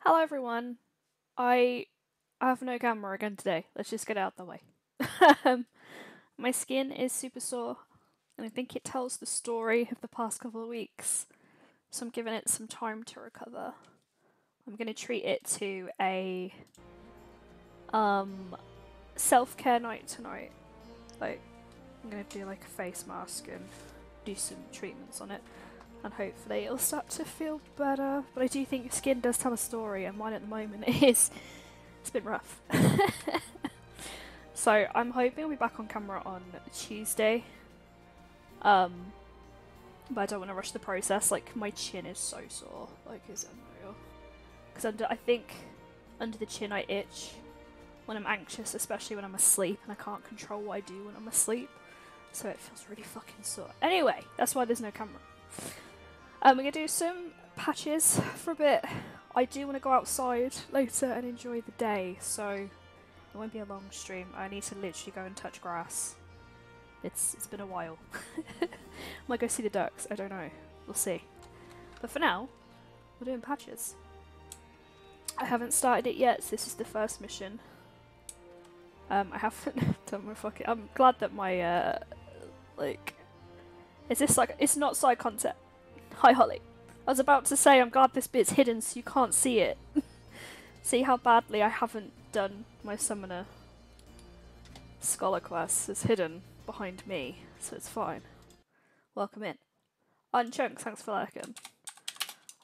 Hello everyone. I have no camera again today. Let's just get it out the way. My skin is super sore, and I think it tells the story of the past couple of weeks. So I'm giving it some time to recover. I'm gonna treat it to a self-care night tonight. Like, I'm gonna do like a face mask and do some treatments on it, and hopefully it'll start to feel better. But I do think your skin does tell a story, and mine at the moment is it's been rough. So I'm hoping I'll be back on camera on Tuesday. But I don't want to rush the process. Like, my chin is so sore, like it's unreal. Because I think under the chin I itch when I'm anxious, especially when I'm asleep, and I can't control what I do when I'm asleep. So it feels really fucking sore. Anyway, that's why there's no camera. We're gonna do some patches for a bit. I do want to go outside later and enjoy the day, so it won't be a long stream. I need to literally go and touch grass. It's been a while. Might go see the ducks, I don't know. We'll see. But for now, we're doing patches. I haven't started it yet, so this is the first mission. I haven't done my fucking... I'm glad that my, like... Is this like... It's not side content. Hi, Holly. I was about to say I'm glad this bit's hidden so you can't see it. See how badly I haven't done my summoner scholar quest. It's hidden behind me, so it's fine. Welcome in. Unchunks, thanks for lurking.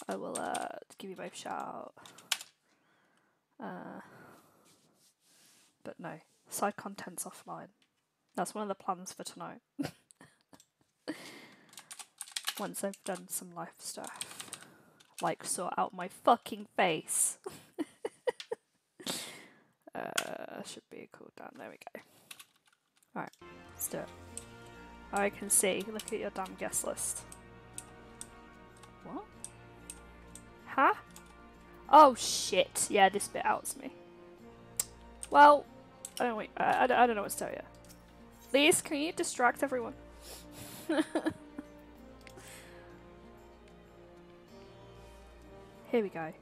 I will give you both a shout. But no, side content's offline. That's one of the plans for tonight. Once I've done some life stuff. Like, sort out my fucking face. Should be a cooldown. There we go. Alright, let's do it. I can see. Look at your damn guest list. What? Huh? Oh shit. Yeah, this bit outs me. Well, I don't know what to tell you. Please, can you distract everyone? Here we go.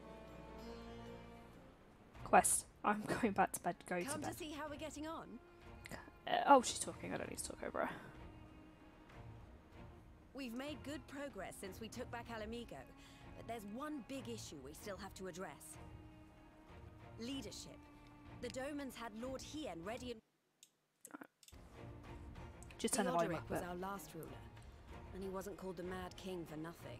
Quest. I'm going back to bed. Go to bed. Come to see how we're getting on. Oh, she's talking. I don't need to talk over her. We've made good progress since we took back Alamigo, but there's one big issue we still have to address. Leadership. The Domans had Lord Hiya ready and... Just turn the volume up. was our last ruler, and he wasn't called the Mad King for nothing.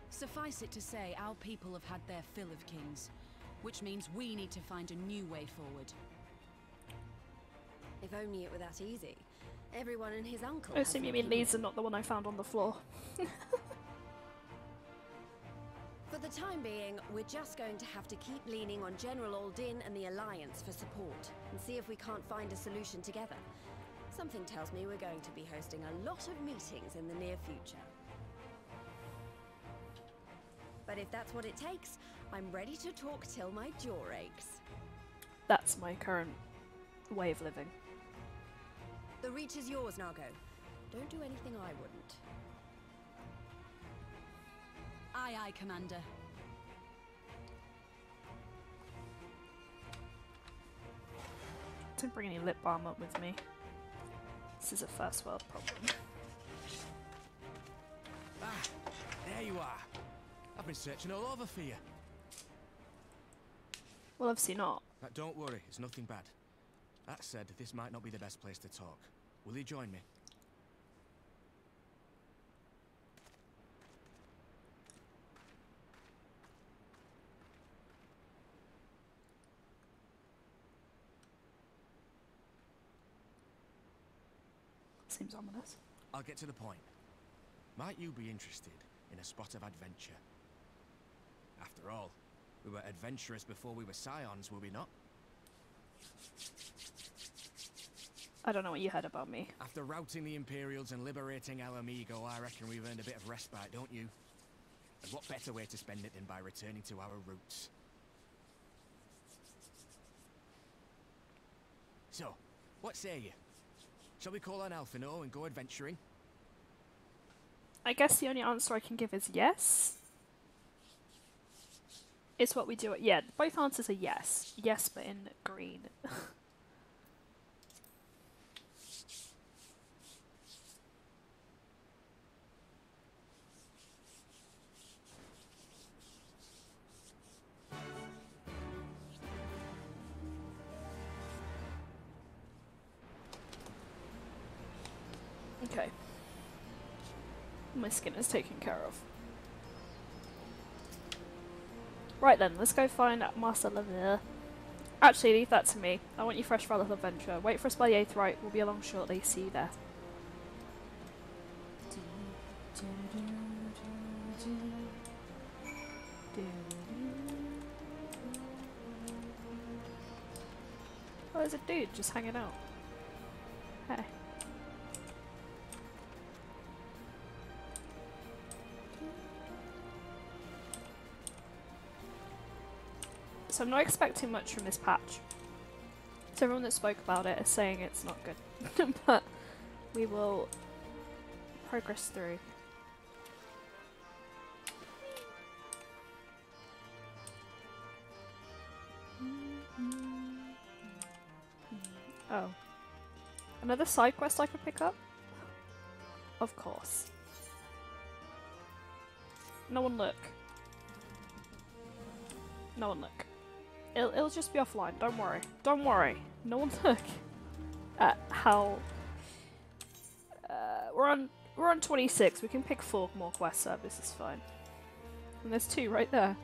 Suffice it to say, our people have had their fill of kings, which means we need to find a new way forward. If only it were that easy. Everyone and his uncle... I assume you mean Lisa, not the one I found on the floor. For the time being, we're just going to have to keep leaning on General Aldin and the Alliance for support, and see if we can't find a solution together. Something tells me we're going to be hosting a lot of meetings in the near future. But if that's what it takes, I'm ready to talk till my jaw aches. That's my current way of living. The reach is yours, Nago. Don't do anything I wouldn't. Aye, aye, Commander. Didn't bring any lip balm up with me. This is a first world problem. Ah, there you are. I've been searching all over for you. Well, obviously not. Don't worry, it's nothing bad. That said, this might not be the best place to talk. Will you join me? Seems ominous. I'll get to the point. Might you be interested in a spot of adventure? After all, we were adventurous before we were scions, were we not? I don't know what you heard about me. After routing the Imperials and liberating Alamigo, I reckon we've earned a bit of respite, don't you? And what better way to spend it than by returning to our roots? So, what say you? Shall we call on Alphino and go adventuring? I guess the only answer I can give is yes. It's what we do. Yeah, both answers are yes. Yes, but in green. Okay. My skin is taken care of. Right then, let's go find Master Lavere. Actually, leave that to me. I want you fresh for our little adventure. Wait for us by the 8th right. We'll be along shortly. See you there. Oh, there's a dude just hanging out. Hey. So I'm not expecting much from this patch. So everyone that spoke about it is saying it's not good. But we will progress through. Oh. Another side quest I could pick up? Of course. No one look. No one look. It'll just be offline, don't worry. Don't worry. No one look at how... we're on 26, we can pick 4 more quests up, this is fine. And there's 2 right there.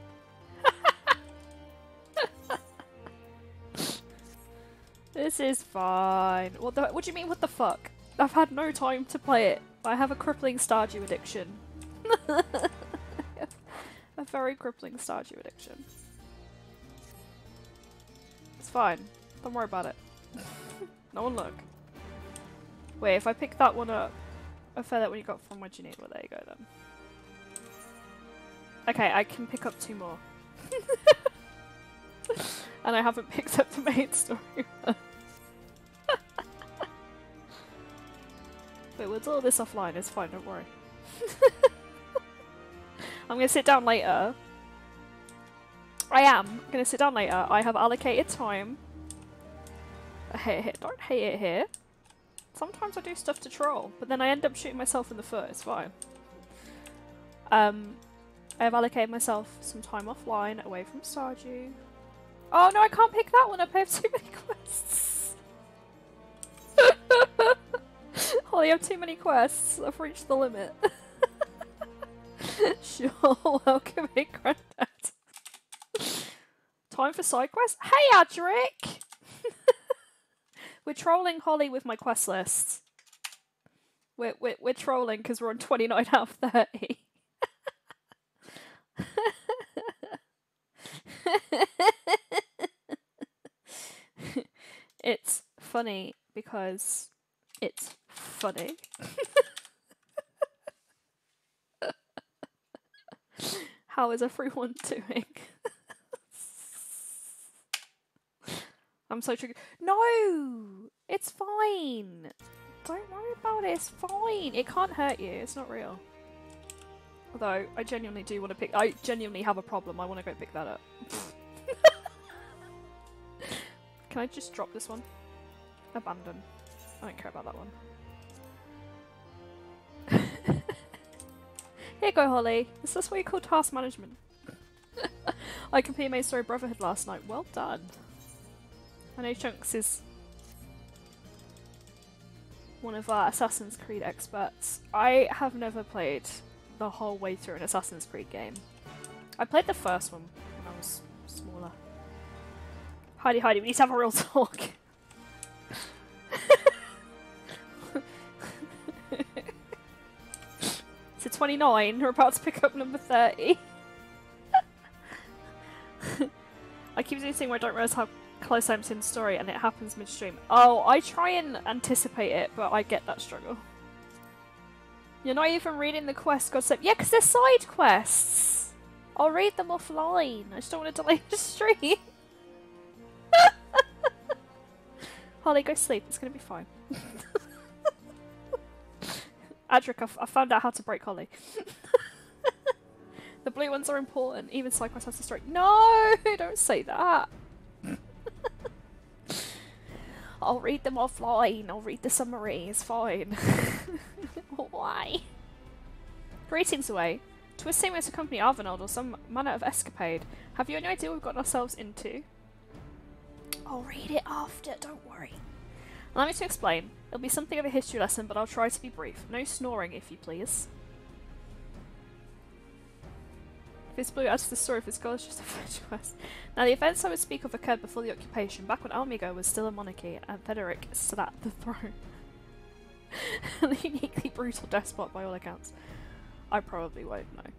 This is fine. What do you mean, what the fuck? I've had no time to play it. I have a crippling Stardew addiction. A very crippling Stardew addiction. It's fine. Don't worry about it. No one look. Wait, if I pick that one up, I feel that one you got from what you need. Well, there you go then. Okay, I can pick up 2 more. And I haven't picked up the main story. Wait, we'll do all this offline, it's fine, don't worry. I'm gonna sit down later. I am gonna sit down later. I have allocated time. Don't hate it here. Sometimes I do stuff to troll, but then I end up shooting myself in the foot, it's fine. I have allocated myself some time offline, away from Stardew. Oh no, I can't pick that one up, I have too many quests! Holly, I have too many quests, I've reached the limit. Sure, welcome in, Granddad. Time for side quests? Hey, Adric! We're trolling Holly with my quest lists. We're trolling because we're on 29 out of 30. It's funny because it's funny. How is everyone doing? I'm so triggered. No! It's fine! Don't worry about it, it's fine! It can't hurt you, it's not real. Although, I genuinely do want to pick- I genuinely have a problem, I want to go pick that up. Can I just drop this one? Abandon. I don't care about that one. Here you go, Holly. Is this what you call task management? I completed my story Brotherhood last night. Well done. I know Chunks is one of our Assassin's Creed experts. I have never played the whole way through an Assassin's Creed game. I played the first one when I was smaller. Heidi, we need to have a real talk. So 29, we're about to pick up number 30. I keep doing this thing where I don't realise how close I am to the story and it happens midstream. Oh, I try and anticipate it, but I get that struggle. You're not even reading the quest, God said. Yeah, because they're side quests! I'll read them offline. I just don't want to delay the stream. Holly, go sleep. It's going to be fine. Adric, I found out how to break Holly. The blue ones are important. Even Cyclops has to strike. No! Don't say that. I'll read them offline. I'll read the summary. It's fine. Why? Greetings away. Twisting to accompany Arvinold or some manner of escapade. Have you any idea what we've gotten ourselves into? I'll read it after. Don't worry. Allow me to explain. It'll be something of a history lesson, but I'll try to be brief. No snoring, if you please. This blue adds to the story of his goal is just a fetch quest. Now, the events I would speak of occurred before the occupation, back when Almigo was still a monarchy and Frederick sat at the throne. A uniquely brutal despot by all accounts. I probably won't know.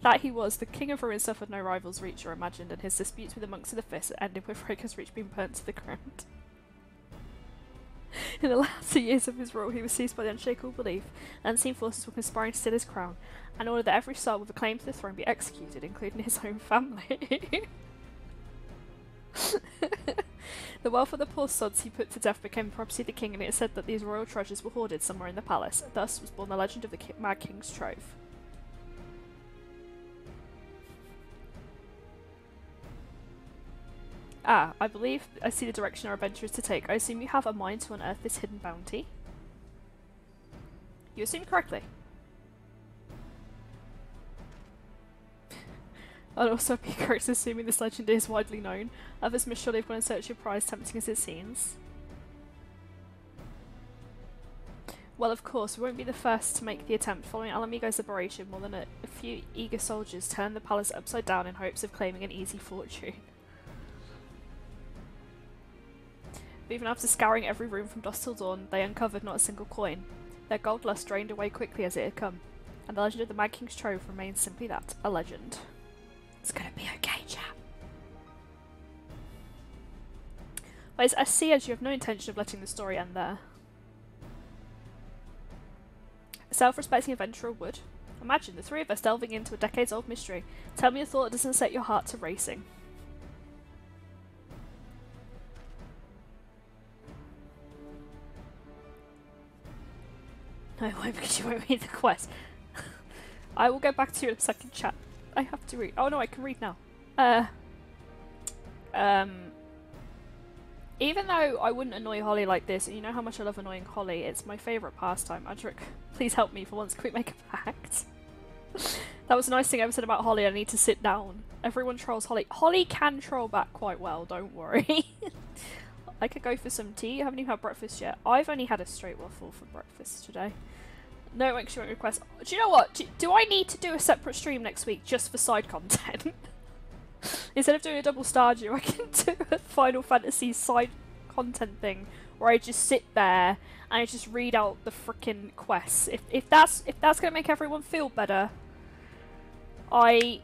that he was. The King of Ruin suffered no rivals reach or imagined, and his disputes with the monks of the Fist ended with Freyka's Reach being burnt to the ground. In the latter years of his rule, he was seized by the unshakable belief that unseen forces were conspiring to steal his crown, and ordered that every soul with a claim to the throne be executed, including his own family. The wealth of the poor sods he put to death became the property of the king, and it is said that these royal treasures were hoarded somewhere in the palace. Thus was born the legend of the Mad King's Trove. Ah, I believe I see the direction our adventure is to take. I assume you have a mind to unearth this hidden bounty? You assume correctly. I'd also be correct assuming this legend is widely known. Others must surely have gone in search of prize, tempting as it seems. Well, of course, we won't be the first to make the attempt. Following Alamigo's liberation, more than a few eager soldiers turned the palace upside down in hopes of claiming an easy fortune. But even after scouring every room from dusk till dawn, they uncovered not a single coin. Their gold lust drained away quickly as it had come, and the legend of the Mad King's Trove remains simply that, a legend. It's gonna be okay, chap. But I see as you have no intention of letting the story end there. A self-respecting adventurer would. Imagine the three of us delving into a decades-old mystery. Tell me a thought that doesn't set your heart to racing. No, why? Because you won't read the quest. I will get back to you in a second, chat. I have to read. Oh no, I can read now. Even though I wouldn't annoy Holly like this, and you know how much I love annoying Holly, it's my favourite pastime. Adric, please help me for once. Can we make a pact? That was a nice thing I ever said about Holly. I need to sit down. Everyone trolls Holly. Holly can troll back quite well, don't worry. I could go for some tea. I haven't even had breakfast yet. I've only had a straight waffle for breakfast today. No extra request. Do you know what? Do I need to do a separate stream next week just for side content? Instead of doing a double Stardew, I can do a Final Fantasy side content thing where I just sit there and I just read out the frickin' quests. If that's gonna make everyone feel better, I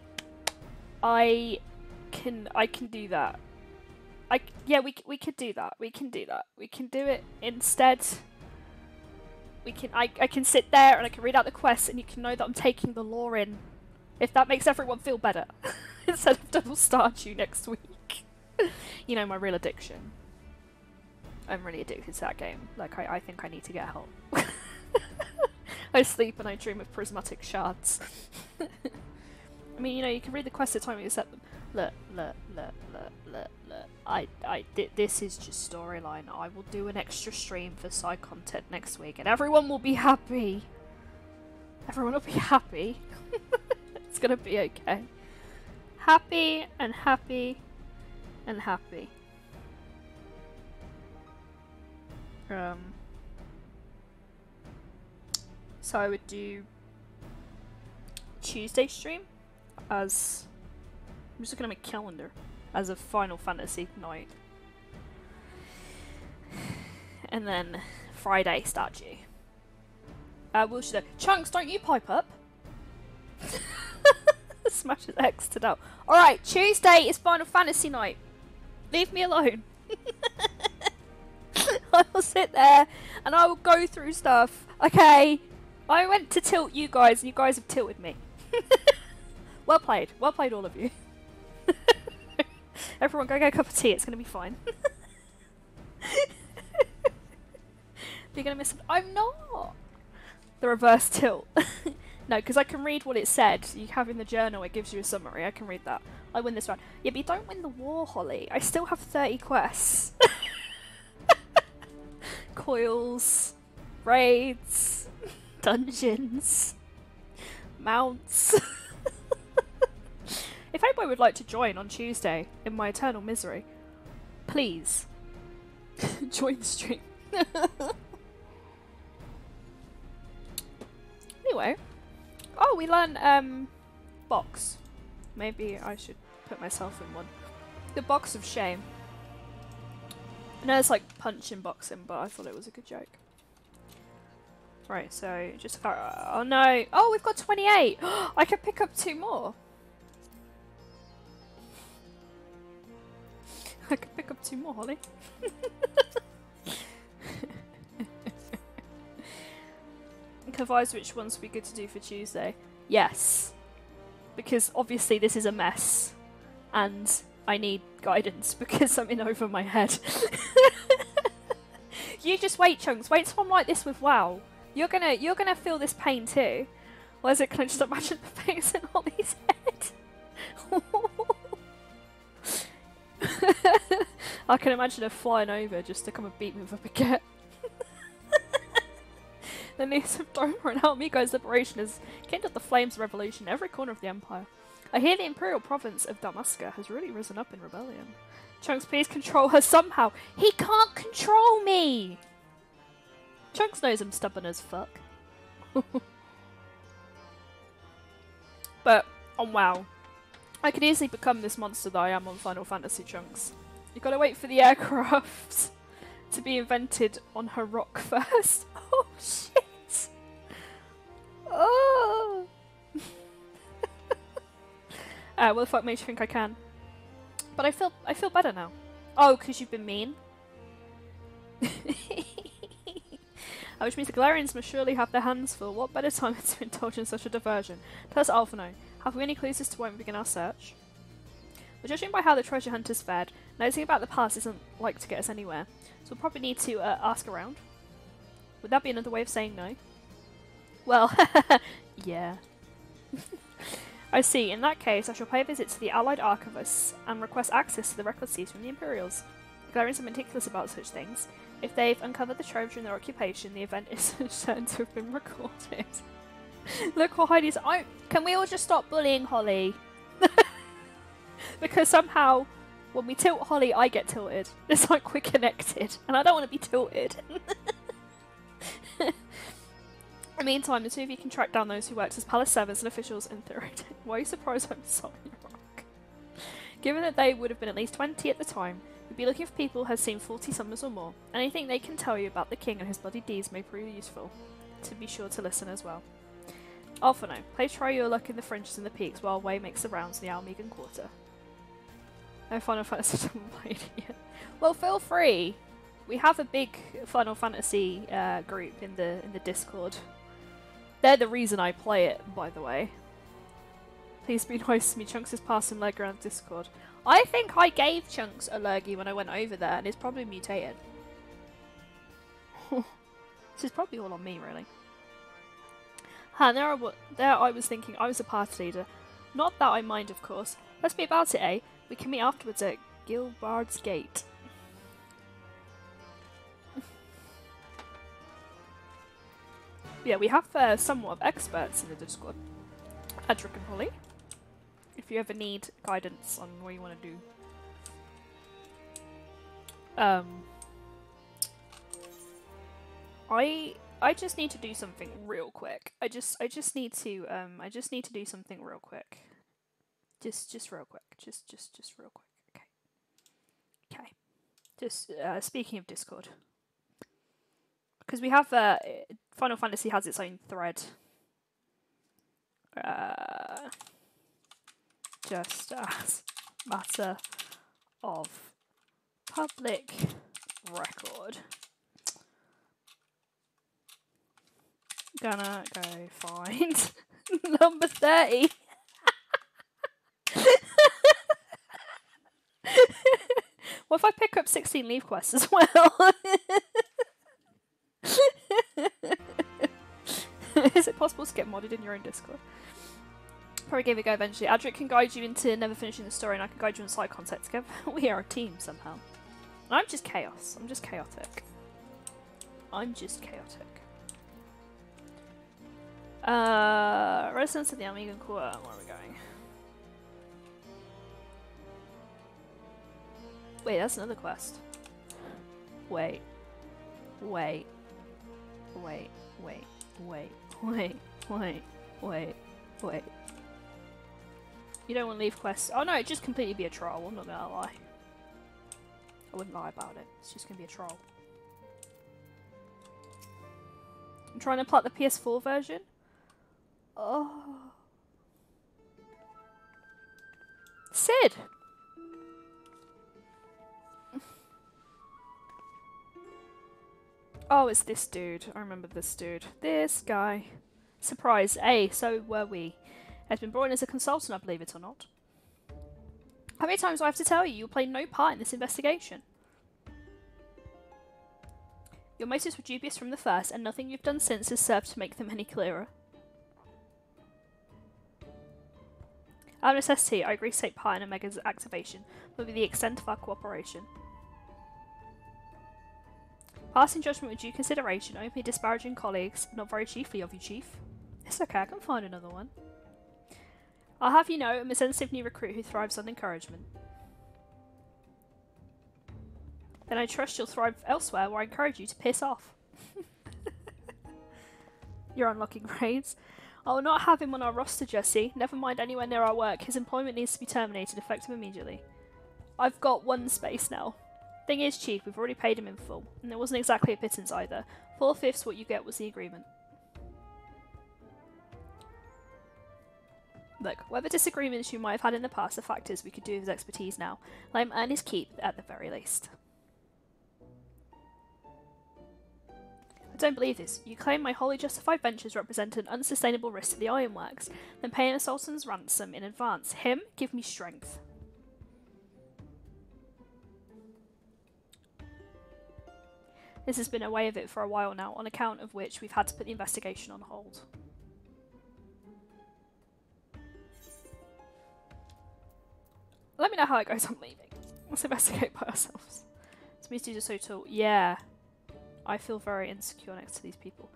can do that. Yeah, we could do that. We can do that. We can do it instead. I can sit there and I can read out the quests and you can know that I'm taking the lore in. If that makes everyone feel better. Instead of double Stardew next week. You know, my real addiction. I'm really addicted to that game. Like, I think I need to get help. I sleep and I dream of prismatic shards. I mean, you know, you can read the quests at the time you set them. Look. This is just storyline. I will do an extra stream for side content next week and everyone will be happy. Everyone will be happy. It's gonna be okay. Happy and happy and happy. So I would do Tuesday stream as I'm just looking at my calendar as a Final Fantasy night. And then Friday Stardew. Chunks, don't you pipe up? Smashes X to doubt. Alright, Tuesday is Final Fantasy night. Leave me alone. I will sit there and I will go through stuff. Okay, I went to tilt you guys and you guys have tilted me. Well played all of you. Everyone go get a cup of tea, it's gonna be fine. You're gonna miss it. I'm not! The reverse tilt. No, because I can read what it said. You have in the journal, it gives you a summary. I can read that. I win this round. Yeah, but you don't win the war, Holly. I still have 30 quests. Coils, raids, dungeons, mounts. If anybody would like to join on Tuesday in my eternal misery, please join the stream. Anyway. Oh, we learn box. Maybe I should put myself in one. The box of shame. I know it's like punch in boxing, but I thought it was a good joke. Right, so just oh no. Oh, we've got 28. I can pick up 2 more. I can pick up 2 more, Holly. Advise which ones would be good to do for Tuesday. Yes. Because obviously this is a mess. And I need guidance because I'm in over my head. You just wait, Chunks. Wait till I'm like this with WoW. You're gonna feel this pain too. Why is it? Can I just imagine the face in Holly's head? I can imagine her flying over just to come and beat me with a baguette. The news of Doma and Almigo's liberation has kindled the flames of revolution in every corner of the Empire. I hear the Imperial province of Damaska has really risen up in rebellion. Chunks, please control her somehow. He can't control me! Chunks knows I'm stubborn as fuck. But, on WoW, I could easily become this monster that I am on Final Fantasy, Chunks. You gotta wait for the aircraft to be invented on her rock first. Oh shit! Oh! What the fuck makes you think I can? But I feel better now. Oh, because you've been mean? Which means the Galarians must surely have their hands full. What better time to indulge in such a diversion? Tell us, Alphino, have we any clues as to when we begin our search? Well, judging by how the treasure hunters fared, nosing about the past isn't like to get us anywhere, so we'll probably need to ask around. Would that be another way of saying no? Well, yeah. I see. In that case, I shall pay a visit to the Allied Archivists and request access to the record seized from the Imperials. The Galarians are meticulous about such things. If they've uncovered the trove during their occupation, the event is certain to have been recorded. Look what Heidi's... Oh, can we all just stop bullying Holly? Because somehow, when we tilt Holly, I get tilted. It's like we're connected, and I don't want to be tilted. In the meantime, the 2 of you can track down those who worked as palace servants and officials in Theoretic. Why are you surprised I'm sorry, Rock? Given that they would have been at least 20 at the time, we'd be looking for people who have seen 40 summers or more. Anything they can tell you about the king and his bloody deeds may prove useful. To be sure to listen as well. Alphino, please try your luck in the fringes and the peaks while Way makes the rounds in the Almegan Quarter. No Final Fantasy haven't played yet. Well, feel free. We have a big Final Fantasy group in the Discord. They're the reason I play it, by the way. Please be nice to me. Chunks is passing Lerger on Discord. I think I gave Chunks a Lurgy when I went over there, and it's probably mutated. This is probably all on me, really. There I was thinking I was a party leader. Not that I mind, of course. Let's be about it, eh? We can meet afterwards at Gilbard's Gate. Yeah, we have somewhat of experts in the Discord. Edric and Holly. If you ever need guidance on what you want to do. I just need to do something real quick. I just need to do something real quick. Just real quick. Just real quick. Okay. Okay. Just speaking of Discord. Because we have Final Fantasy has its own thread. Just as matter of public record. Gonna go find number 30. What if I pick up 16 leave quests as well? possible to get modded in your own Discord? Probably give it a go eventually. Adric can guide you into never finishing the story, and I can guide you in side content together. We are a team somehow. I'm just chaos. I'm just chaotic. I'm just chaotic. Residence of the Amigan Quarter. Where are we going? Wait, that's another quest. Wait. Wait. Wait. Wait. Wait. Wait. Wait. Wait. Wait. You don't want to leave quests. Oh no, it'd just completely be a troll. I'm not gonna lie. I wouldn't lie about it. It's just gonna be a troll. I'm trying to plot the PS4 version. Oh. Sid! Oh, it's this dude. I remember this dude. This guy. Surprise. Hey, so were we. Has been brought in as a consultant, I believe it or not. How many times do I have to tell you? You'll play no part in this investigation. Your motives were dubious from the first, and nothing you've done since has served to make them any clearer. Out of necessity, I agree to take part in Omega's activation, but with the extent of our cooperation. Passing judgment with due consideration, openly disparaging colleagues, not very chiefly of you, Chief. It's okay, I can find another one. I'll have you know, I'm a sensitive new recruit who thrives on encouragement. Then I trust you'll thrive elsewhere where I encourage you to piss off. You're unlocking raids. I will not have him on our roster, Jesse. Never mind anywhere near our work. His employment needs to be terminated, effective immediately. I've got one space now. Thing is, Chief, we've already paid him in full, and it wasn't exactly a pittance either. 4/5 what you get was the agreement. Look, whatever disagreements you might have had in the past, the fact is we could do with his expertise now. Let him earn his keep, at the very least. I don't believe this. You claim my wholly justified ventures represent an unsustainable risk to the Ironworks, then pay an sultan's ransom in advance. Him? Give me strength. This has been a way of it for a while now, on account of which we've had to put the investigation on hold. Let me know how it goes. I'm leaving. Let's investigate by ourselves. These dudes are so tall. Yeah. I feel very insecure next to these people.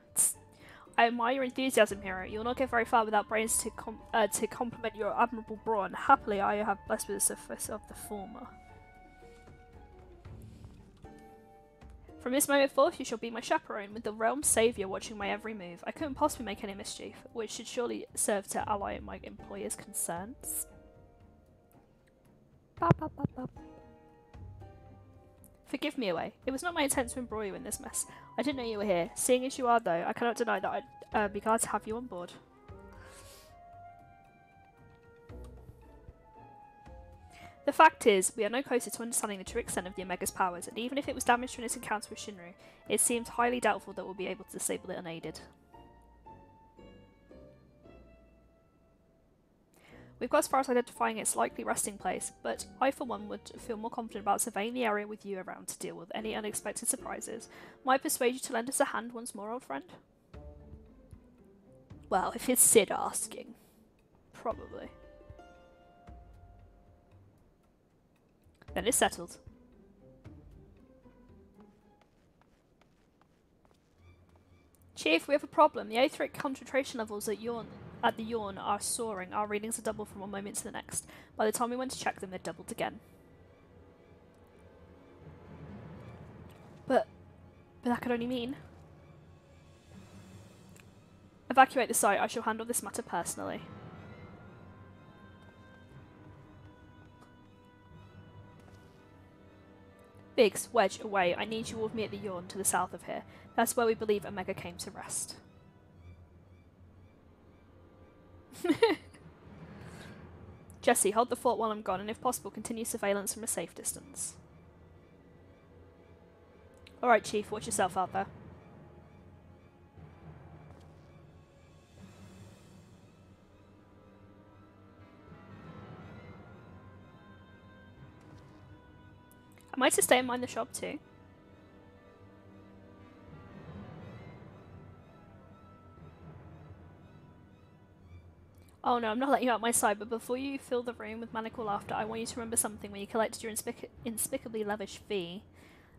I admire your enthusiasm, hero. You'll not get very far without brains to complement your admirable brawn. Happily, I have blessed with the surface of the former. From this moment forth, you shall be my chaperone, with the realm's saviour watching my every move. I couldn't possibly make any mischief, which should surely serve to ally my employer's concerns. Forgive me, Away. It was not my intent to embroil you in this mess. I didn't know you were here. Seeing as you are, though, I cannot deny that I'd be glad to have you on board. The fact is, we are no closer to understanding the true extent of the Omega's powers, and even if it was damaged from its encounter with Shinru, it seems highly doubtful that we'll be able to disable it unaided. We've got as far as identifying its likely resting place, but I for one would feel more confident about surveying the area with you around to deal with any unexpected surprises. Might I persuade you to lend us a hand once more, old friend? Well, if it's Sid asking. Probably. Then it's settled. Chief, we have a problem. The aetheric concentration levels at the Yawn are soaring. Our readings are doubled from one moment to the next. By the time we went to check them, they'd doubled again. But that could only mean... Evacuate the site. I shall handle this matter personally. Biggs, Wedge, away. I need you all with me at the Yawn to the south of here. That's where we believe Omega came to rest. Jesse, hold the fort while I'm gone, and if possible, continue surveillance from a safe distance. Alright, Chief, watch yourself out there. Am I to stay and mind the shop too? Oh no, I'm not letting you out my side, but before you fill the room with maniacal laughter, I want you to remember something when you collected your inspicably lavish fee.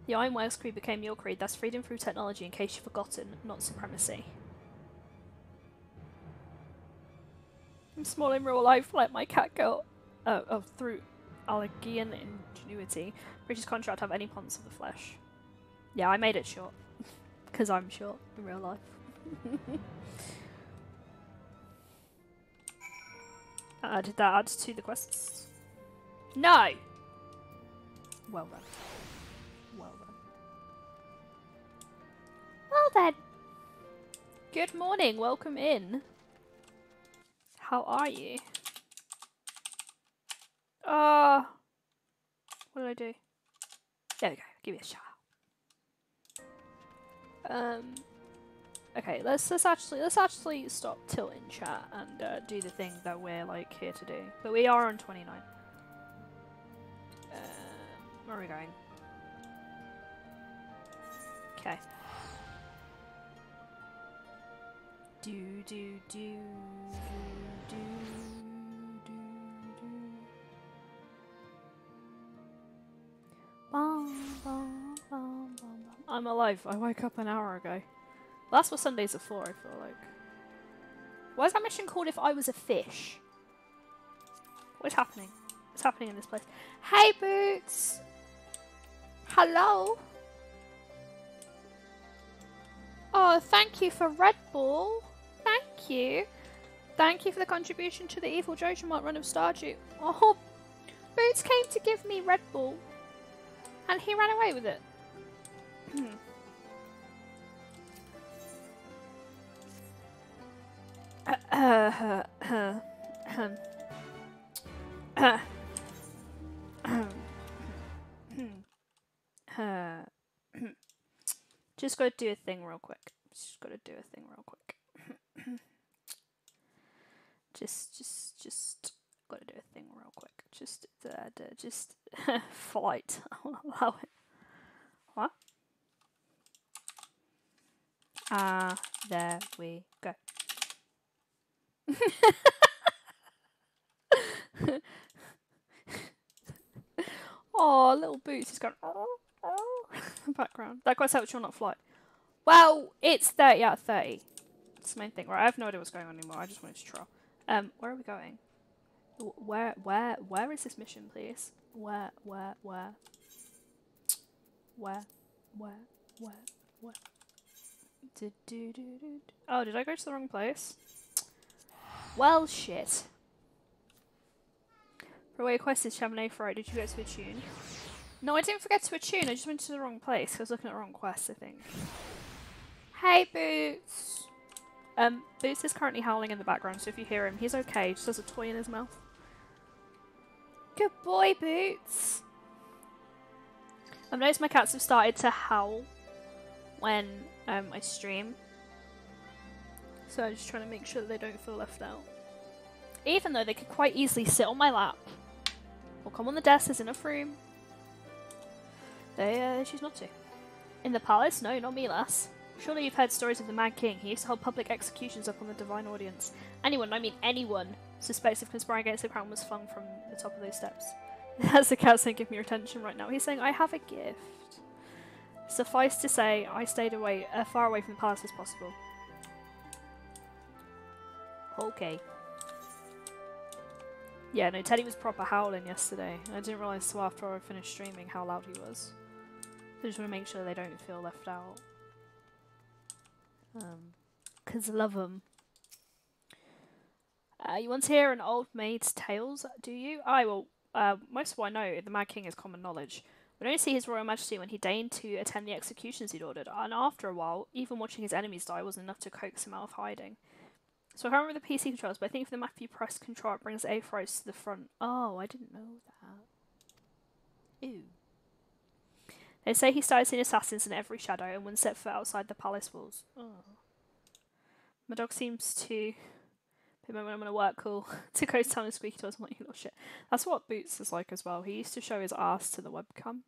The Ironworks creed became your creed. That's freedom through technology, in case you've forgotten, not supremacy. I'm small in real life, let my cat go. Through Allergian ingenuity. British contract have any ponce of the flesh. Yeah, I made it short. Because I'm short in real life. Did that add to the quests? No! Well then. Well then. Well then. Good morning, welcome in. How are you? What did I do? There we go, give me a shout. Okay, let's actually stop tilting chat and do the thing that we're like here to do. But we are on 29. Where are we going? Okay. Do do do do do do. Bum, bum, bum, bum, bum. I'm alive. I woke up an hour ago. Well, that's what Sundays are for, I feel like. Why is that mission called If I Was a Fish? What's happening? What's happening in this place? Hey, Boots! Hello? Oh, thank you for Red Bull. Thank you. Thank you for the contribution to the Evil Jojo Mart run of Stardew. Oh, Boots came to give me Red Bull. And he ran away with it. Just gotta do a thing real quick. Just gotta do a thing real quick. just gotta do a thing real quick. Just flight. I'll allow it. What? There we go. Oh, little Boots is going background. That quest helps you not fly. Well, it's 30 out of 30. That's the main thing. Right, I have no idea what's going on anymore. I just wanted to try. Where are we going? Where is this mission, please? Where? Oh, did I go to the wrong place? Well, shit. For away quest is Chamonix Fright. Did you get to attune? No, I didn't forget to attune. I just went to the wrong place. I was looking at the wrong quest, I think. Hey, Boots! Boots is currently howling in the background, so if you hear him, he's okay. He just has a toy in his mouth. Good boy, Boots! I've noticed my cats have started to howl when I stream. So I'm just trying to make sure that they don't feel left out. Even though they could quite easily sit on my lap. Or come on the desk, there's enough room. They choose not to. In the palace? No, not me, lass. Surely you've heard stories of the Mad King. He used to hold public executions up on the divine audience. Anyone, I mean anyone, suspects of conspiring against the crown was flung from the top of those steps. As the cat saying, give me your attention right now. He's saying, I have a gift. Suffice to say, I stayed away, far away from the palace as possible. Okay. Yeah, no, Teddy was proper howling yesterday. I didn't realise until after I finished streaming how loud he was. I just want to make sure they don't feel left out. 'Cause I love them. You want to hear an old maid's tales, do you? Most of what I know, the Mad King is common knowledge. We only see his royal majesty when he deigned to attend the executions he'd ordered, and after a while, even watching his enemies die wasn't enough to coax him out of hiding. So I can't remember the PC controls, but I think if the map you press control, it brings Aphros to the front. Oh, I didn't know that. Ew. They say he started seeing assassins in every shadow and wouldn't set foot outside the palace walls. Oh. My dog seems to be when I'm gonna work cool to ghost town and squeaky toys. I'm like, you little shit. That's what Boots is like as well. He used to show his ass to the webcam.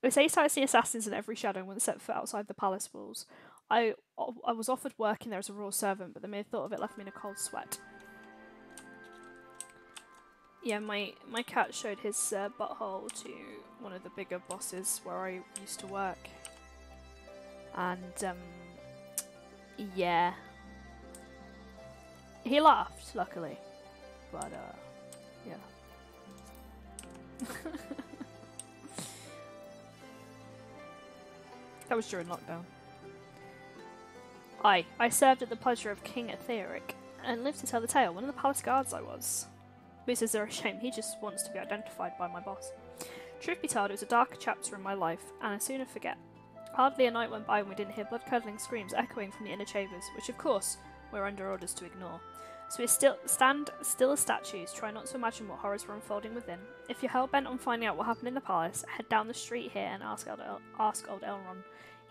They say he started seeing assassins in every shadow and wouldn't set foot outside the palace walls. I was offered working there as a royal servant, but the mere thought of it left me in a cold sweat. Yeah, my cat showed his butthole to one of the bigger bosses where I used to work. And, yeah. He laughed, luckily. But, yeah. That was during lockdown. I served at the pleasure of King Etheric, and lived to tell the tale. One of the palace guards I was. Who says they're a shame? He just wants to be identified by my boss. Truth be told, it was a dark chapter in my life, and I sooner forget. Hardly a night went by when we didn't hear blood-curdling screams echoing from the inner chambers, which of course we're under orders to ignore. So we stand still as statues, try not to imagine what horrors were unfolding within. If you're hell-bent on finding out what happened in the palace, head down the street here and ask old Elrond.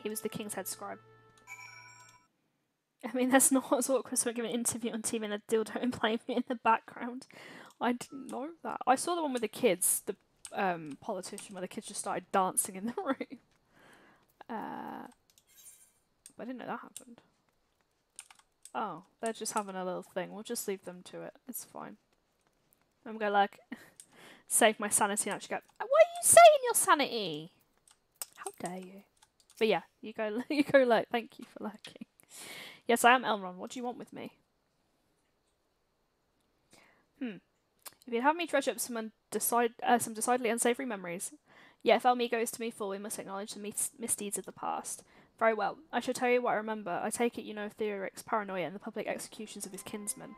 He was the king's head scribe. I mean, that's not as awkward as when giving an interview on TV and a dildo and playing me in the background. I didn't know that. I saw the one with the kids, the politician, where the kids just started dancing in the room. But I didn't know that happened. Oh, they're just having a little thing. We'll just leave them to it. It's fine. I'm gonna like save my sanity and actually go, what are you saying, your sanity? How dare you? But yeah, you go lurk. Thank you for lurking. Yes, I am Elrond. What do you want with me? If you'd have me dredge up some decidedly unsavoury memories. Yeah, if Elmi goes to me full, we must acknowledge the misdeeds of the past. Very well. I shall tell you what I remember. I take it you know Theoric's paranoia and the public executions of his kinsmen.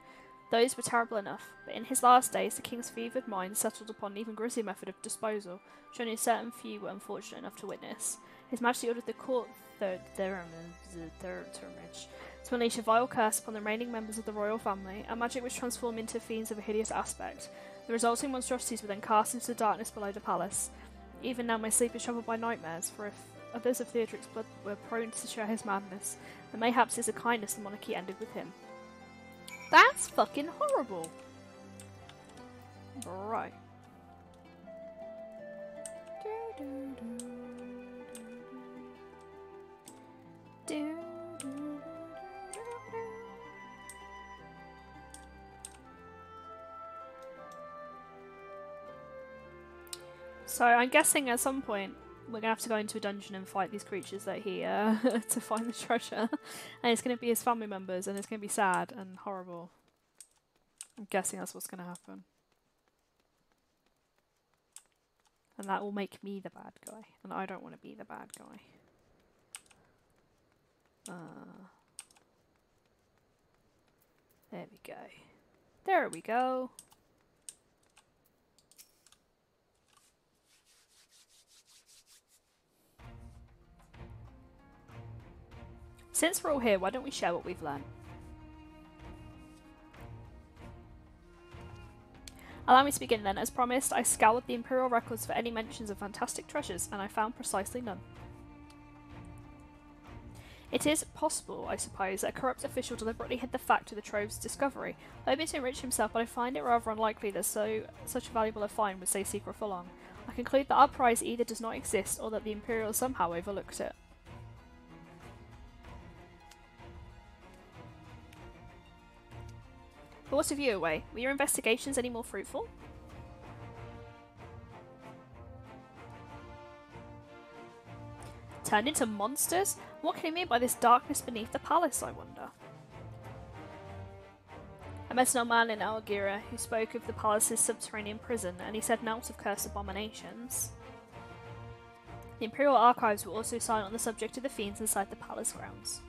Those were terrible enough, but in his last days the king's fevered mind settled upon an even grislier method of disposal, which only a certain few were unfortunate enough to witness. His Majesty ordered the court to unleash a vile curse upon the remaining members of the royal family, a magic which transformed into fiends of a hideous aspect. The resulting monstrosities were then cast into the darkness below the palace. Even now my sleep is troubled by nightmares, for if others of Theodoric's blood were prone to share his madness, then mayhaps it's a kindness the monarchy ended with him. That's fucking horrible! Right. So I'm guessing at some point we're gonna have to go into a dungeon and fight these creatures that he to find the treasure, and it's gonna be his family members, and it's gonna be sad and horrible. I'm guessing that's what's gonna happen, and that will make me the bad guy, and I don't want to be the bad guy. There we go. There we go. Since we're all here, why don't we share what we've learned? Allow me to begin then. As promised, I scoured the Imperial records for any mentions of fantastic treasures, and I found precisely none. It is possible, I suppose, that a corrupt official deliberately hid the fact of the trove's discovery, hoping to enrich himself, but I find it rather unlikely that such a valuable a find would stay secret for long. I conclude that our prize either does not exist, or that the Imperial somehow overlooked it. But what of you, Hideaway? Were your investigations any more fruitful? Turned into monsters? What can he mean by this darkness beneath the palace, I wonder? I met an old man in Eorzea who spoke of the palace's subterranean prison, and he said nought of cursed abominations. The Imperial archives were also silent on the subject of the fiends inside the palace grounds.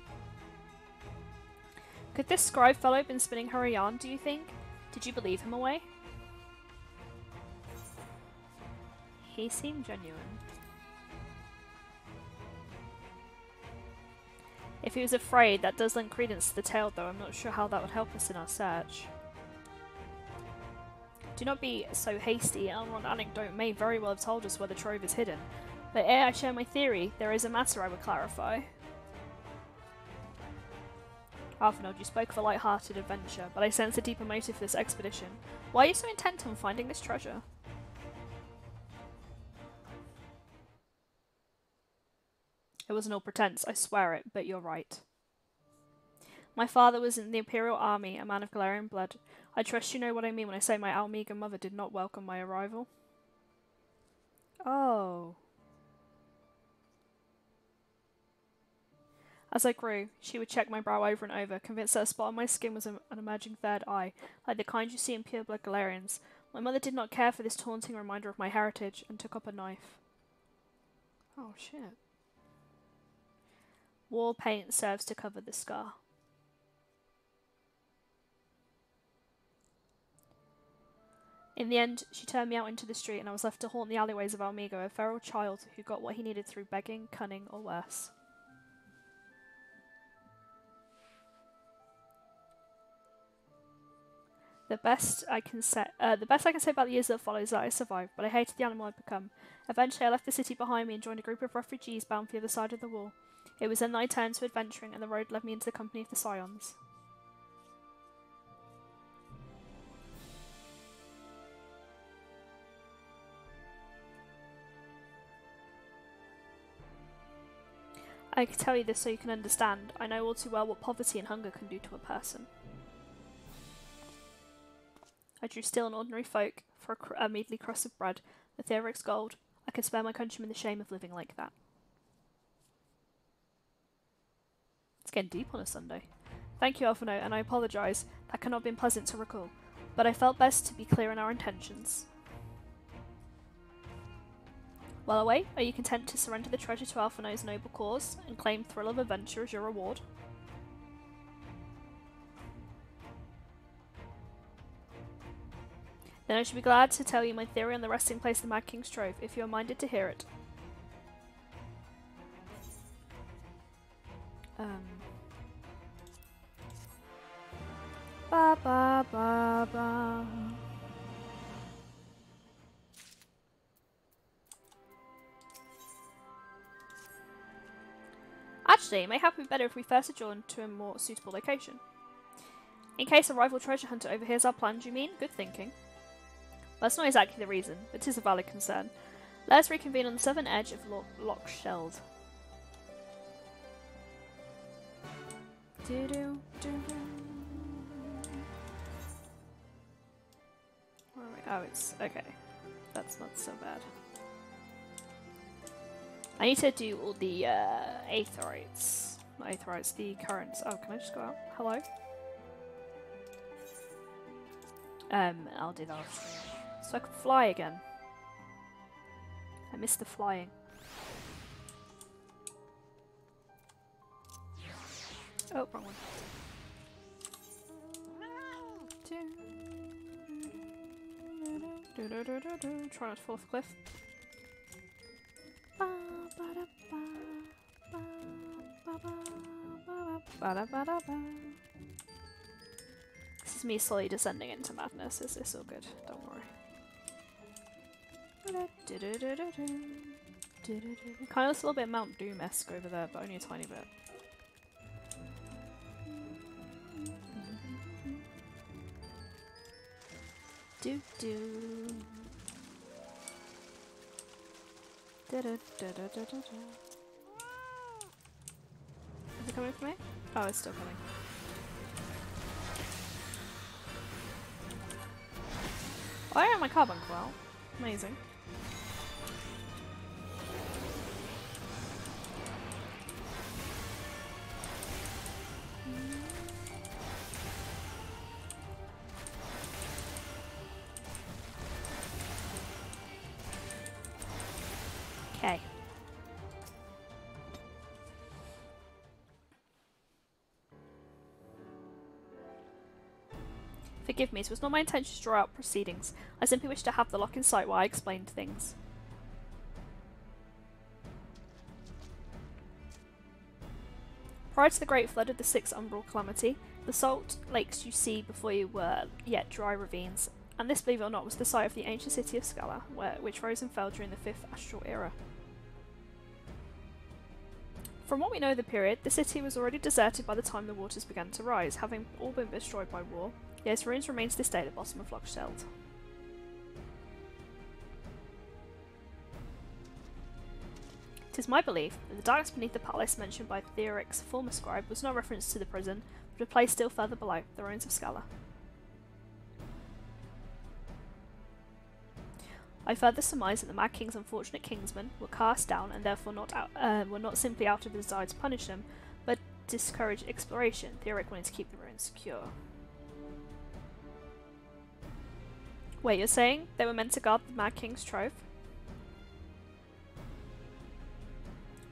Could this scribe fellow have been spinning her a yarn, do you think? Did you believe him, Away? He seemed genuine. If he was afraid, that does lend credence to the tale, though I'm not sure how that would help us in our search. Do not be so hasty. Elrond anecdote may very well have told us where the trove is hidden, but ere I share my theory, there is a matter I would clarify. Arthanold, you spoke of a light-hearted adventure, but I sense a deeper motive for this expedition. Why are you so intent on finding this treasure? It wasn't all pretense, I swear it, but you're right. My father was in the Imperial Army, a man of Galarian blood. I trust you know what I mean when I say my Almega mother did not welcome my arrival. Oh. As I grew, she would check my brow over and over, convinced that a spot on my skin was an emerging third eye, like the kind you see in pure-blood Galarians. My mother did not care for this taunting reminder of my heritage, and took up a knife. Oh, shit. War paint serves to cover the scar. In the end, she turned me out into the street, and I was left to haunt the alleyways of Almega, a feral child who got what he needed through begging, cunning, or worse. The best I can say about the years that followed is that I survived, but I hated the animal I'd become. Eventually I left the city behind me and joined a group of refugees bound for the other side of the wall. It was then that I turned to adventuring, and the road led me into the company of the Scions. I can tell you this so you can understand. I know all too well what poverty and hunger can do to a person. I drew still and ordinary folk for a measly crust of bread, the Theoric's gold. I could spare my countrymen the shame of living like that. It's getting deep on a Sunday. Thank you, Alphino, and I apologise. That cannot have been pleasant to recall. But I felt best to be clear in our intentions. Well away, are you content to surrender the treasure to Alphino's noble cause, and claim thrill of adventure as your reward? Then I should be glad to tell you my theory on the resting place of the Mad King's Trove, if you are minded to hear it. Ba ba ba ba. Actually, it may happen better if we first adjourn to a more suitable location. In case a rival treasure hunter overhears our plans, you mean? Good thinking. That's not exactly the reason, but 'tis a valid concern. Let us reconvene on the southern edge of Lochsheld. Where are we? Oh, it's okay. That's not so bad. I need to do all the aetherites. Not aetherites, the currents. Oh, can I just go out? Hello? I'll do that. So I can fly again. I missed the flying. Oh, wrong one. Try not to fall off a cliff. This is me slowly descending into madness. It's all good. Don't worry. Kind of looks a little bit Mount Doom-esque over there, but only a tiny bit. Do do. Is it coming for me? Oh, it's still coming. Oh, I got my carbon well. Amazing. Okay. Forgive me, it was not my intention to draw out proceedings. I simply wished to have the lock in sight while I explained things. Prior to the Great Flood of the Sixth Umbral Calamity, the salt lakes you see before you were yet dry ravines, and this, believe it or not, was the site of the ancient city of Scala, which rose and fell during the Fifth Astral Era. From what we know of the period, the city was already deserted by the time the waters began to rise, having all been destroyed by war, yet its ruins remain to this day at the bottom of Lochsheld. 'Tis my belief that the darkness beneath the palace mentioned by Theoric's former scribe was no reference to the prison, but a place still further below, the ruins of Scala. I further surmise that the Mad King's unfortunate kingsmen were cast down and therefore were not simply out of a desire to punish them, but discourage exploration. Theoric wanted to keep the ruins secure. Wait, you're saying they were meant to guard the Mad King's trove?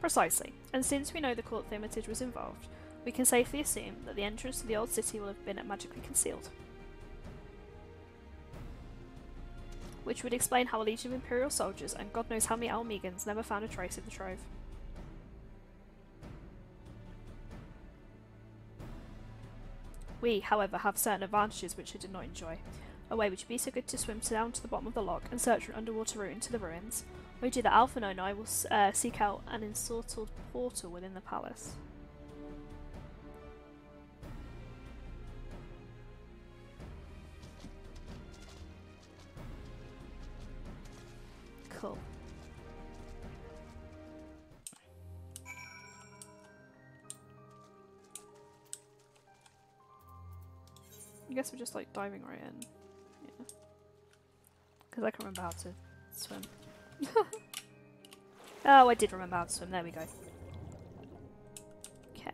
Precisely, and since we know the court thaumaturge was involved, we can safely assume that the entrance to the old city will have been magically concealed. Which would explain how a legion of Imperial soldiers and God knows how many Almegans never found a trace of the trove. We, however, have certain advantages which I did not enjoy. A way which would be so good to swim down to the bottom of the loch and search for an underwater route into the ruins. Or do that Alpha and I will seek out an ensortled portal within the palace. Cool. I guess we're just like diving right in. Yeah. Because I can remember how to swim. Oh, I did remember how to swim. There we go. Okay.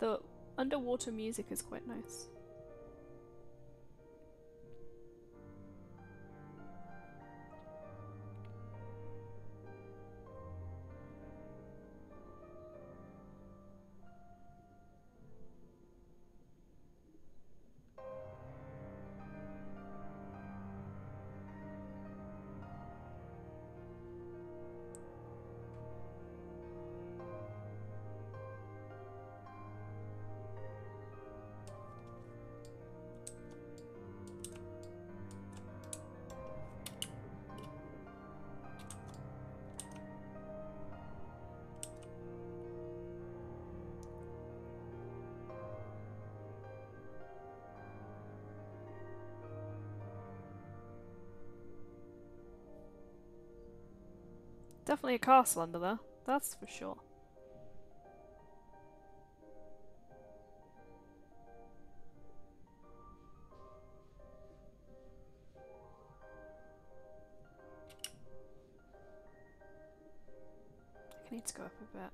The underwater music is quite nice. Definitely a castle under there, that's for sure. I need to go up a bit.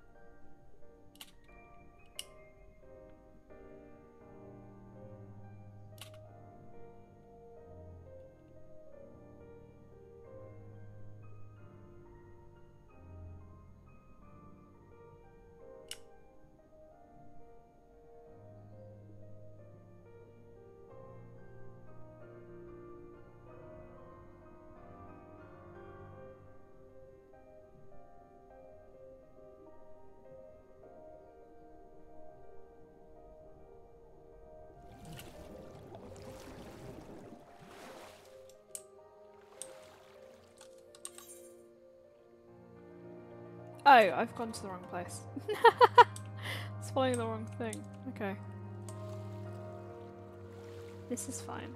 Oh, I've gone to the wrong place. It's following the wrong thing. Okay. This is fine.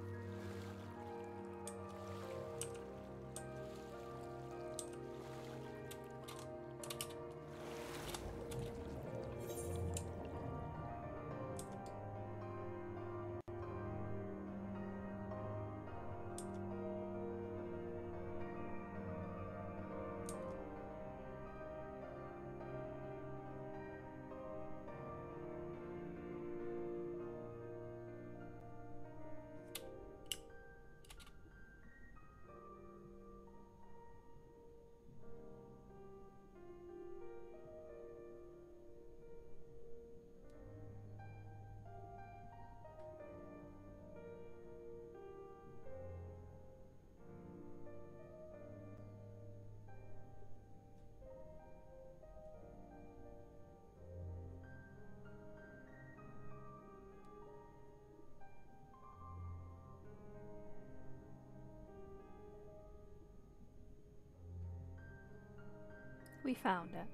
We found it.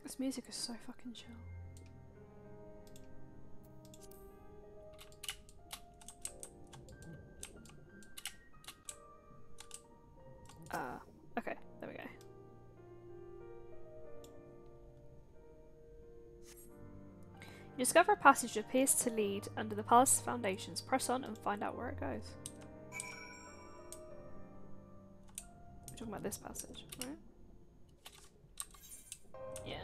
This music is so fucking chill. Okay, there we go. You discover a passage that appears to lead under the palace's foundations. Press on and find out where it goes. We're talking about this passage, right? Yeah.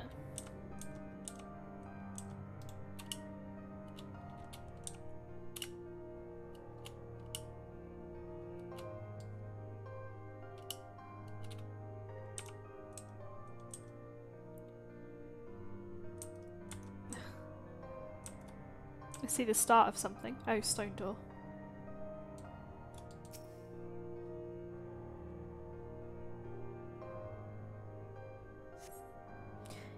I see the start of something. Oh, stone door.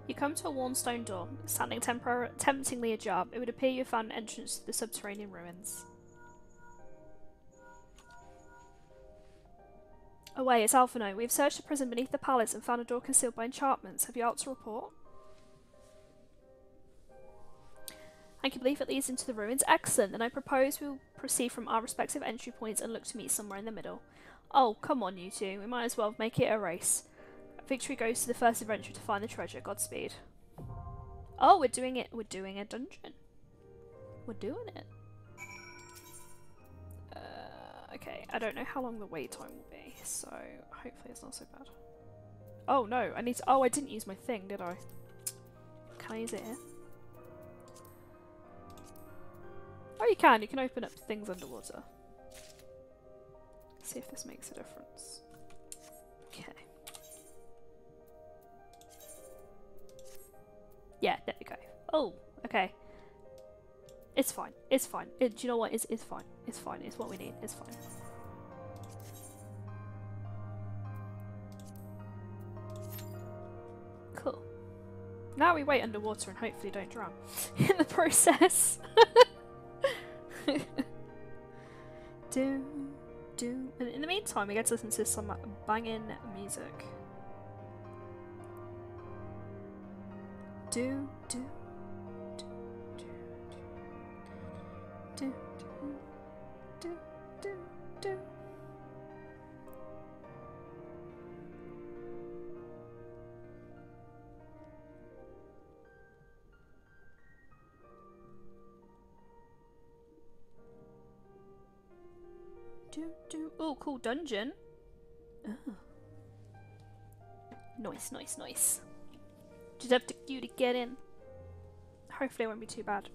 You come to a worn stone door, standing temptingly ajar. It would appear you have found an entrance to the subterranean ruins. Away, it's Alphino. We have searched the prison beneath the palace and found a door concealed by enchantments. Have you aught to report? I can believe it leads into the ruins. Excellent, then I propose we will proceed from our respective entry points and look to meet somewhere in the middle. Oh, come on you two. We might as well make it a race. Victory goes to the first adventurer to find the treasure. Godspeed. Oh, we're doing it. We're doing a dungeon. We're doing it. Okay, I don't know how long the wait time will be, so hopefully it's not so bad. Oh no, I need to— oh, I didn't use my thing, did I? Can I use it here? Oh, you can. You can open up things underwater. See if this makes a difference. Okay. Yeah, there we go. Oh, okay. It's fine. It's fine. Do you know what? It's fine. It's fine. It's what we need. It's fine. Cool. Now we wait underwater and hopefully don't drown in the process. And in the meantime, we get to listen to some banging music. Do. Oh, cool dungeon. Oh. Nice. Just have to queue to get in. Hopefully it won't be too bad.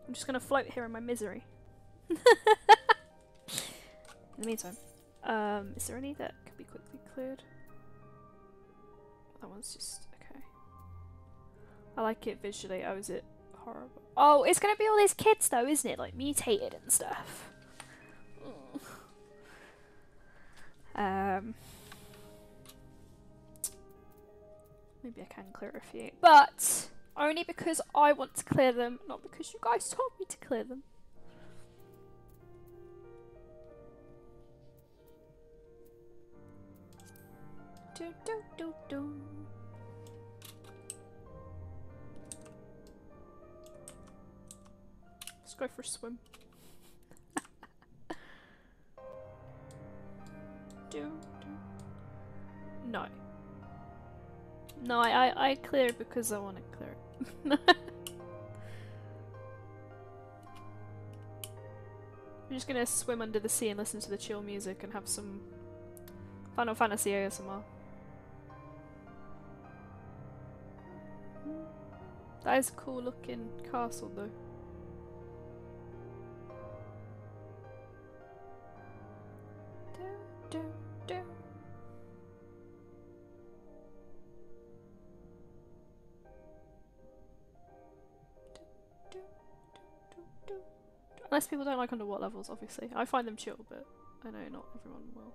I'm just gonna float here in my misery. In the meantime, is there any that could be quickly cleared? That one's just okay. I like it visually. Oh, is it horrible? Oh, it's gonna be all these kids though, isn't it? Like mutated and stuff. Maybe I can clear a few, but only because I want to clear them, not because you guys told me to clear them. Do. Let's go for a swim. No, I clear it because I want to clear it. I'm just gonna swim under the sea and listen to the chill music and have some Final Fantasy ASMR. That is a cool looking castle though. Unless people don't like underwater levels, obviously. I find them chill, but I know not everyone will.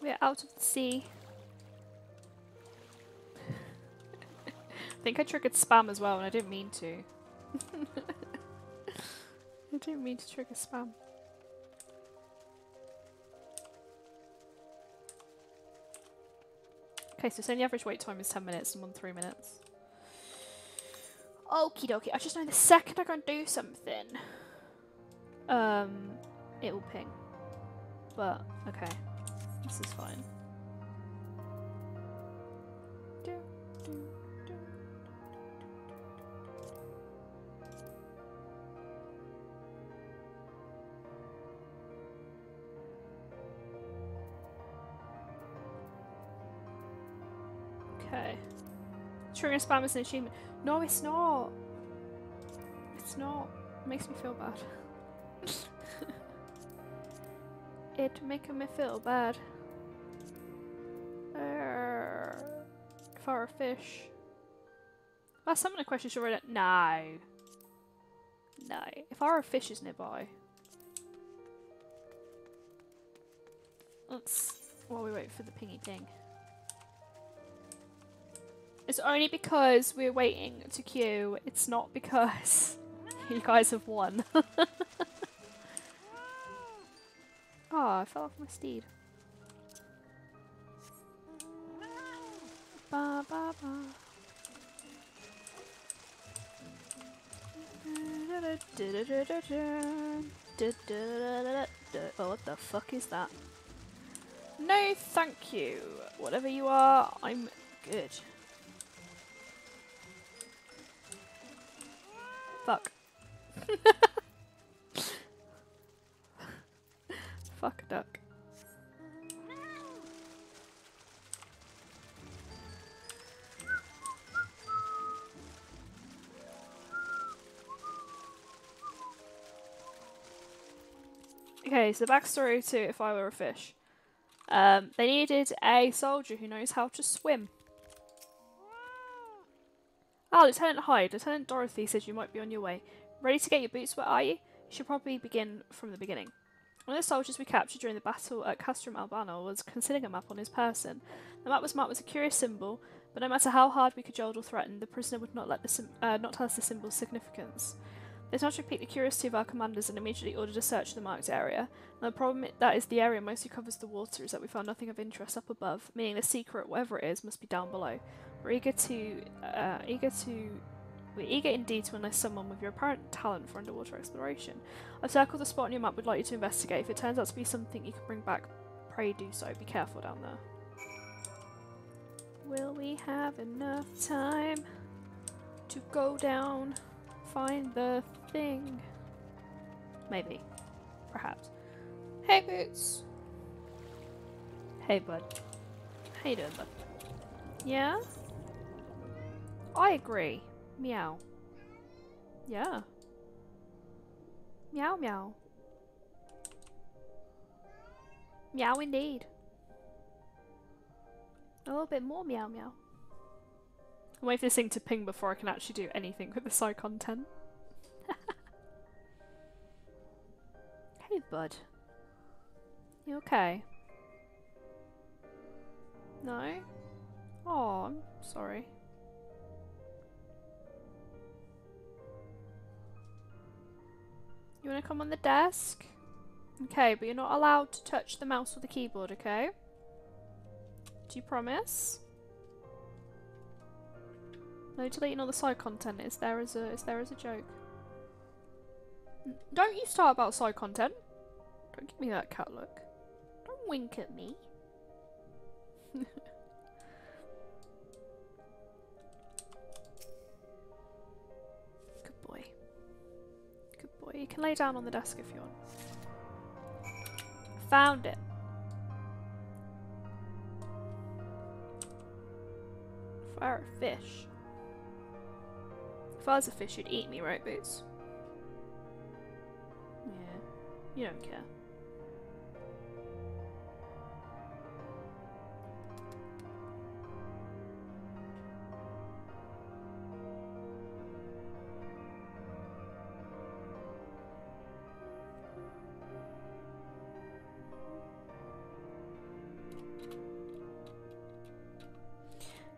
We're out of the sea. think I triggered spam as well, and I didn't mean to. I didn't mean to trigger spam. Okay, so saying the average wait time is 10 minutes and 3 minutes. Okie dokie. I just know the second I go and do something, it will ping. But, okay. This is fine. Okay. Triggering spam is an achievement. No, it's not. It's not. It makes me feel bad. It making me feel bad. If I were a fish. Well, some of the questions you're already. No. No. If I were a fish is nearby. Let's. While we wait for the pingy ping. It's only because we're waiting to queue. It's not because you guys have won. Oh, I fell off my steed. Ba ba ba. Oh, what the fuck is that? No, thank you. Whatever you are, I'm good. Fuck. Fuck a duck. Okay, so the backstory to If I Were a Fish. They needed a soldier who knows how to swim. Ah, Lieutenant Hyde. Lieutenant Dorothy says you might be on your way. Ready to get your boots wet, are you? You should probably begin from the beginning. One of the soldiers we captured during the battle at Castrum Albano was concealing a map on his person. The map was marked with a curious symbol, but no matter how hard we cajoled or threatened, the prisoner would not not tell us the symbol's significance. This naturally piqued the curiosity of our commanders and immediately ordered a search of the marked area. And the problem that is the area mostly covers the water is that we found nothing of interest up above, meaning the secret, whatever it is, must be down below. We're eager indeed to unearth someone with your apparent talent for underwater exploration. I've circled the spot on your map we'd like you to investigate. If it turns out to be something you can bring back, pray do so. Be careful down there. Will we have enough time to go down, find the thing? Maybe. Perhaps. Hey, Boots! Hey, bud. How you doing, bud? Yeah? I agree. Meow. Yeah. Meow meow. Meow indeed. A little bit more meow meow. I'm waiting for this thing to ping before I can actually do anything with the side content. Hey bud. You okay? No? Oh, I'm sorry. You want to come on the desk? Okay, but you're not allowed to touch the mouse or the keyboard, okay? Do you promise? No deleting all the side content. Is there as a joke? Don't you start about side content. Don't give me that cat look. Don't wink at me. Good boy. Good boy. You can lay down on the desk if you want. Found it. If I were a fish. If I was a fish, you'd eat me, right, Boots? Yeah. You don't care.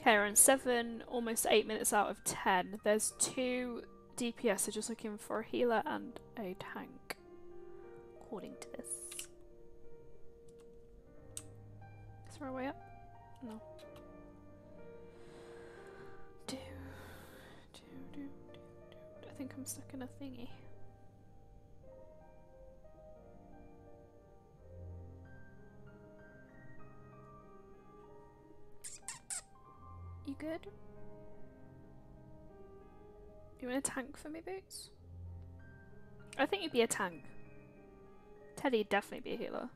Okay, we're on 7, almost 8 minutes out of 10. There's 2 DPS, so just looking for a healer and a tank, according to this. Is there a way up? No. I think I'm stuck in a thingy. You good? You want a tank for me, Boots? I think you'd be a tank. Teddy'd definitely be a healer.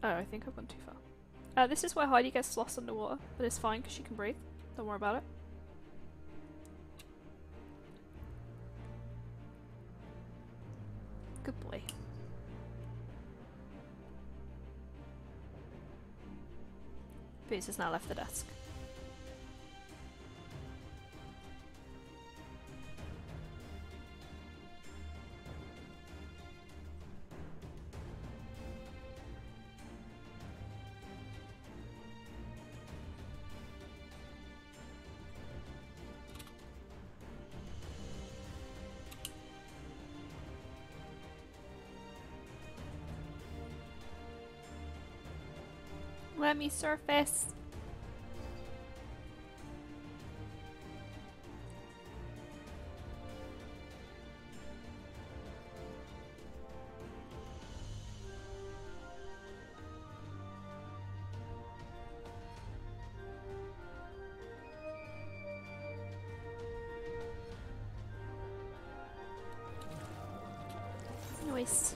Oh, I think I've gone too far. This is where Heidi gets lost underwater, but it's fine because she can breathe. Don't worry about it. Good boy. Boots has now left the desk. Let me surface. Nice.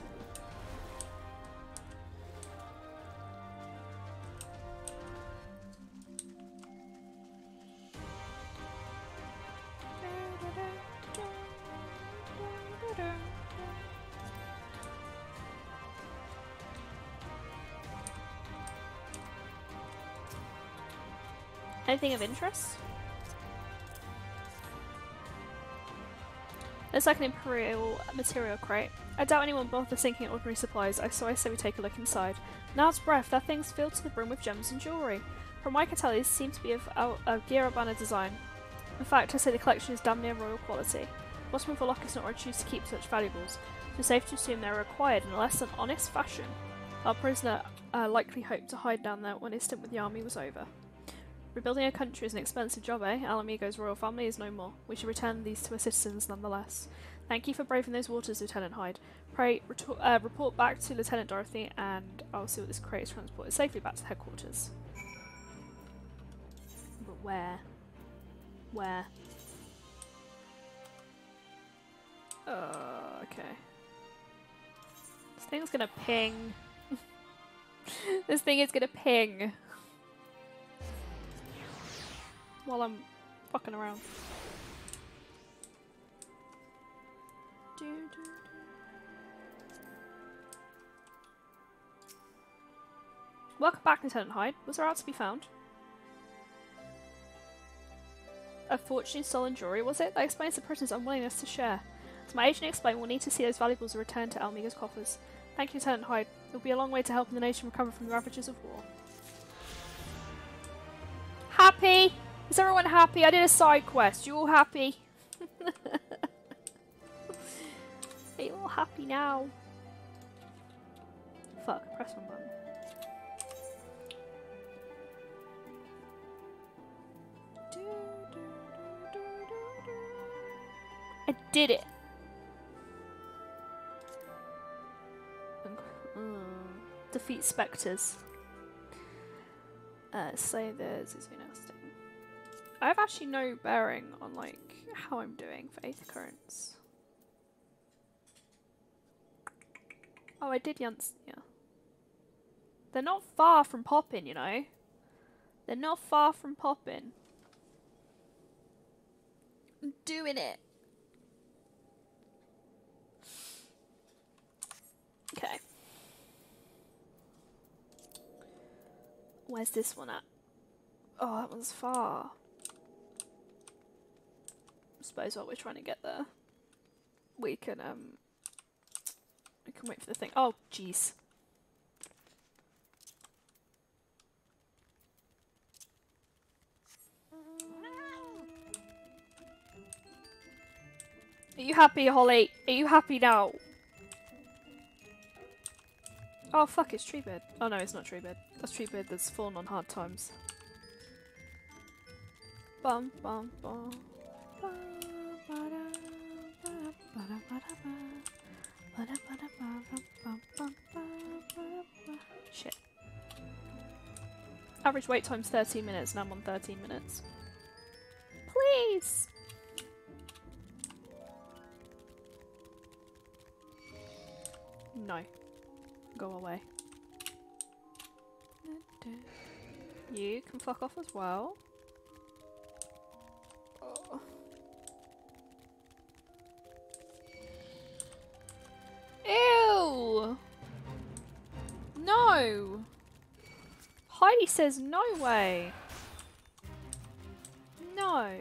Anything of interest? There's like an Imperial material crate. I doubt anyone bothers sinking ordinary supplies, so I say we take a look inside. Now's breath, that thing's filled to the brim with gems and jewellery. From what I can tell, these seem to be of Gyarabana design. In fact, I say the collection is damn near royal quality. Bottom of the lock is not where I choose to keep such valuables, so it's safe to assume they're acquired in a less than honest fashion. Our prisoner likely hoped to hide down there when his stint with the army was over. Rebuilding a country is an expensive job, eh? Alamigo's royal family is no more. We should return these to our citizens nonetheless. Thank you for braving those waters, Lieutenant Hyde. Pray, report back to Lieutenant Dorothy, and I'll see what this crate is transported safely back to headquarters. But where? Where? Okay. This thing's gonna ping. This thing is gonna ping. While I'm fucking around. Welcome back, Lieutenant Hyde. Was there art to be found? A fortune stolen jewelry, was it? That explains the prisoner's unwillingness to share. As my agent explained, we'll need to see those valuables returned to Almiga's coffers. Thank you, Lieutenant Hyde. It'll be a long way to helping the nation recover from the ravages of war. Happy? Is everyone happy? I did a side quest. You all happy? Are you all happy now? Fuck, press one button. I did it! Defeat spectres. Say there's Zunasting. I have actually no bearing on like how I'm doing for 8th occurrence. Oh, I did Jans. Yeah. They're not far from popping, you know. They're not far from popping. I'm doing it. Okay. Where's this one at? Oh, that one's far. I suppose while we're trying to get there, we can wait for the thing. Oh, jeez. Are you happy, Holly? Are you happy now? Oh fuck, it's Treebird. Oh no, it's not Treebird. That's Treebird that's fallen on hard times. Bum bum bum. Shit. Average wait time's 13 minutes and I'm on 13 minutes. Please! No. Go away. You can fuck off as well. Oh. Ew! No! Heidi says no way. No.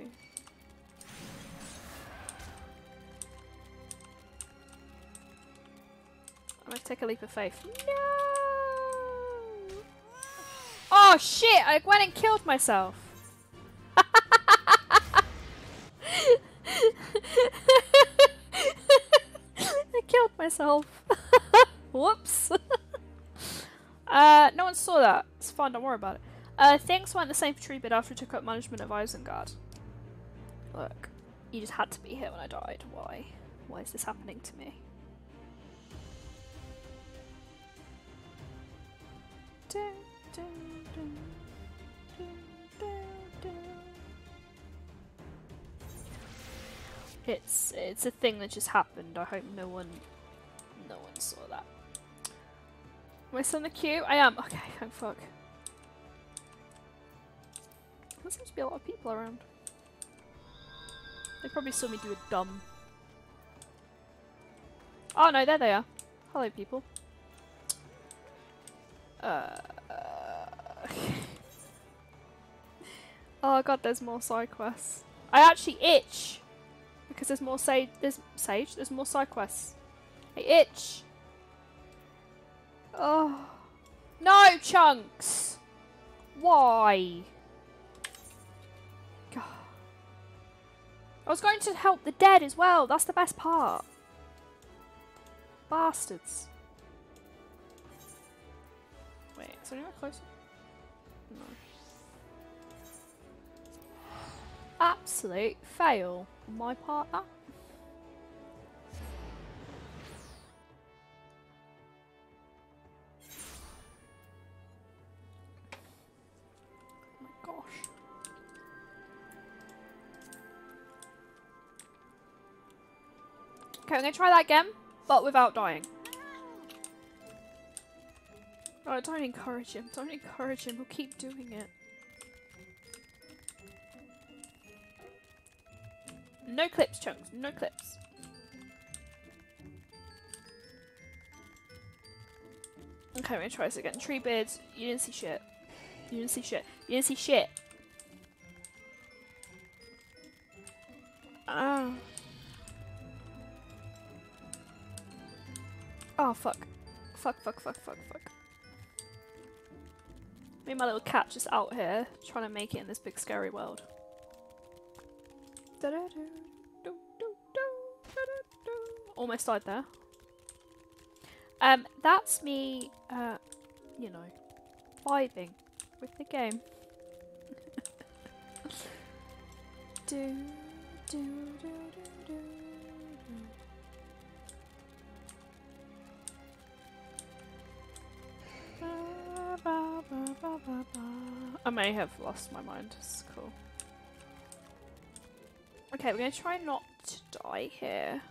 I'm gonna take a leap of faith. No! Oh shit! I went and killed myself. I killed myself. Whoops. No one saw that. It's fine, don't worry about it. Things weren't the same for Treebird after I took up management of Isengard. Look, you just had to be here when I died. Why? Why is this happening to me? It's a thing that just happened. I hope no one saw that. Am I still in the queue? I am. Okay, thank fuck. There seems to be a lot of people around. They probably saw me do a dumb. Oh no, there they are. Hello, people. Oh god, there's more side quests. I actually itch because there's more there's more side quests. I itch. Oh no, Chunks. Why? God. I was going to help the dead as well. That's the best part. Bastards. Wait, is anyone closer? No. Absolute fail on my part, that. Oh my gosh. Okay, I'm gonna try that again, but without dying. Oh, don't encourage him. Don't encourage him. He'll keep doing it. No clips, Chunks. No clips. Okay, I'm gonna try this again. Treebird, you didn't see shit. You didn't see shit. You didn't see shit. Ah. Oh, fuck. Fuck. Me and my little cat just out here trying to make it in this big scary world. Almost died there. That's me, you know, vibing with the game. I may have lost my mind. It's cool. Okay, we're going to try not to die here.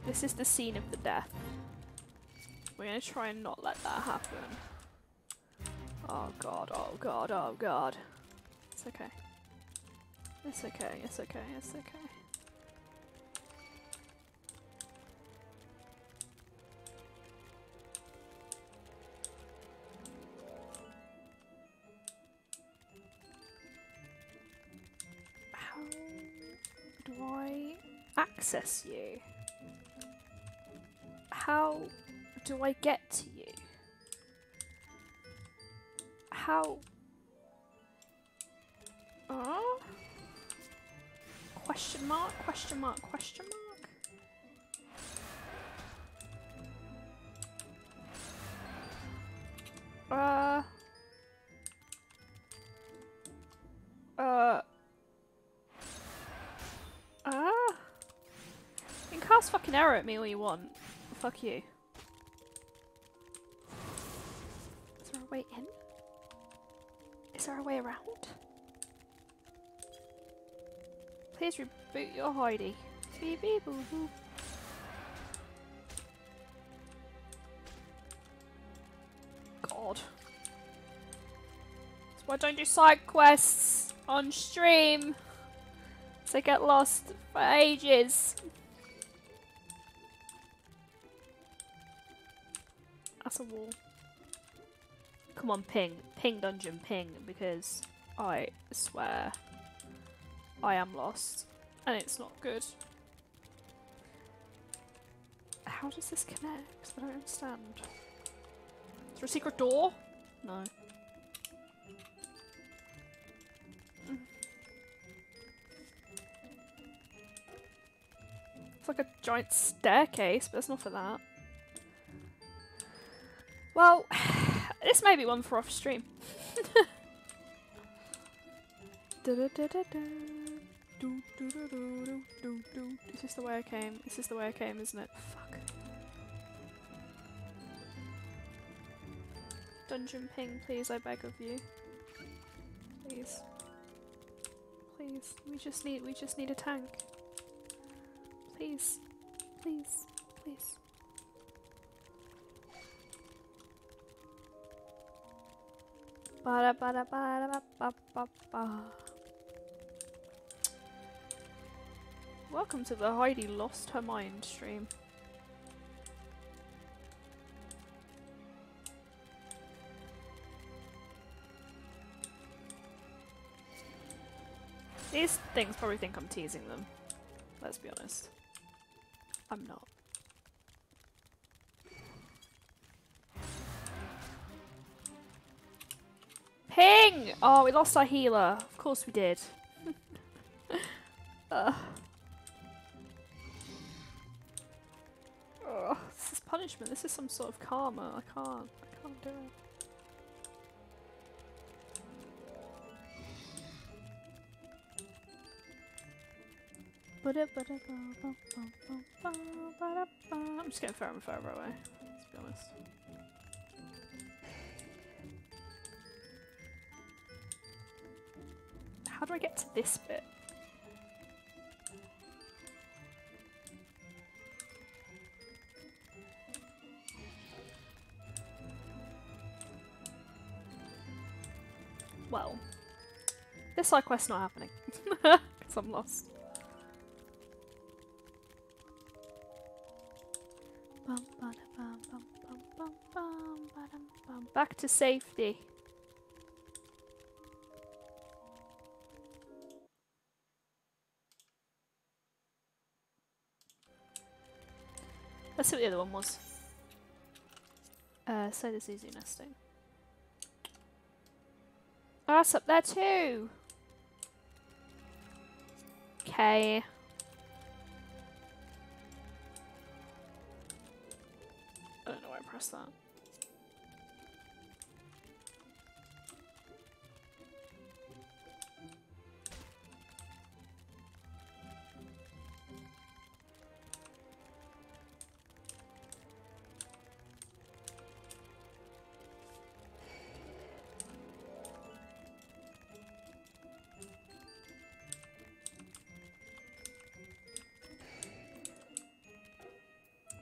This is the scene of the death. We're going to try and not let that happen. Oh god, oh god, oh god. It's okay. It's okay, it's okay, it's okay. How do I access you? How do I get to you? How? Question mark? Question mark? Question mark? You can cast fucking arrow at me all you want. Fuck you. Is there a way in? Is there a way around? Please reboot your Heidi. Beep beep boo boo. God. That's why I don't do side quests on stream. So I get lost for ages. That's a wall. Come on, ping. Ping dungeon, ping, because I swear I am lost. And it's not good. How does this connect? I don't understand. Is there a secret door? No. It's like a giant staircase, but it's not for that. Well, this may be one for off stream. Is this the way I came? This is the way I came, isn't it? Fuck. Dungeon ping, please, I beg of you. Please. Please. We just need a tank. Please. Please. Please. Ba ba da ba da ba ba ba. Welcome to the Heidi Lost Her Mind stream. These things probably think I'm teasing them. Let's be honest. I'm not. Ping! Oh, we lost our healer. Of course we did. Oh, this is punishment. This is some sort of karma. I can't do it. I'm just getting further and further away, let's be honest. How do I get to this bit? Well, this side quest's not happening because I'm lost. Back to safety. Let's see what the other one was. So there's easy nesting. Oh, that's up there too! Okay. I don't know why I pressed that.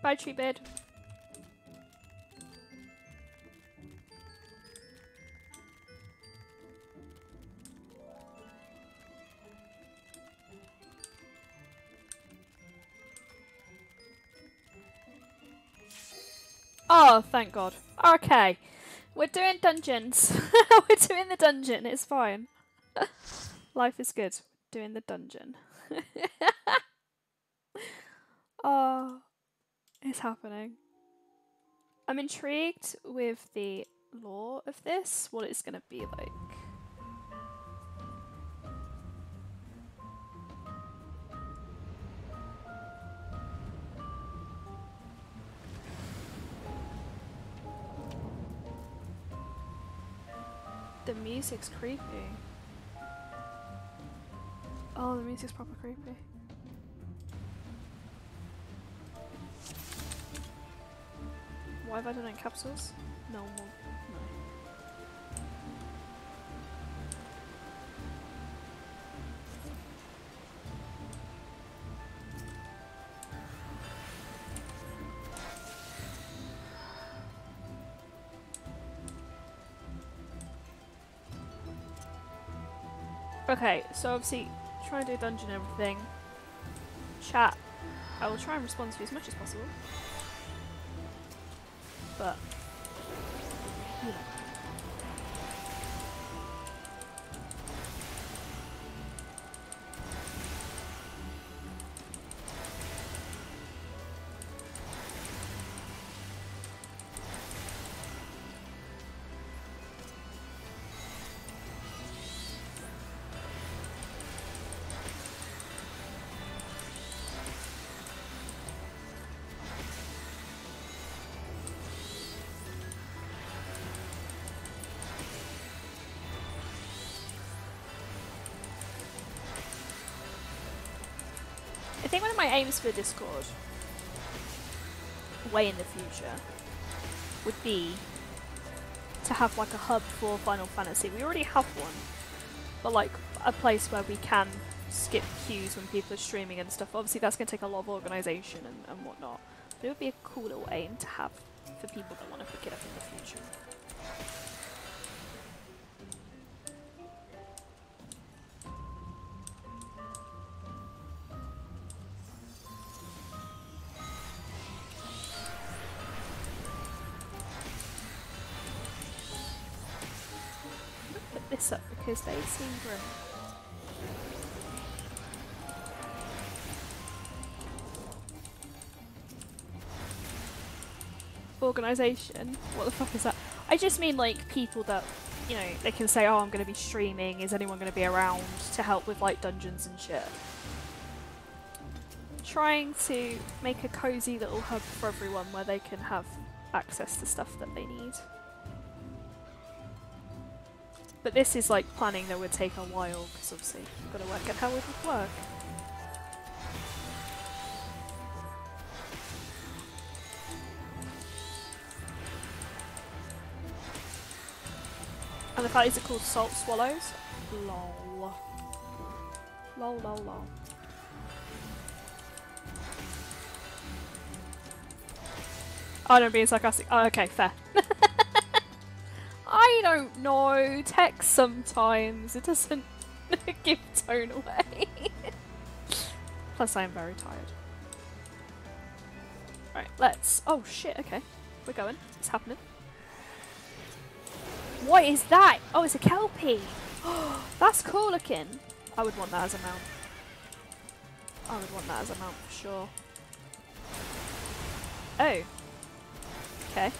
Bye, tree bed. Oh, thank God. Okay. We're doing dungeons. We're doing the dungeon. It's fine. Life is good. Doing the dungeon. Oh, it's happening. I'm intrigued with the lore of this, what it's going to be like. The music's creepy. Oh, the music's proper creepy. Why have I done it in capsules? No more. No. Okay, so obviously try and do dungeon and everything. Chat. I will try and respond to you as much as possible. But you know. I think one of my aims for Discord, way in the future, would be to have like a hub for Final Fantasy. We already have one, but like a place where we can skip queues when people are streaming and stuff. Obviously that's going to take a lot of organisation and whatnot, but it would be a cool little aim to have for people that want to pick it up in the future. This up because they seem grim. Organisation? What the fuck is that? I just mean like people that, you know, they can say, oh, I'm going to be streaming, is anyone going to be around to help with like dungeons and shit. Trying to make a cozy little hub for everyone where they can have access to stuff that they need. But this is like planning that would take a while, because obviously you've got to work out how it would work. And the fact these are called salt swallows? Lol. Lol lol lol. Oh, no, I'm being sarcastic. Oh, okay, fair. I don't know. Text sometimes. It doesn't give tone away. Plus, I am very tired. Right, let's... Oh, shit, okay. We're going. It's happening. What is that? Oh, it's a Kelpie. That's cool looking. I would want that as a mount. I would want that as a mount for sure. Oh. Okay.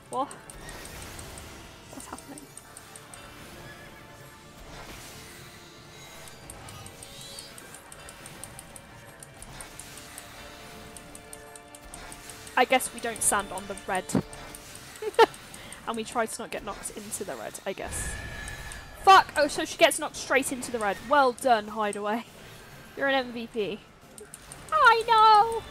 What? What's happening? I guess we don't stand on the red. And we try to not get knocked into the red, I guess. Fuck! Oh, so she gets knocked straight into the red. Well done, Hideaway. You're an MVP. I know!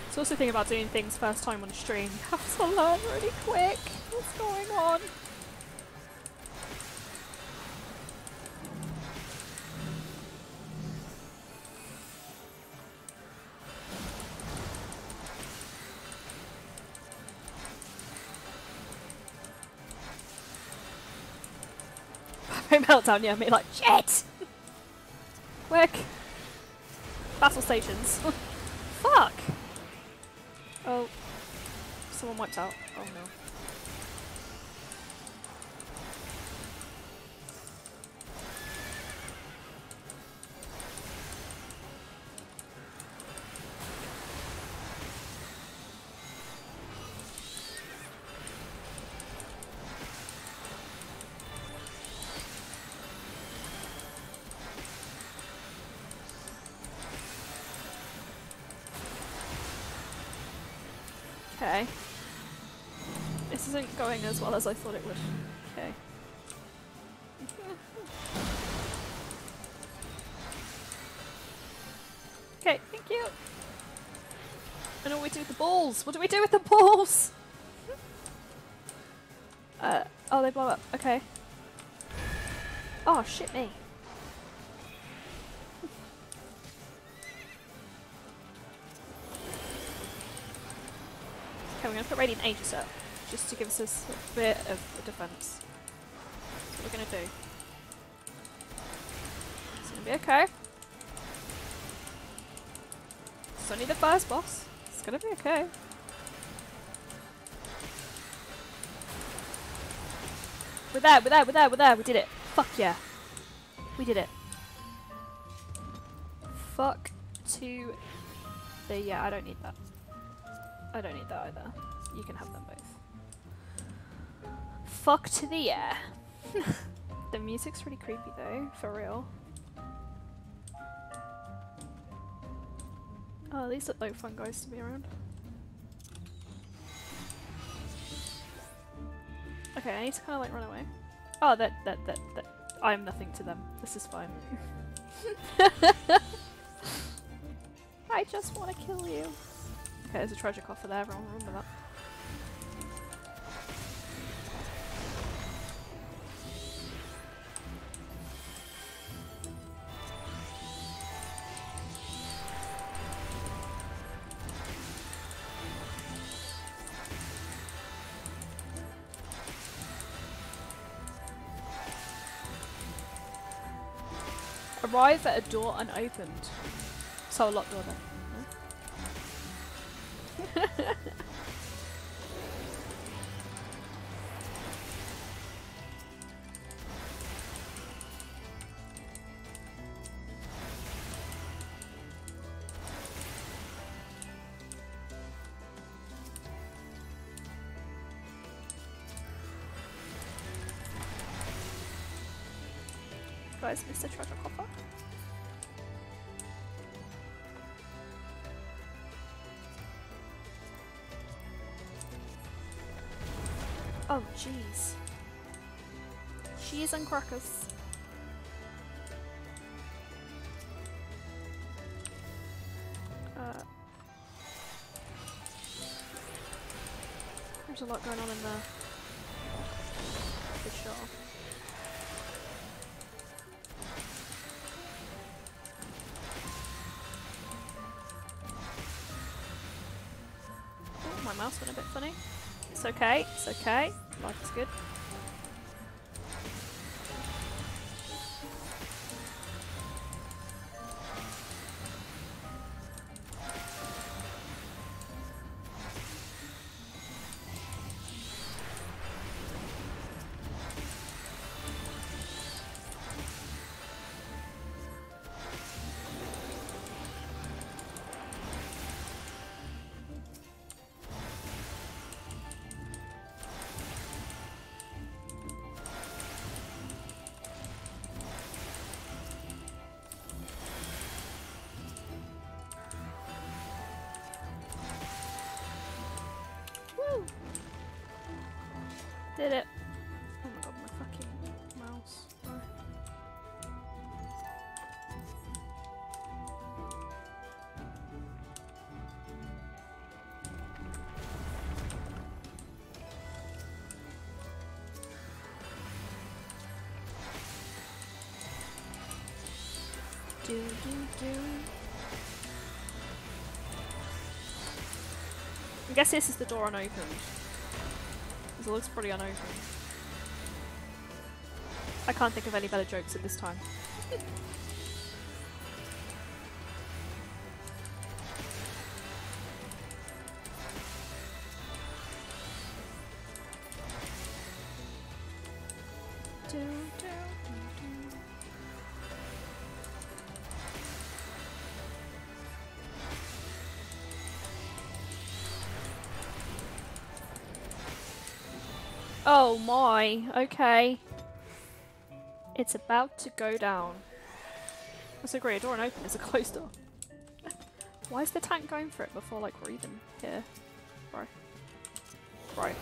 It's also a thing about doing things first time on stream. You have to learn really quick. What's going on? Meltdown, yeah, me like, shit! Quick! Battle stations. Fuck! Oh. Someone wiped out. Oh no. Okay. this isn't going as well as I thought it would. Okay. Okay, thank you. I know what we do with the balls. What do we do with the balls? Oh, they blow up. Okay. Oh, shit me. Okay, we're gonna put Radiant Aegis up, just to give us a bit of defense. That's what we're gonna do. It's gonna be okay. It's only the first boss. It's gonna be okay. We're there, we did it. Fuck yeah. We did it. Fuck to the, yeah, I don't need that. I don't need that either. You can have them both. Fuck to the yeah. The music's really creepy though, for real. Oh, these look like fun guys to be around. Okay, I need to kind of like run away. Oh, that. I'm nothing to them. This is fine. I just want to kill you. Okay, there's a treasure coffer there, everyone remember that. Arrive at a door unopened. So a locked door then. No? Guys, missed a treasure coffer. Oh jeez. Cheese and crackers. There's a lot going on in there. For sure. Oh, my mouse went a bit funny. It's okay, it's okay. Life is good. Did it. Oh my god, my fucking mouse. Sorry. I guess this is the door unopened. Because it looks pretty unopened. I can't think of any better jokes at this time. Oh my, okay. It's about to go down. That's a great door and open, it's a closed door. Why is the tank going for it before like we're even here? Bro. Right,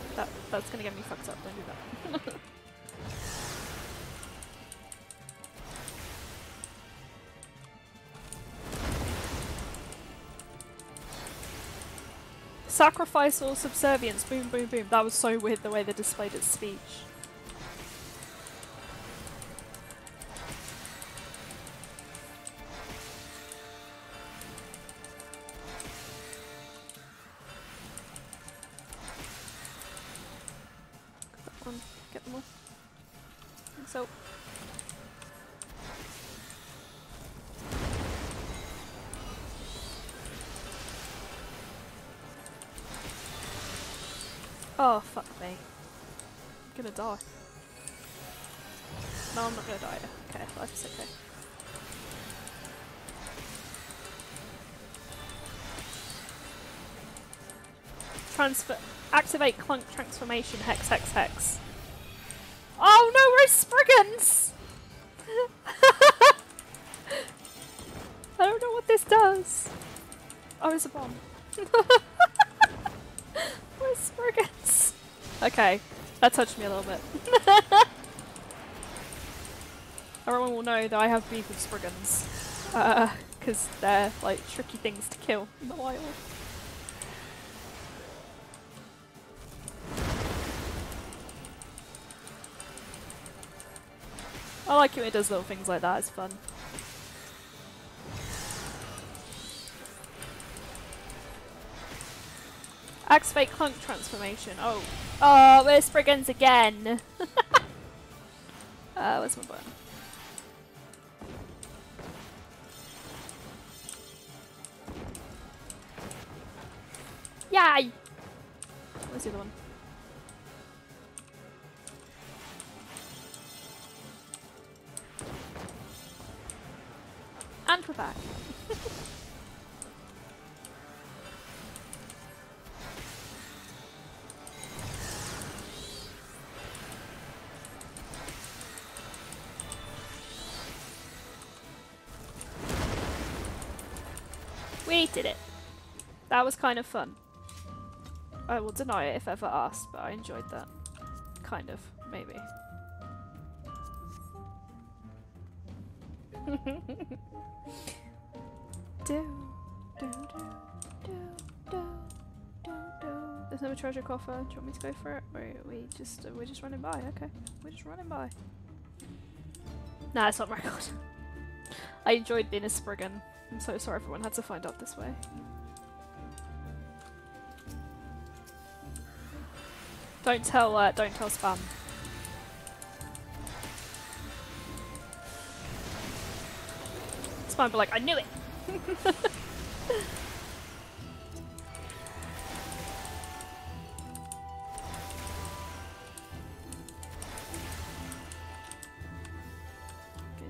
that's gonna get me fucked up, don't do that. Sacrifice or subservience, boom boom boom. That was so weird the way they displayed its speech. Get them all. So. Oh, fuck me. I'm gonna die. No, I'm not gonna die. Okay, life's okay. Activate clunk transformation, hex, hex, hex. Oh no, we're Spriggans! I don't know what this does. Oh, it's a bomb. We're Spriggans. Okay, that touched me a little bit. Everyone will know that I have beef with Spriggans. Because they're like tricky things to kill in the wild. I like it when it does little things like that, it's fun. Activate clunk transformation. Oh. Oh, we're Spriggans again! Where's my button? Yay! Where's the other one? And we're back. We did it. That was kind of fun. I will deny it if ever asked, but I enjoyed that. Kind of, maybe. There's no treasure coffer. Do you want me to go for it? Or we're just running by. Okay, we're just running by. Nah, it's not my god. I enjoyed being a Spriggan. I'm so sorry everyone had to find out this way. Don't tell Spam. Spam be like, I knew it! Okay,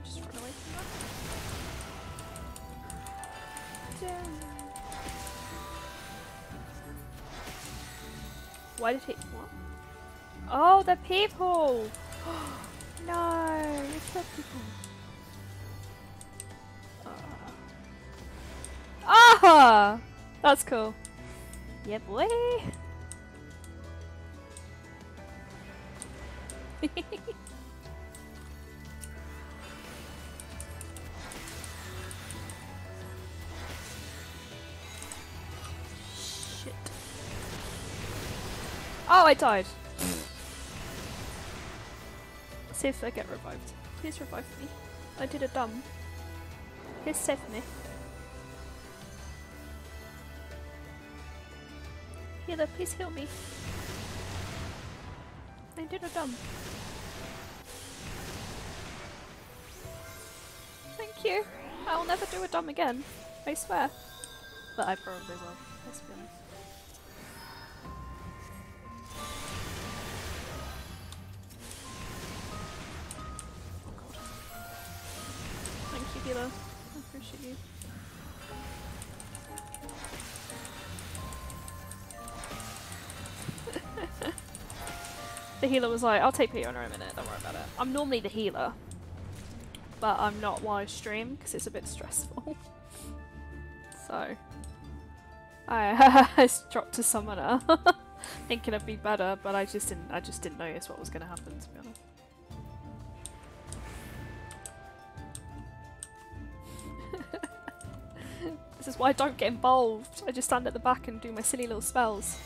just run away from that. Why did he... what? Oh, the people! No, you killed people. Ah! That's cool. Yeah, boy. Shit. Oh, I died. Let's see if I get revived. Please revive me. I did a dumb. Please save me. Healer, please heal me. I did a dumb. Thank you. I will never do a dumb again. I swear. But I probably will. Let's be honest. Oh god. Thank you, healer. I appreciate you. The healer was like, I'll take Peter in a minute, don't worry about it. I'm normally the healer, but I'm not while I stream because it's a bit stressful. So, I dropped to summoner. thinking it'd be better, but I just didn't notice what was gonna happen, to be honest. This is why I don't get involved. I just stand at the back and do my silly little spells.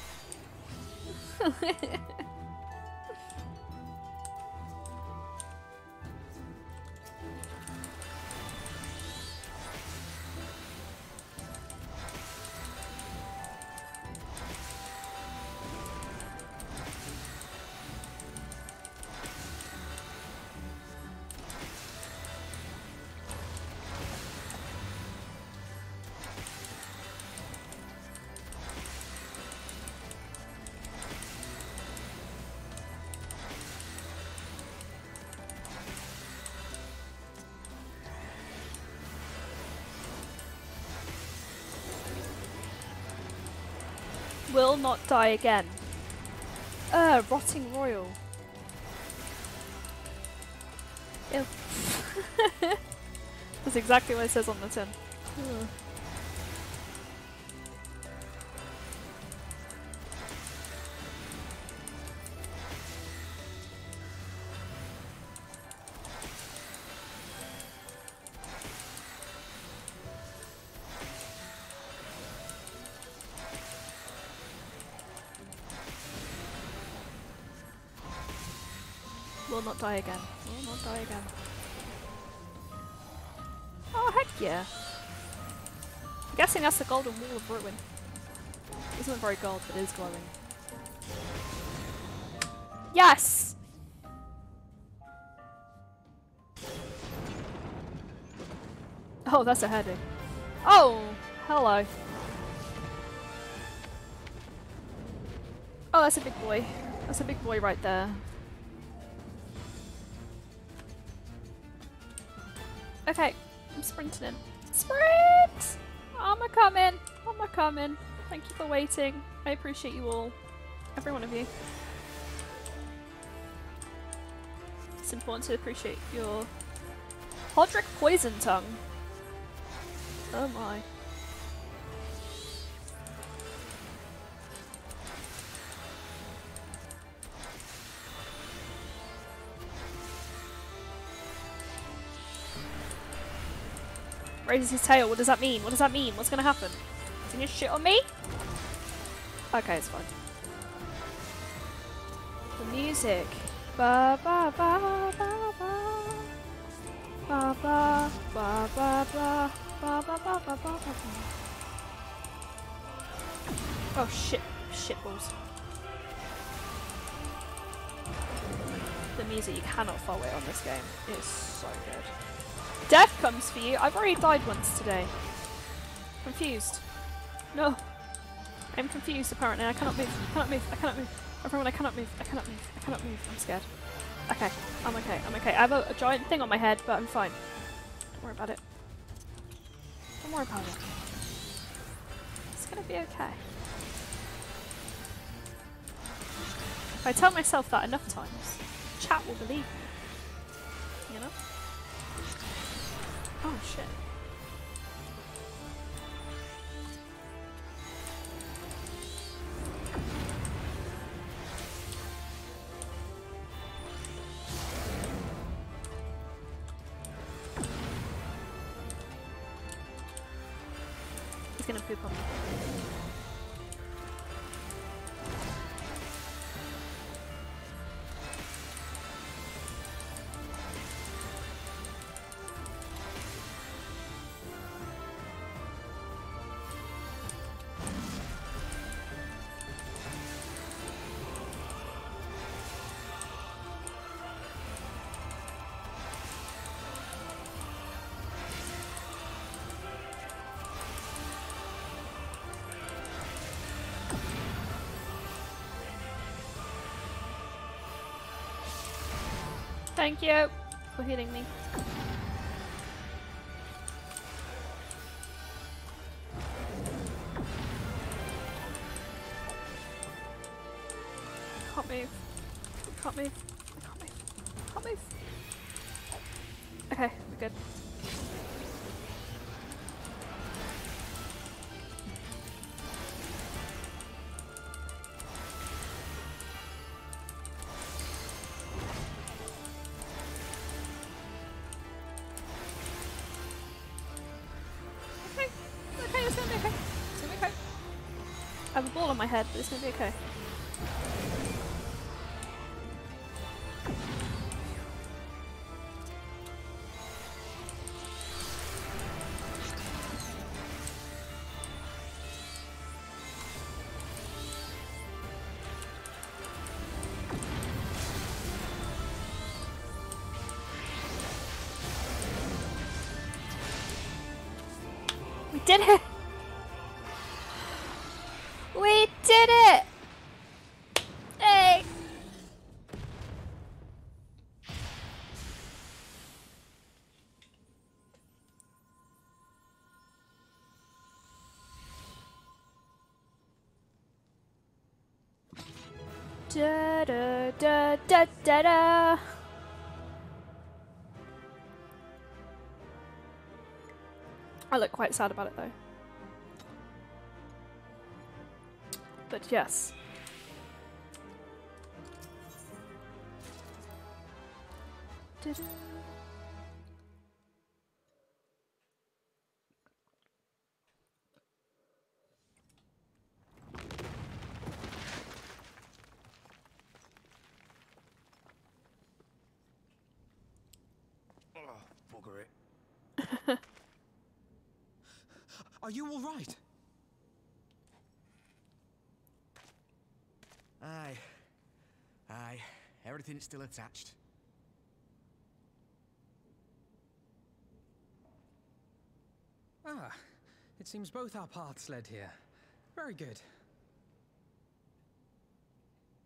Will not die again. Rotting royal. Ew. That's exactly what it says on the tin. Ugh. Will not die again. Will not die again. Oh, heck yeah. I'm guessing that's the golden wall of ruin. It isn't very gold, but it is glowing. Yes! Oh, that's a headache. Oh, hello. Oh, that's a big boy. That's a big boy right there. Okay, I'm sprinting in. Sprint! I'm a coming. I'm a coming. Thank you for waiting. I appreciate you all. Every one of you. It's important to appreciate your Hodrick Poison Tongue. Oh my. Raises his tail. What does that mean? What does that mean? What's gonna happen? Is he gonna shit on me? Okay, it's fine. The music. Ba ba ba ba ba. Ba ba ba ba ba. Ba ba ba ba ba ba. Oh shit. Shitballs. The music, you cannot fault it on this game. It is so good. Death comes for you. I've already died once today. Confused. No. I'm confused apparently. I cannot move. I cannot move. I cannot move. Everyone, I cannot move. I cannot move. I cannot move. I'm scared. Okay. I'm okay. I'm okay. I have a giant thing on my head, but I'm fine. Don't worry about it. Don't worry about it. It's gonna be okay. If I tell myself that enough times, chat will believe me. You know? Oh shit. He's gonna poop on me. Thank you for hitting me. Can't move. Can't move. I can't move. Can't move. Okay, we're good. on my head, but it's gonna be okay. We did it! We did it! Hey! Da da da da da da. I look quite sad about it though. But yes. Da-da. Oh, bugger it. Are you all right? Aye. Aye. Everything's still attached. Ah, it seems both our paths led here. Very good.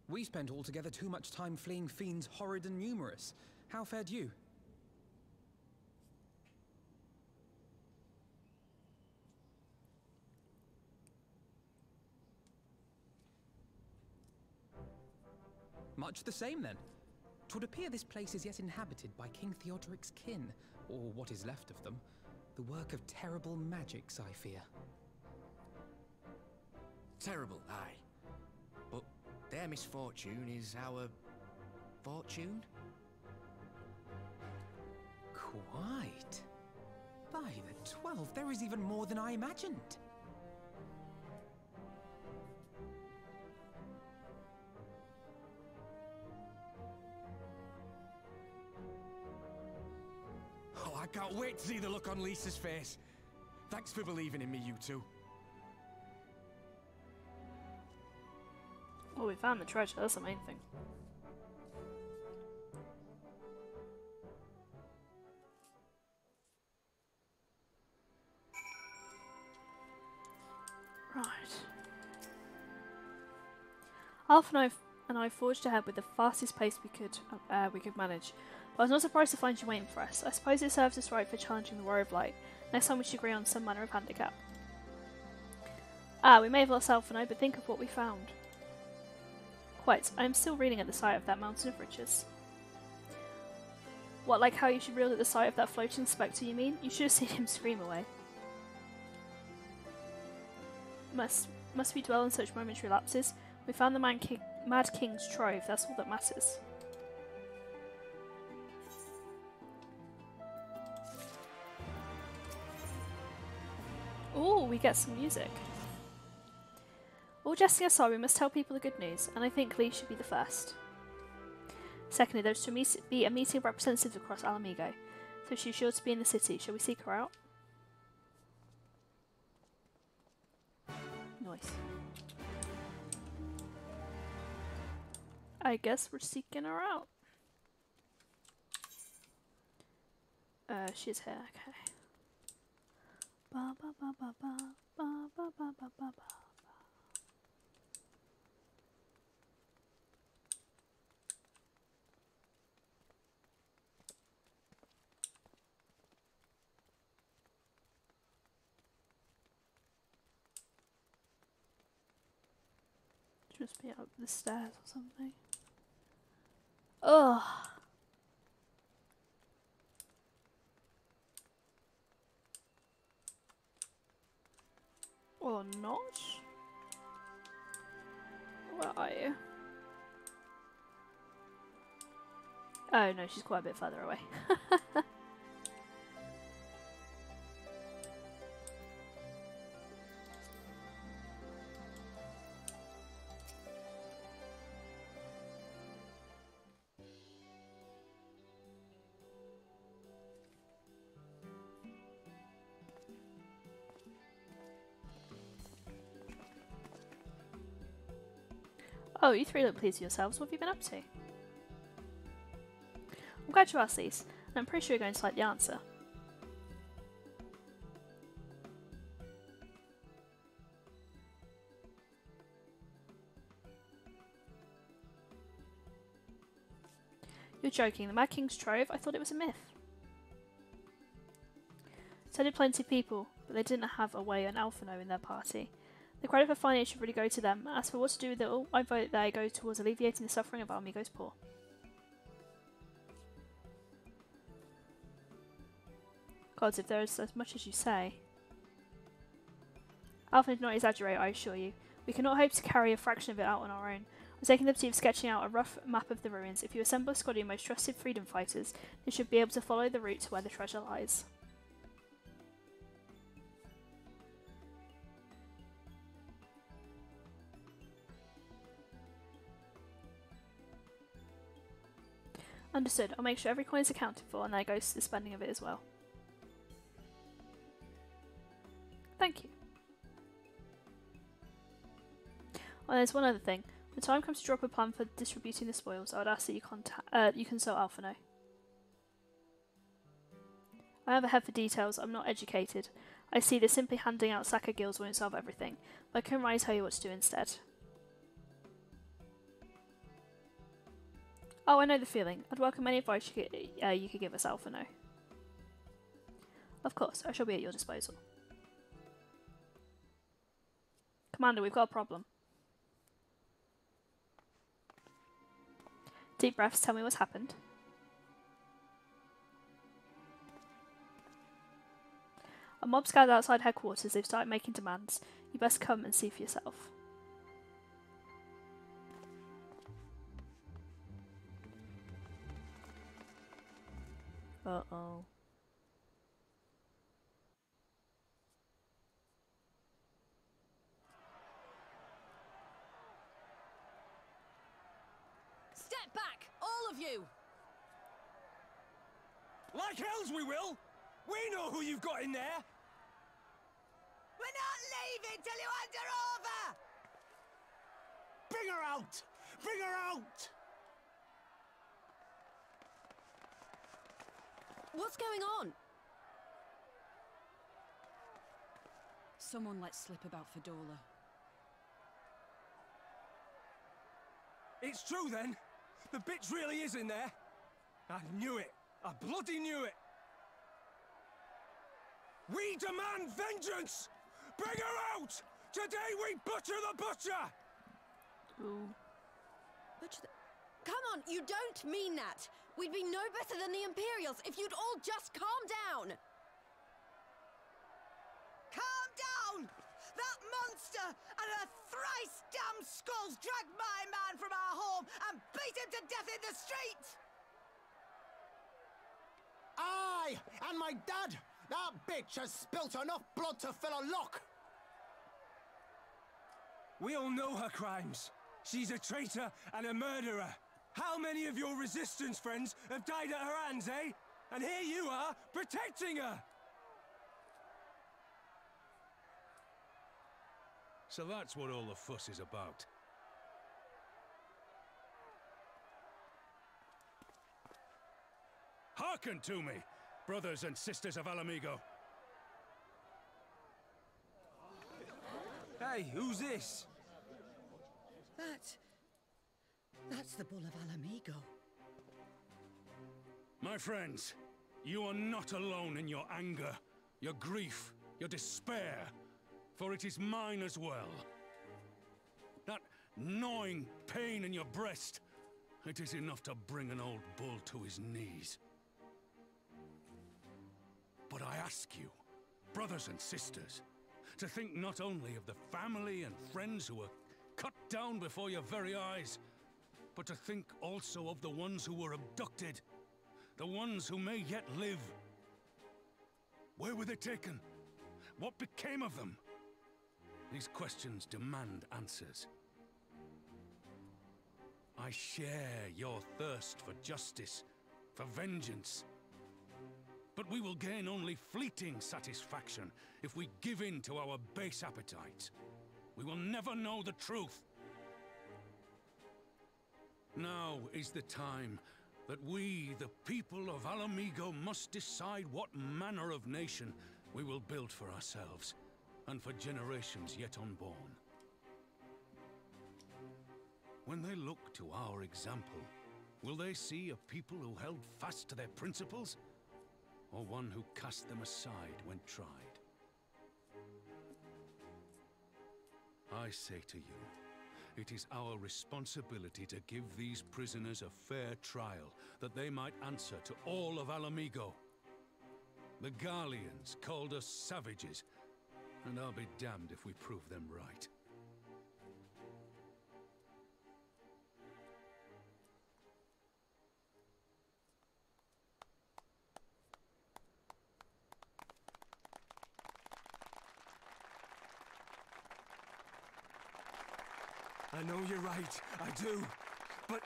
We spent altogether too much time fleeing fiends horrid and numerous. How fared you? Much the same, then. 'Twould appear this place is yet inhabited by King Theodoric's kin, or what is left of them. The work of terrible magics, I fear. Terrible, aye. But their misfortune is our fortune? Quite. By the 12, there is even more than I imagined. Oh, I can't wait to see the look on Lisa's face. Thanks for believing in me, you two. Well, we found the treasure, that's the main thing. Right. Alf and I forged ahead with the fastest pace we could manage. But I was not surprised to find you waiting for us. I suppose it serves us right for challenging the Warrior of Light. Next time we should agree on some manner of handicap. Ah, we may have lost Alf and I, but think of what we found. Quite. I am still reeling at the sight of that mountain of riches. What, like how you should reel at the sight of that floating spectre, you mean? You should have seen him scream away. Must we dwell on such momentary lapses? We found the Mad King's trove, that's all that matters. Ooh, we get some music. All jesting aside, we must tell people the good news, and I think Lee should be the first. Secondly, there's to be a meeting of representatives across Alamigo, so she's sure to be in the city. Shall we seek her out? Nice. I guess we're seeking her out. She's here, okay. Ba ba ba ba ba ba ba ba ba ba ba. She must be up the stairs or something. Ugh. Or not? Where are you? Oh no, she's quite a bit further away. Oh, you three look pleased with yourselves. What have you been up to? I'm glad you asked these, and I'm pretty sure you're going to like the answer. You're joking. The Mad King's Trove? I thought it was a myth. So did plenty of people, but they didn't have a way on Alphino in their party. The credit for finding it should really go to them. As for what to do with it all, I vote that it goes towards alleviating the suffering of our amigos poor. Gods, if there is as much as you say. Alphino did not exaggerate, I assure you. We cannot hope to carry a fraction of it out on our own. I'm taking the liberty of sketching out a rough map of the ruins. If you assemble a squad of your most trusted freedom fighters, you should be able to follow the route to where the treasure lies. Understood. I'll make sure every coin is accounted for, and then it goes to the spending of it as well. Thank you. Oh, there's one other thing. When the time comes to drop a plan for distributing the spoils, I would ask that you consult Alphino. I have a head for details. I'm not educated. I see that simply handing out Saka guilds won't solve everything, but I can really tell you what to do instead. Oh, I know the feeling. I'd welcome any advice you could give us, Alphino. Of course, I shall be at your disposal. Commander, we've got a problem. Deep breaths, tell me what's happened. A mob scattered outside headquarters. They've started making demands. You best come and see for yourself. Uh-oh. Step back, all of you! Like hells we will! We know who you've got in there! We're not leaving till you hand her over! Bring her out! Bring her out! What's going on? Someone let slip about Fedora. It's true then! The bitch really is in there! I knew it! I bloody knew it! We demand vengeance! Bring her out! Today we butcher the butcher! Ooh. Butcher the... Come on, you don't mean that! We'd be no better than the Imperials if you'd all just calm down! Calm down! That monster and her thrice damned skulls dragged my man from our home and beat him to death in the street! Aye! And my dad! That bitch has spilt enough blood to fill a lock! We all know her crimes. She's a traitor and a murderer. How many of your resistance friends have died at her hands, eh? And here you are, protecting her! So that's what all the fuss is about. Hearken to me, brothers and sisters of Alamigo. Hey, who's this? That's the Bull of Alamigo. My friends, you are not alone in your anger, your grief, your despair, for it is mine as well. That gnawing pain in your breast, it is enough to bring an old bull to his knees. But I ask you, brothers and sisters, to think not only of the family and friends who were cut down before your very eyes, but to think also of the ones who were abducted, the ones who may yet live. Where were they taken? What became of them? These questions demand answers. I share your thirst for justice, for vengeance. But we will gain only fleeting satisfaction if we give in to our base appetites. We will never know the truth. Now is the time that we, the people of Alamigo, must decide what manner of nation we will build for ourselves, and for generations yet unborn. When they look to our example, will they see a people who held fast to their principles, or one who cast them aside when tried? I say to you, it is our responsibility to give these prisoners a fair trial, that they might answer to all of Alamigo. The Garleans called us savages, and I'll be damned if we prove them right. I know you're right, I do, but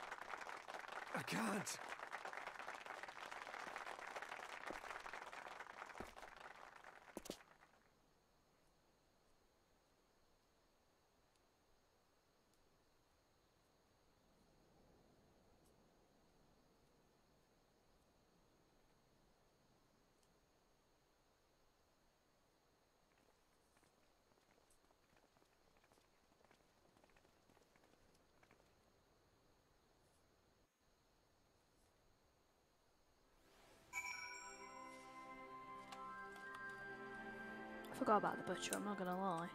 I can't. I forgot about the butcher, I'm not gonna lie.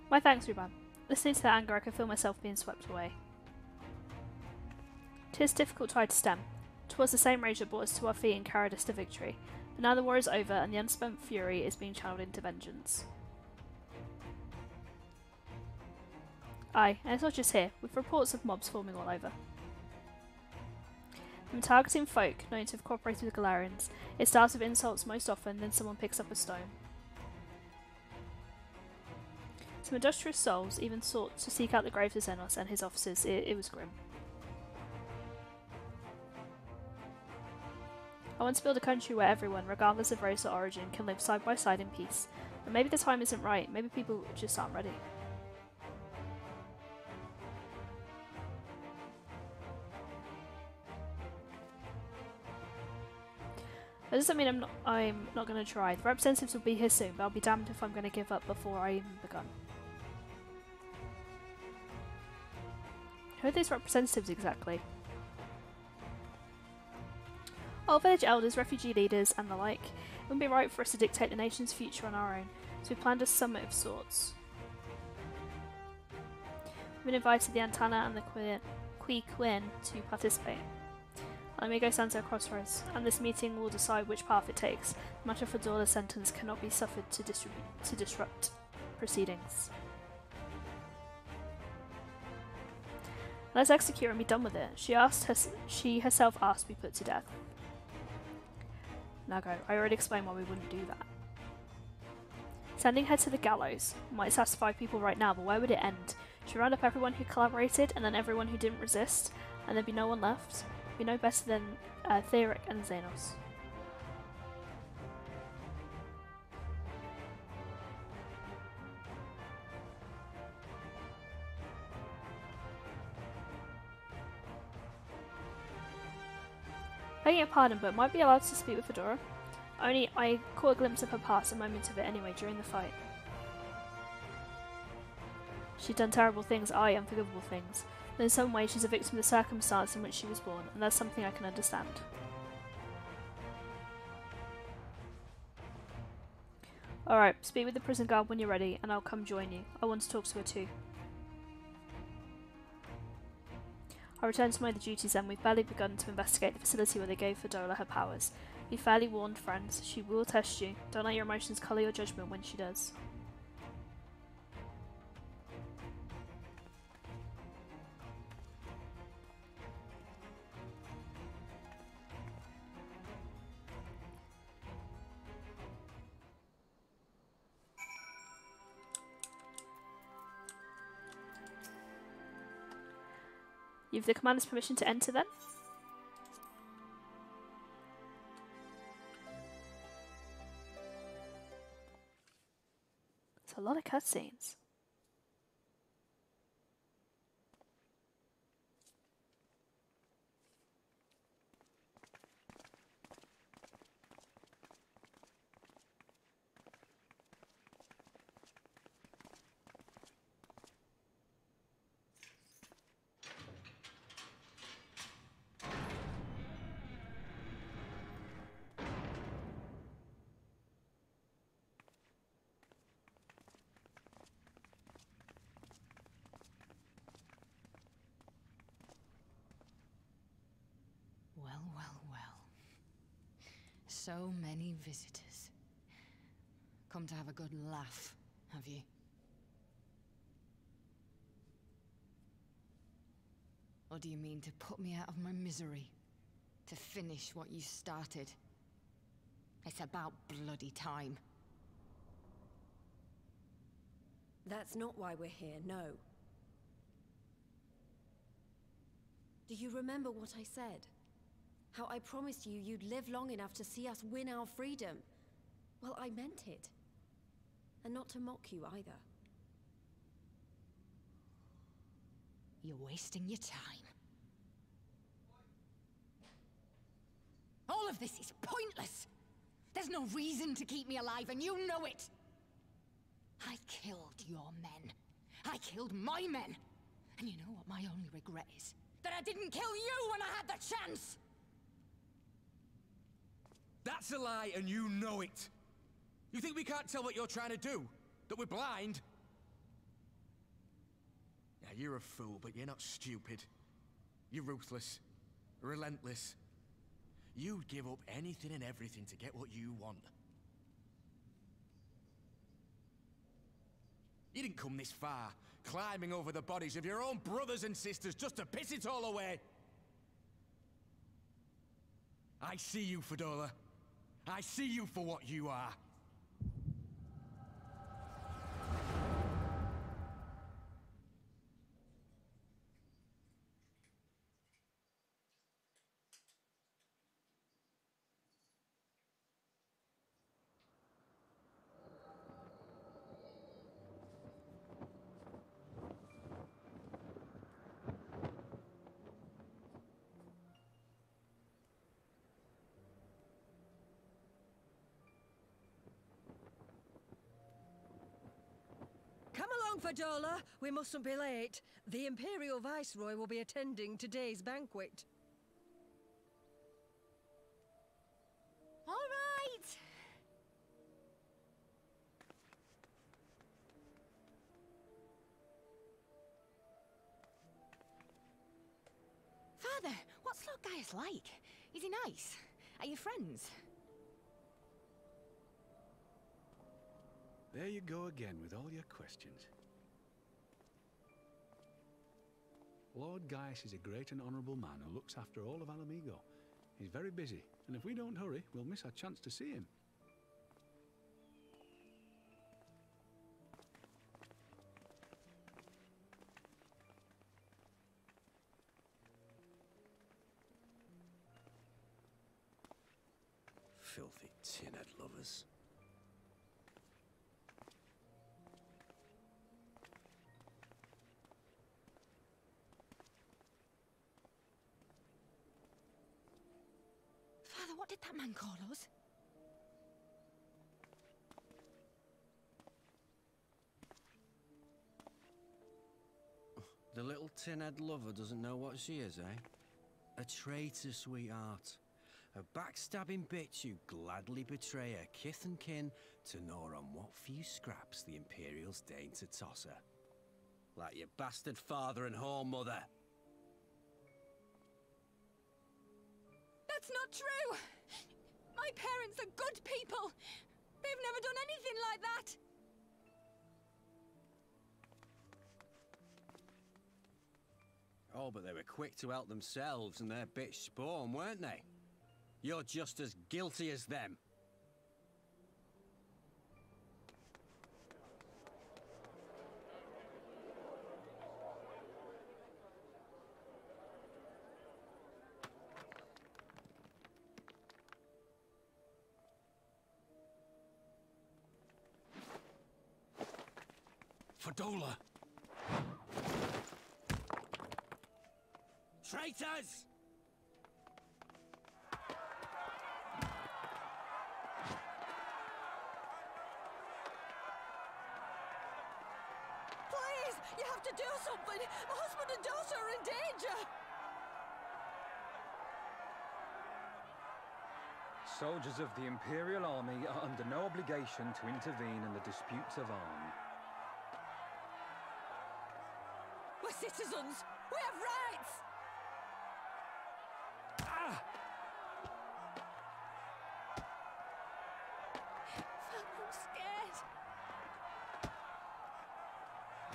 My thanks, Ruban. Listening to that anger, I can feel myself being swept away. 'Tis difficult tide to stem. 'Twas the same rage that brought us to our feet and carried us to victory. But now the war is over, and the unspent fury is being channeled into vengeance. Aye, and it's not just here, with reports of mobs forming all over. From targeting folk known to have cooperated with Galarians, it starts with insults most often, then someone picks up a stone. Some industrious souls even sought to seek out the graves of Xenos and his officers. It was grim. I want to build a country where everyone, regardless of race or origin, can live side by side in peace. But maybe the time isn't right, maybe people just aren't ready. That doesn't mean I'm not going to try. The representatives will be here soon, but I'll be damned if I'm going to give up before I even begun. Who are these representatives exactly? Oh, village elders, refugee leaders, and the like. It wouldn't be right for us to dictate the nation's future on our own, so we planned a summit of sorts. We've been invited the Antana and the Queen to participate. Alamigo stands at a crossroads, and this meeting will decide which path it takes. The matter for Dorla's sentence cannot be suffered to disrupt proceedings. Let's execute her and be done with it. She herself asked to be put to death. Nago, I already explained why we wouldn't do that. Sending her to the gallows might satisfy people right now, but where would it end? Should we round up everyone who collaborated and then everyone who didn't resist, and there'd be no one left? We know better than Theoric and Xenos. Begging your pardon, but might be allowed to speak with Fedora? Only I caught a glimpse of her past, a moment of it anyway, during the fight. She'd done terrible things, aye, unforgivable things. But in some way she's a victim of the circumstance in which she was born, and that's something I can understand. Alright, speak with the prison guard when you're ready, and I'll come join you. I want to talk to her too. I return to my other duties then. We've barely begun to investigate the facility where they gave Fedora her powers. Be fairly warned, friends. She will test you. Don't let your emotions colour your judgment when she does. You have the commander's permission to enter then? It's a lot of cutscenes. Well, well, well. So many visitors. Come to have a good laugh, have you? Or do you mean to put me out of my misery? To finish what you started? It's about bloody time. That's not why we're here, no. Do you remember what I said? How I promised you you'd live long enough to see us win our freedom? Well, I meant it. And not to mock you either. You're wasting your time. All of this is pointless! There's no reason to keep me alive, and you know it! I killed your men. I killed my men. And you know what my only regret is? That I didn't kill you when I had the chance! That's a lie, and you know it! You think we can't tell what you're trying to do? That we're blind? Yeah, you're a fool, but you're not stupid. You're ruthless. Relentless. You'd give up anything and everything to get what you want. You didn't come this far, climbing over the bodies of your own brothers and sisters just to piss it all away. I see you, Fedora. I see you for what you are. Come along, Fadola. We mustn't be late. The Imperial Viceroy will be attending today's banquet. All right! Father, what's Lord Gaius like? Is he nice? Are you friends? There you go again with all your questions. Lord Gaius is a great and honourable man who looks after all of Alamigo. He's very busy, and if we don't hurry, we'll miss our chance to see him. Filthy tin-head lovers. Father, what did that man call us? The little tin-head lover doesn't know what she is, eh? A traitor, sweetheart. A backstabbing bitch who'd gladly betray her kith and kin to gnaw on what few scraps the Imperials deign to toss her. Like your bastard father and whore mother. That's not true! My parents are good people! They've never done anything like that! Oh, but they were quick to help themselves and their bitch spawn, weren't they? You're just as guilty as them. for Dola. Traitors! Please, you have to do something. My husband and daughter are in danger. Soldiers of the Imperial Army are under no obligation to intervene in the disputes of arm. We're citizens. We have rights. I'm scared.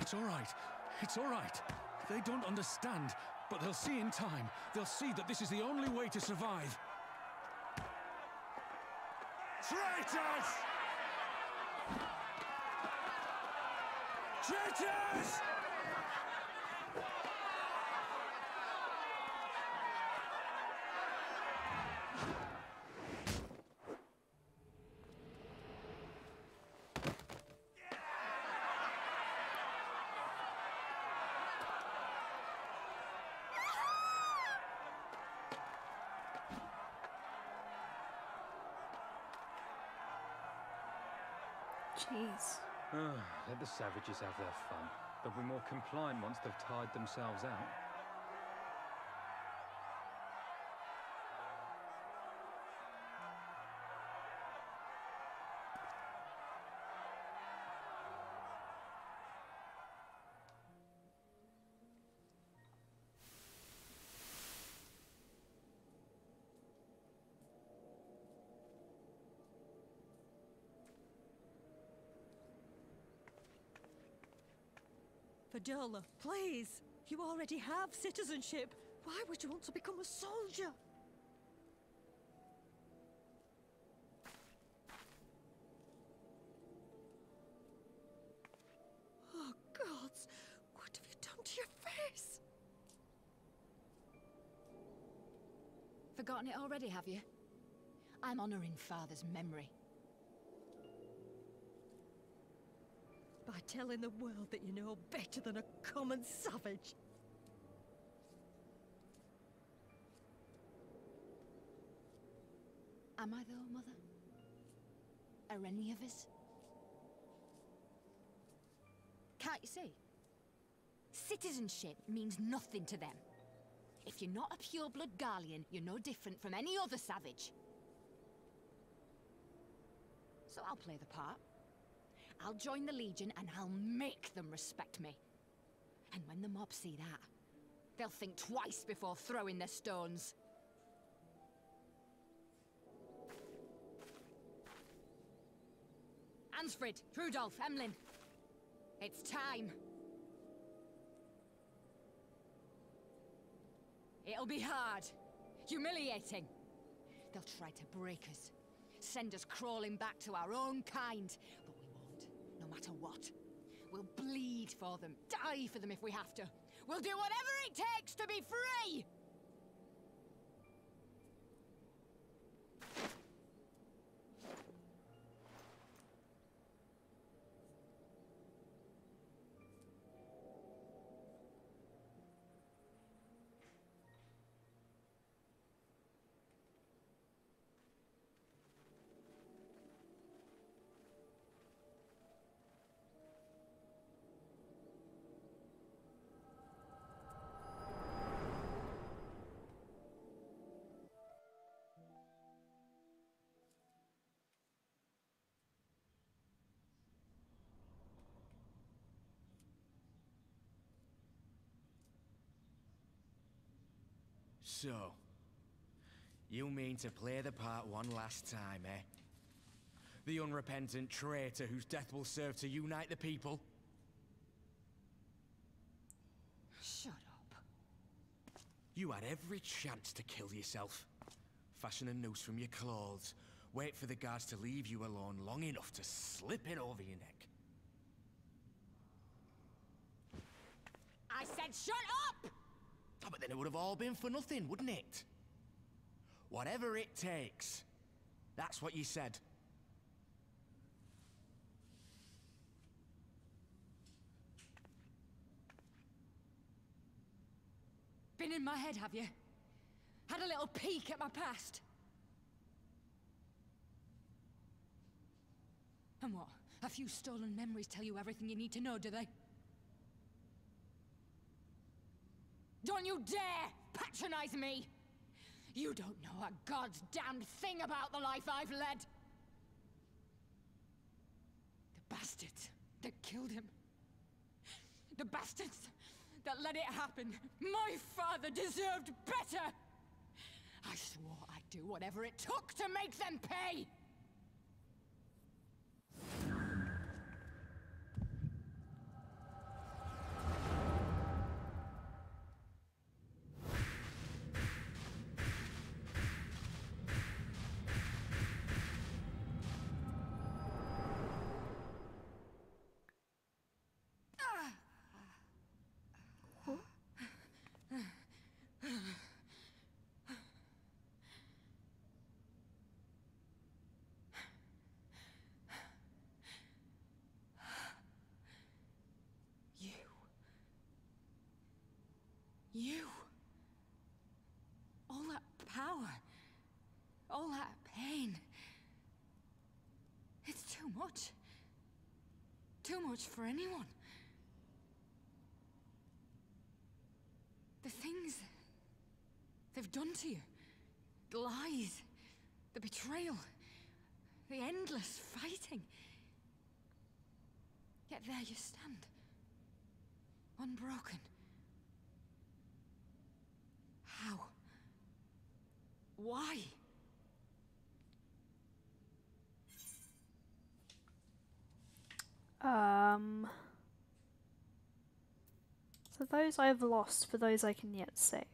It's all right. It's all right. They don't understand, but they'll see in time. They'll see that this is the only way to survive. Traitors! Traitors! Jeez. Let the savages have their fun. They'll be more compliant once they've tired themselves out. Fadola, please. You already have citizenship. Why would you want to become a soldier? Oh, gods. What have you done to your face? Forgotten it already, have you? I'm honoring Father's memory. By telling the world that you know better than a common savage. Am I though, Mother? Are any of us? Can't you see? Citizenship means nothing to them. If you're not a pure-blood Garlean, you're no different from any other savage. So I'll play the part. I'll join the Legion and I'll make them respect me. And when the mob see that, they'll think twice before throwing their stones. Ansfrid, Rudolph, Emlyn. It's time. It'll be hard. Humiliating. They'll try to break us. Send us crawling back to our own kind. But we won't, no matter what. We'll bleed for them, die for them if we have to. We'll do whatever it takes to be free! So, you mean to play the part one last time, eh? The unrepentant traitor whose death will serve to unite the people? Shut up. You had every chance to kill yourself. Fashion a noose from your clothes. Wait for the guards to leave you alone long enough to slip it over your neck. I said shut up! Oh, but then it would have all been for nothing, wouldn't it? Whatever it takes. That's what you said. Been in my head, have you? Had a little peek at my past? And what? A few stolen memories tell you everything you need to know, do they? Don't you dare patronize me! You don't know a god's damned thing about the life I've led! The bastards that killed him. The bastards that let it happen. My father deserved better! I swore I'd do whatever it took to make them pay! You. All that power. All that pain. It's too much. Too much for anyone. The things they've done to you. The lies. The betrayal. The endless fighting. Yet there you stand. Unbroken. How? Why? So those I have lost, for those I can yet save.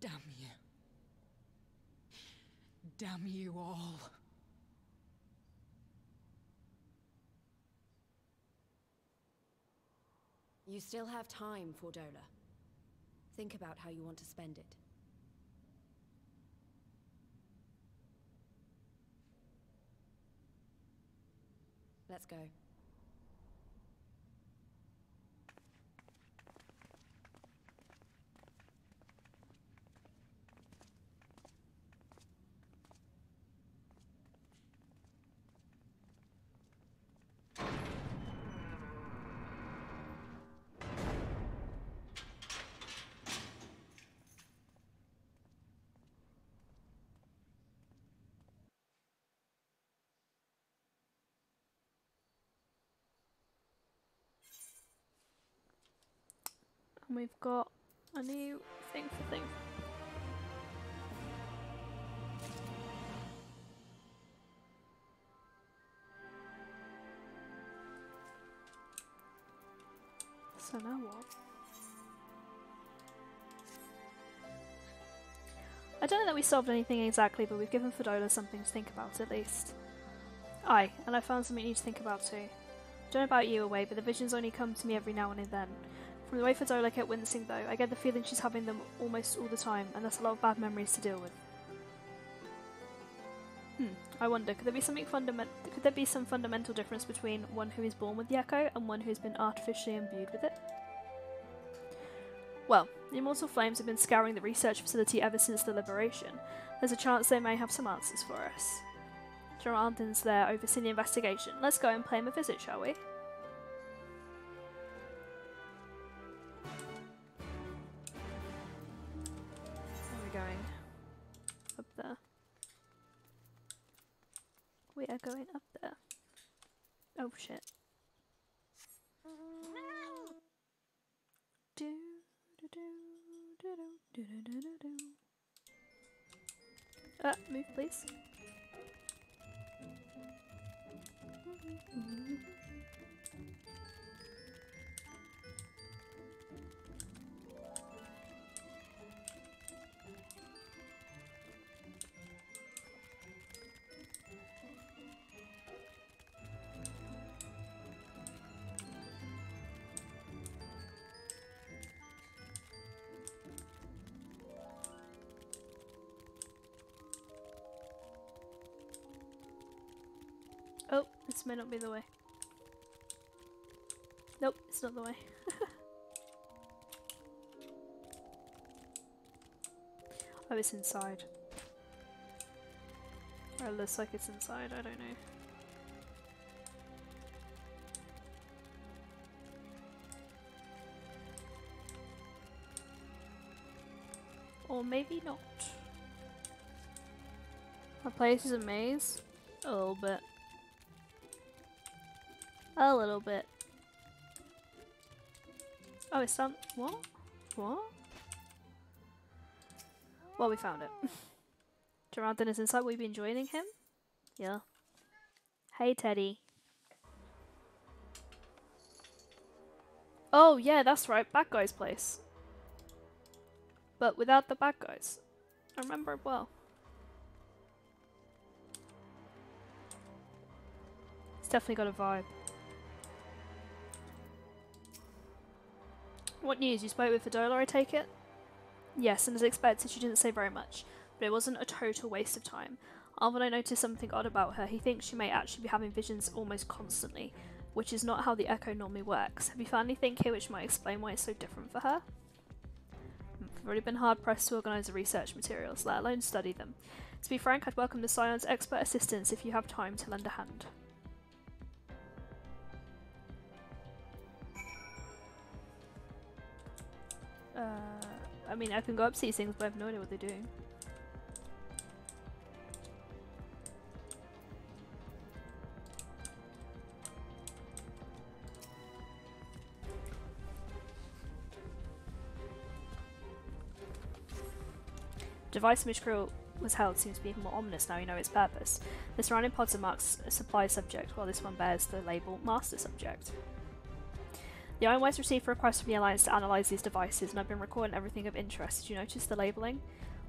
Damn you. Damn you all. You still have time, Fordola. Think about how you want to spend it. Let's go. And we've got a new thing for things. So now what? I don't know that we solved anything exactly, but we've given Fordola something to think about at least. Aye, and I found something you need to think about too. I don't know about Eorzea, but the visions only come to me every now and then. From the way Fordola kept wincing though, I get the feeling she's having them almost all the time, and that's a lot of bad memories to deal with. I wonder, could there be some fundamental difference between one who is born with the echo and one who has been artificially imbued with it? Well, the Immortal Flames have been scouring the research facility ever since the liberation. There's a chance they may have some answers for us. Geraldin's there overseeing the investigation. Let's go and pay him a visit, shall we? Where are we going? Up there. We are going up there. Oh shit. Do, do, do, do, do, do, do, do, do. Move please. Oh, this may not be the way. Nope, it's not the way. Oh, it's inside. Or it looks like it's inside, I don't know. Or maybe not. My place is a maze. A little bit. A little bit. Oh, it's done. What? What? Well, we found it. Gerardin is inside. Will you be joining him? Yeah. Hey, Teddy. Oh, yeah, that's right. Bad guy's place. But without the bad guys. I remember it well. It's definitely got a vibe. What news? You spoke with Fidola, I take it? Yes, and as expected, she didn't say very much, but it wasn't a total waste of time. Alvin noticed something odd about her. He thinks she may actually be having visions almost constantly, which is not how the Echo normally works. Have you found anything here which might explain why it's so different for her? I've already been hard-pressed to organise the research materials, let alone study them. To be frank, I'd welcome the Scion's expert assistance if you have time to lend a hand. I mean, I can go up to these things, but I have no idea what they're doing. The device in which Krill was held seems to be even more ominous now you know its purpose. The surrounding pods are marked supply subject, while this one bears the label master subject. The Ironwise received a request from the Alliance to analyse these devices, and I've been recording everything of interest. Did you notice the labelling?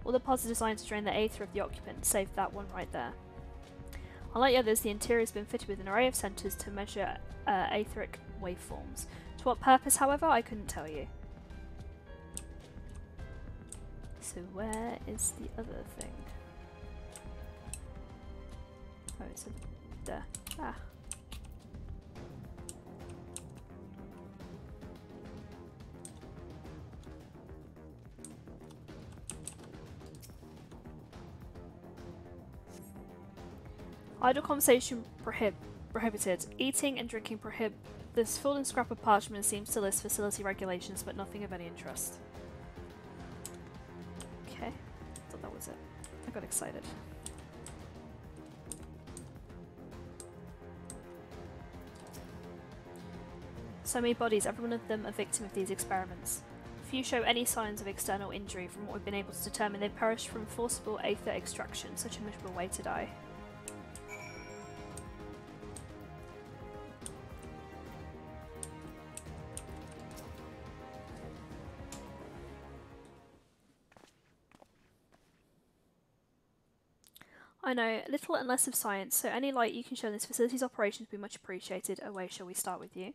All the pods are designed to drain the aether of the occupant, save that one right there. Unlike the others, the interior has been fitted with an array of sensors to measure aetheric waveforms. To what purpose, however, I couldn't tell you. So where is the other thing? Oh, it's there. Ah. Idle conversation prohibited. Eating and drinking prohibited. This fallen scrap of parchment seems to list facility regulations, but nothing of any interest. Okay, thought that was it. I got excited. So many bodies, every one of them a victim of these experiments. Few show any signs of external injury. From what we've been able to determine, they perished from forcible aether extraction. Such a miserable way to die. I know little and less of science, so any light you can show in this facility's operations would be much appreciated. Away, shall we start with you?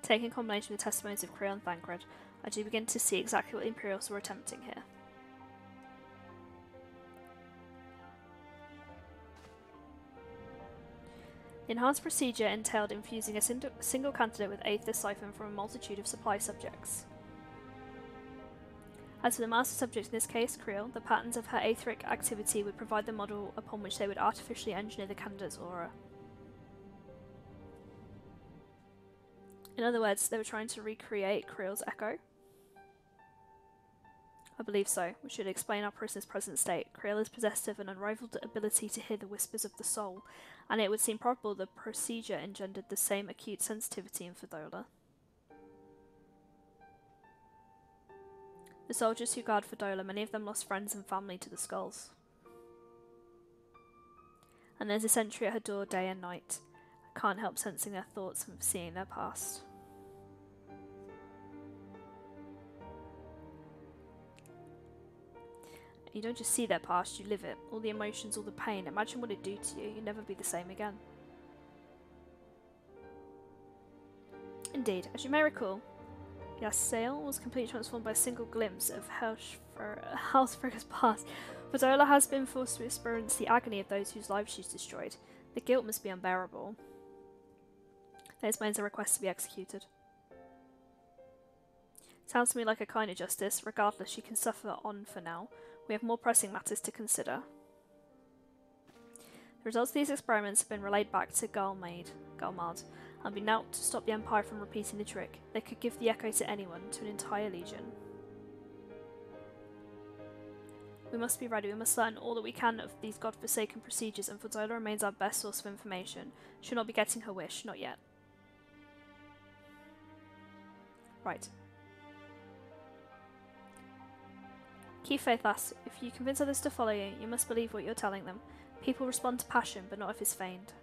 Taking combination with the testimonies of Creel and Thancred, I do begin to see exactly what the Imperials were attempting here. The enhanced procedure entailed infusing a single candidate with aether siphoned from a multitude of supply subjects. As for the master subject in this case, Creel, the patterns of her aetheric activity would provide the model upon which they would artificially engineer the candidate's aura. In other words, they were trying to recreate Creel's echo. I believe so, which should explain our prisoner's present state. Creel is possessed of an unrivaled ability to hear the whispers of the soul, and it would seem probable the procedure engendered the same acute sensitivity in Fidola. The soldiers who guard Fidola, many of them lost friends and family to the skulls. And there's a sentry at her door day and night. I can't help sensing their thoughts and seeing their past. You don't just see their past, you live it. All the emotions, all the pain. Imagine what it'd do to you. You'd never be the same again. Indeed, as you may recall, Yassail was completely transformed by a single glimpse of Housebreakers past. Fadola has been forced to experience the agony of those whose lives she's destroyed. The guilt must be unbearable. This means a request to be executed. Sounds to me like a kind of justice. Regardless, she can suffer on for now. We have more pressing matters to consider. The results of these experiments have been relayed back to Galmad, and been out to stop the Empire from repeating the trick. They could give the echo to anyone, to an entire legion. We must be ready. We must learn all that we can of these godforsaken procedures, and Fadola remains our best source of information. She'll not be getting her wish, not yet. Right. Keep faith, lass. If you convince others to follow you, you must believe what you're telling them. People respond to passion, but not if it's feigned.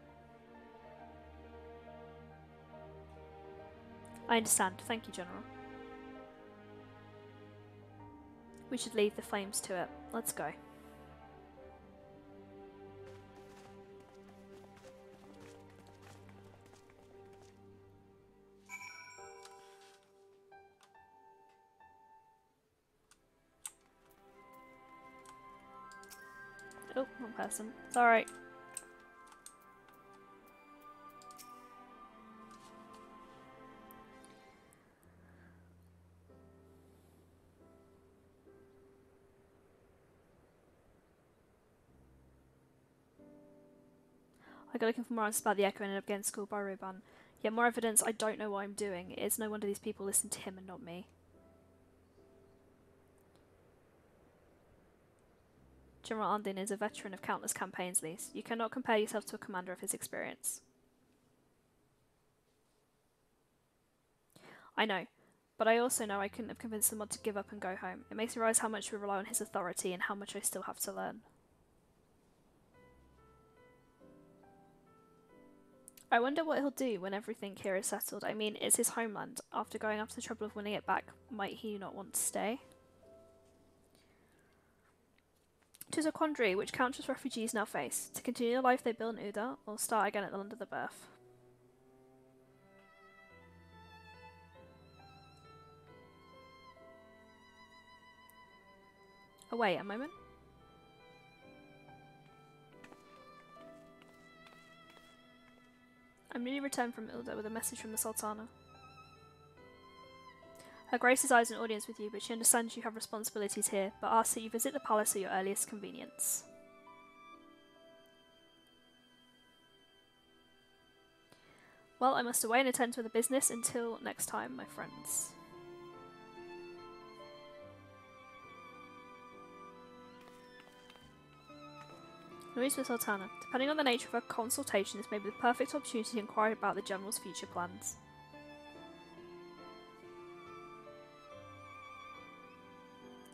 I understand. Thank you, General. We should leave the flames to it. Let's go. Oh, wrong person. It's alright. I go looking for more answers about the Echo and ended up getting schooled by Ruban. Yet more evidence I don't know what I'm doing. It's no wonder these people listen to him and not me. General Undine is a veteran of countless campaigns, Lise. You cannot compare yourself to a commander of his experience. I know, but I also know I couldn't have convinced the mod to give up and go home. It makes me realise how much we rely on his authority and how much I still have to learn. I wonder what he'll do when everything here is settled. I mean, it's his homeland. After going up to the trouble of winning it back, might he not want to stay? 'Tis a quandary which countless refugees now face, to continue the life they built in Uda, or start again at the land of their birth. Oh wait, a moment. I'm newly returned from Ilda with a message from the Sultana. Her Grace desires an audience with you, but she understands you have responsibilities here, but asks that you visit the palace at your earliest convenience. Well, I must away and attend to other business until next time, my friends. Louise with Sultana. Depending on the nature of her consultation, this may be the perfect opportunity to inquire about the General's future plans.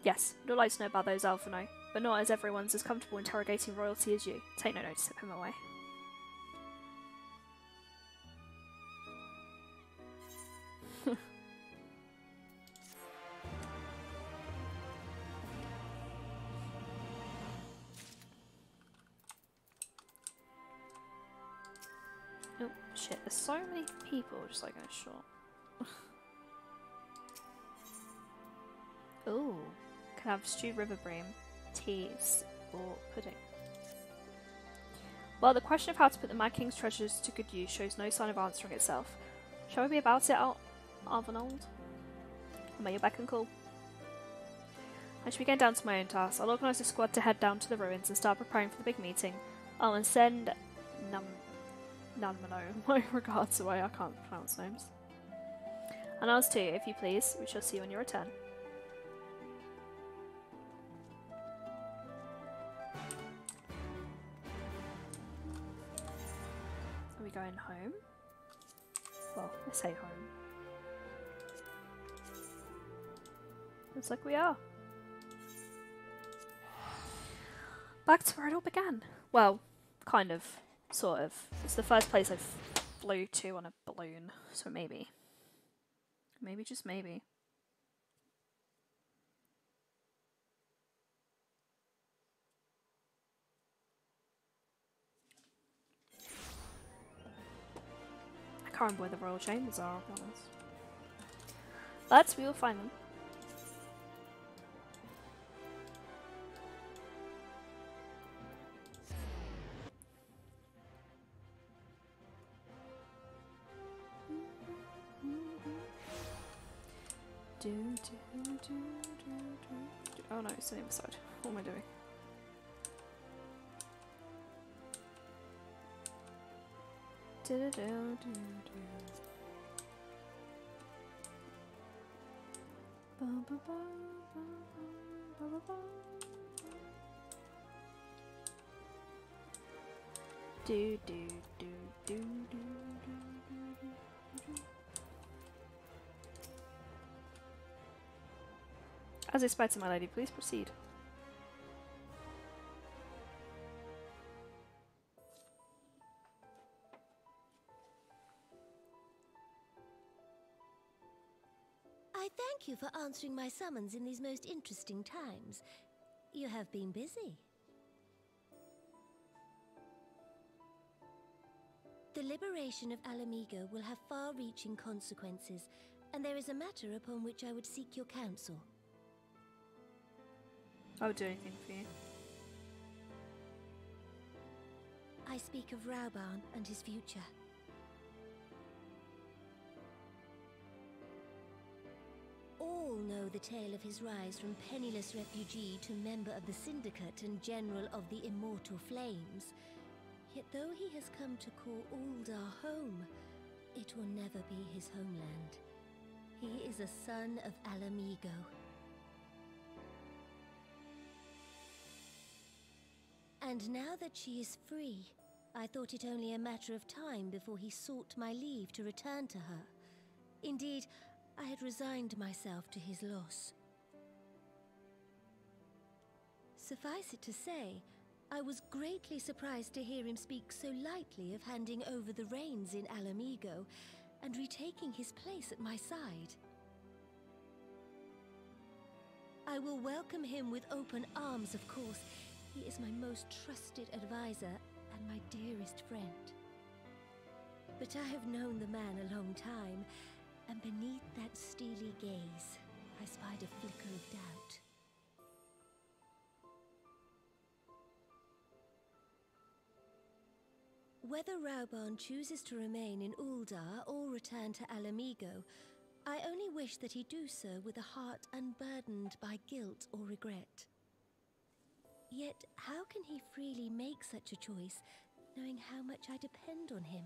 Yes, I'd like to know about those Alphino, but not as everyone's as comfortable interrogating royalty as you. Take no notice of him away. Oh shit, there's so many people just like in a shot. Ooh. Can have stewed river bream, teas, or pudding. Well, the question of how to put the Mad King's treasures to good use shows no sign of answering itself. Shall we be about it, Arvanold? I'm at your beck and call. I should be getting down to my own task. I'll organise a squad to head down to the ruins and start preparing for the big meeting. Oh, and send Nanmano my regards away. I can't pronounce names. And ours too, if you please. We shall see you on your return. Are we going home? Well, let's say home. Looks like we are. Back to where it all began. Well, kind of. Sort of. It's the first place I flew to on a balloon, so maybe. Maybe, just maybe. I can't remember where the royal chambers are, I'll be honest. But we will find them. Oh no, it's on the other side. What am I doing? As expected, my lady, please proceed. I thank you for answering my summons in these most interesting times. You have been busy. The liberation of Alamigo will have far-reaching consequences, and there is a matter upon which I would seek your counsel. I would do anything for you. I speak of Raubarn and his future. All know the tale of his rise from penniless refugee to member of the Syndicate and General of the Immortal Flames. Yet though he has come to call Uldar home, it will never be his homeland. He is a son of Alamigo. And now that she is free, I thought it only a matter of time before he sought my leave to return to her. Indeed, I had resigned myself to his loss. Suffice it to say, I was greatly surprised to hear him speak so lightly of handing over the reins in Alamigo and retaking his place at my side. I will welcome him with open arms, of course. He is my most trusted advisor and my dearest friend. But I have known the man a long time, and beneath that steely gaze, I spied a flicker of doubt. Whether Raubarn chooses to remain in Uldar or return to Alamigo, I only wish that he do so with a heart unburdened by guilt or regret. Yet, how can he freely make such a choice, knowing how much I depend on him?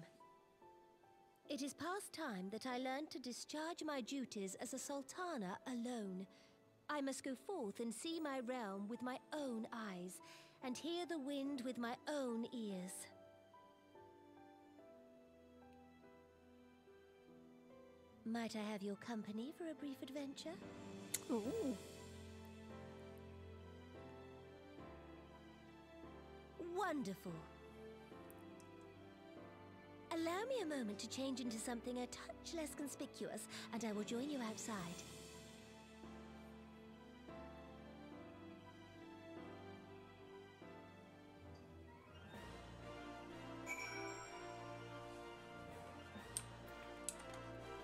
It is past time that I learned to discharge my duties as a sultana alone. I must go forth and see my realm with my own eyes, and hear the wind with my own ears. Might I have your company for a brief adventure? Ooh. Wonderful. Allow me a moment to change into something a touch less conspicuous, and I will join you outside.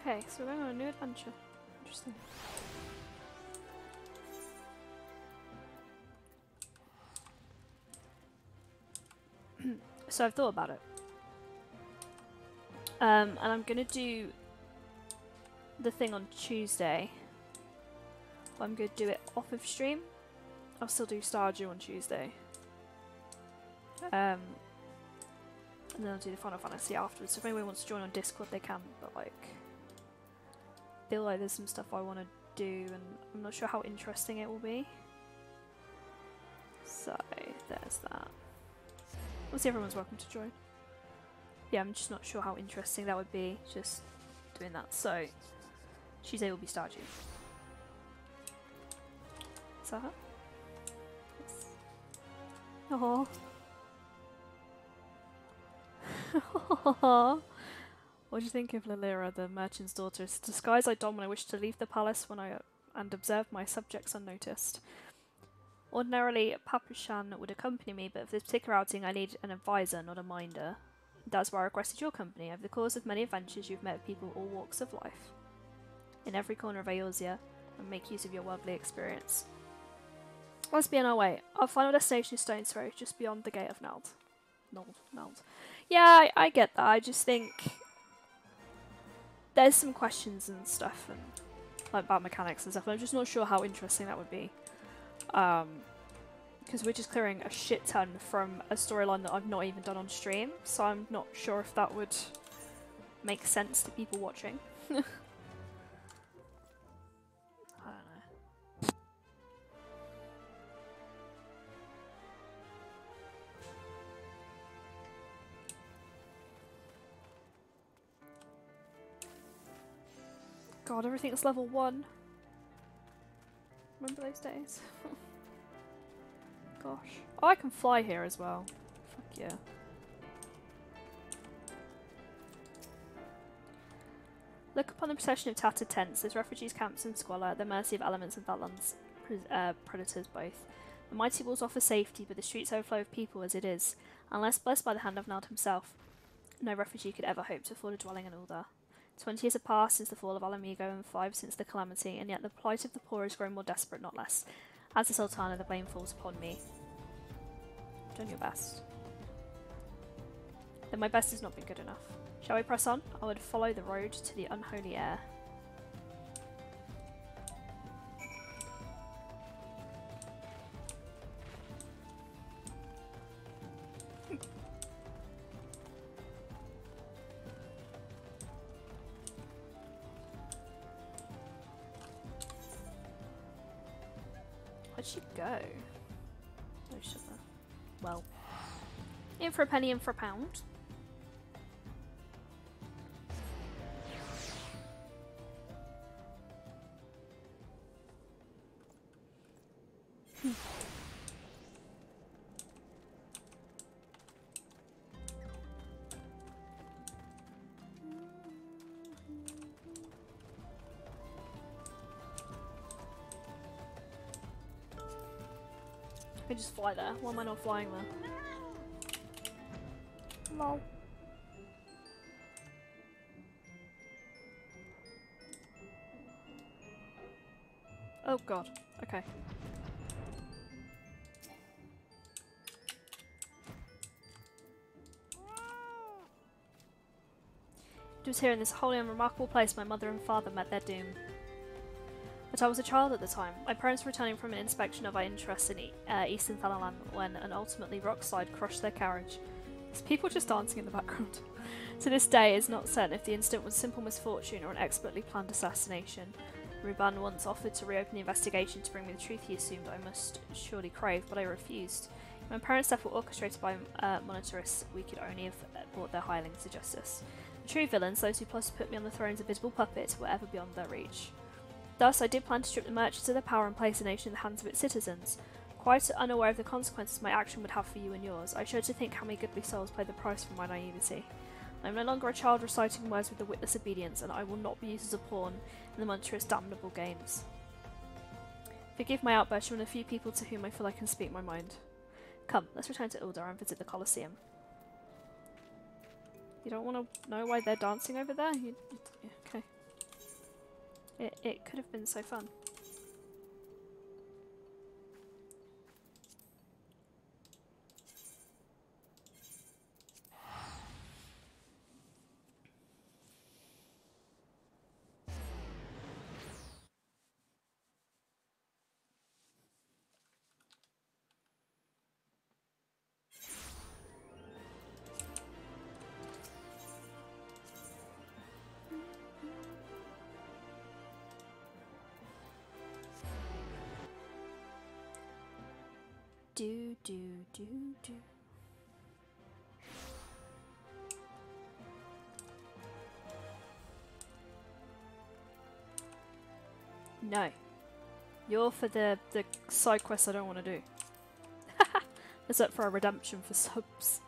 Okay, so we're going on a new adventure. Interesting. So I've thought about it. And I'm gonna do the thing on Tuesday. But I'm gonna do it off of stream. I'll still do Stardew on Tuesday. And then I'll do the Final Fantasy afterwards. So if anyone wants to join on Discord, they can. But like, I feel like there's some stuff I want to do, and I'm not sure how interesting it will be. So there's that. Obviously, everyone's welcome to join. Yeah, I'm just not sure how interesting that would be, just doing that. So, Tuesday will be Stardew. Is that her? Yes. Aww. What do you think of Lilira, the merchant's daughter? Disguised like Dom when I wish to leave the palace and observe my subjects unnoticed. Ordinarily, Papushan would accompany me, but for this particular outing I need an advisor, not a minder. That's why I requested your company. Over the course of many adventures, you've met with people of all walks of life. In every corner of Eorzea, and make use of your worldly experience. Let's be on our way. Our final destination is Stone's Throw, just beyond the gate of Nald. Nald. Yeah, I get that. I just think there's some questions and stuff, and like about mechanics and stuff. I'm just not sure how interesting that would be. Because we're just clearing a shit ton from a storyline that I've not even done on stream, so I'm not sure if that would make sense to people watching. I don't know. God, everything's level 1. Remember those days? Gosh. Oh, I can fly here as well. Fuck yeah. Look upon the procession of tattered tents, those refugees camps in squalor, at the mercy of elements and Valon's predators both. The mighty walls offer safety, but the streets overflow with people as it is. Unless blessed by the hand of Nald himself, no refugee could ever hope to afford a dwelling in Ul'dah. 20 years have passed since the fall of Alamigo and 5 since the calamity, and yet the plight of the poor has grown more desperate, not less. As the Sultana, the blame falls upon me. You've done your best. Then my best has not been good enough. Shall we press on? I would follow the road to the unholy air. Where'd she go? Oh, sugar. Well. In for a penny, in for a pound. I can just fly there. Why am I not flying there? Lol. Oh god. Okay. It was here in this holy and remarkable place my mother and father met their doom. But I was a child at the time. My parents were returning from an inspection of our interests in Eastern Thanalan when an ultimately rock slide crushed their carriage. There's people just dancing in the background. To this day, it is not certain if the incident was simple misfortune or an expertly planned assassination. Ruban once offered to reopen the investigation to bring me the truth he assumed I must surely crave, but I refused. My parents' death were orchestrated by monitorists. We could only have brought their hirelings to justice. The true villains, those who plotted to put me on the throne's invisible puppet, were ever beyond their reach. Thus, I did plan to strip the merchants of their power and place the nation in the hands of its citizens. Quite unaware of the consequences my action would have for you and yours, I shudder to think how many goodly souls paid the price for my naivety. I am no longer a child reciting words with a witless obedience, and I will not be used as a pawn in the monstrous damnable games. Forgive my outburst from the few people to whom I feel I can speak my mind. Come, let's return to Ul'dah and visit the Colosseum. You don't want to know why they're dancing over there? Okay. It could have been so fun. Do. No. You're for the side quests I don't want to do. Is that for a redemption for subs?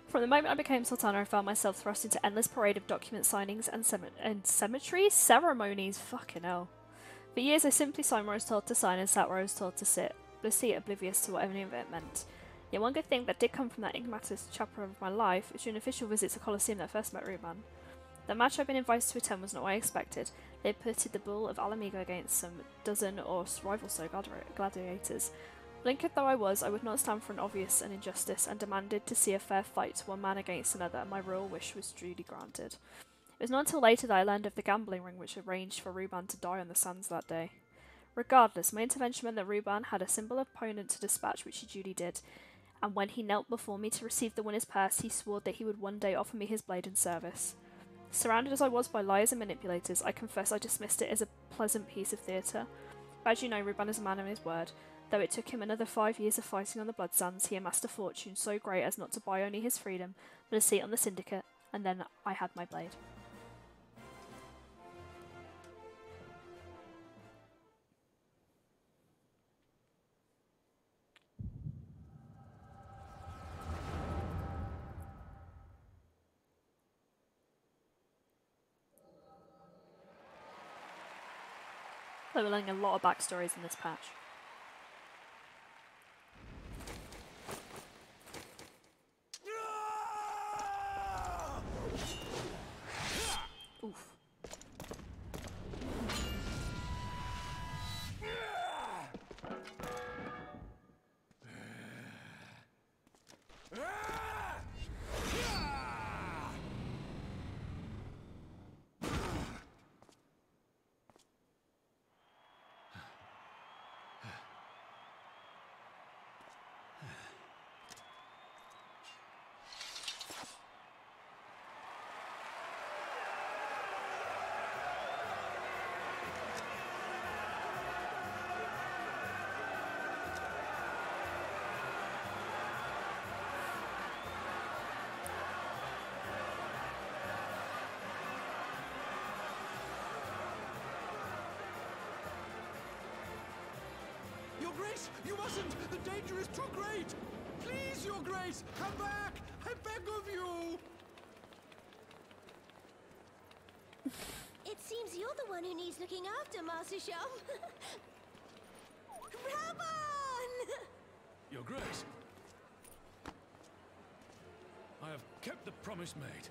From the moment I became Sultana, I found myself thrust into endless parade of document signings and cemeteries? Ceremonies? Fucking hell. For years I simply signed where I was told to sign and sat where I was told to sit. The seat oblivious to what any of it meant. Yet one good thing that did come from that enigmatic chapter of my life is an official visit to Colosseum that first met Ruban. The match I'd been invited to attend was not what I expected. They had pitted the bull of Alamigo against some dozen or rival so gladiators. Blinkered though I was, I would not stand for an obvious an injustice, and demanded to see a fair fight, one man against another, and my royal wish was duly granted. It was not until later that I learned of the gambling ring which arranged for Ruban to die on the sands that day. Regardless, my intervention meant that Ruban had a simple opponent to dispatch, which he duly did, and when he knelt before me to receive the winner's purse, he swore that he would one day offer me his blade in service. Surrounded as I was by liars and manipulators, I confess I dismissed it as a pleasant piece of theatre. As you know, Ruban is a man of his word. Though it took him another 5 years of fighting on the blood sands, he amassed a fortune so great as not to buy only his freedom, but a seat on the syndicate, and then I had my blade. We're learning a lot of backstories in this patch. Oof. Your Grace, you mustn't! The danger is too great! Please, Your Grace, come back! I beg of you! It seems you're the one who needs looking after, Master Sham. Raban! Your Grace, I have kept the promise made.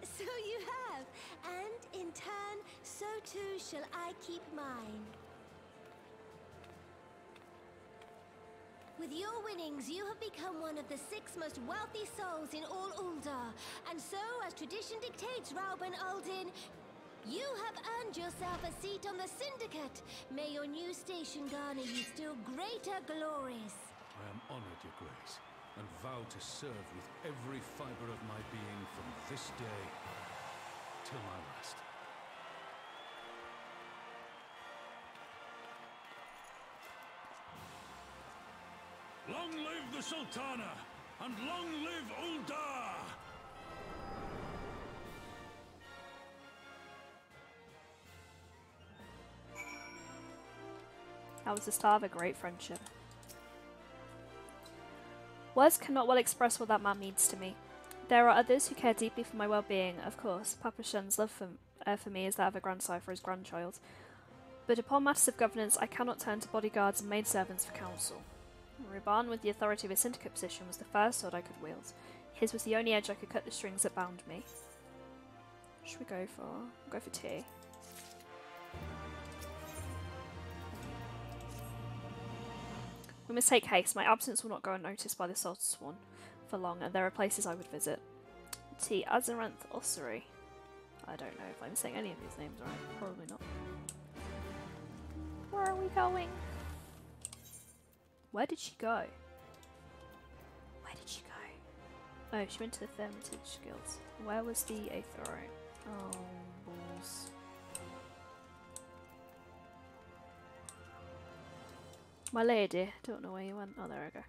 So you have, and in turn, so too shall I keep mine. With your winnings, you have become one of the 6 most wealthy souls in all Uldar, and so, as tradition dictates, Rauben Aldin, you have earned yourself a seat on the Syndicate. May your new station garner you still greater glories. I am honored, Your Grace, and vow to serve with every fiber of my being from this day till my last. Long live the Sultana, and long live Uldar! That was the start of a great friendship. Words cannot well express what that man means to me. There are others who care deeply for my well-being, of course. Papa Shun's love for me is that of a grandsire for his grandchild. But upon matters of governance, I cannot turn to bodyguards and maidservants for counsel. Ruban, with the authority of a syndicate position, was the first sword I could wield. His was the only edge I could cut the strings that bound me. What should we go for? We'll go for tea. We must take haste. My absence will not go unnoticed by the Saltsworn for long, and there are places I would visit. T. Azaranth Ossuary. I don't know if I'm saying any of these names right. Probably not. Where are we going? Where did she go? Where did she go? Oh, she went to the Thermitage Guilds. Where was the Aetherite? Oh, balls. My lady. Don't know where you went. Oh, there I go.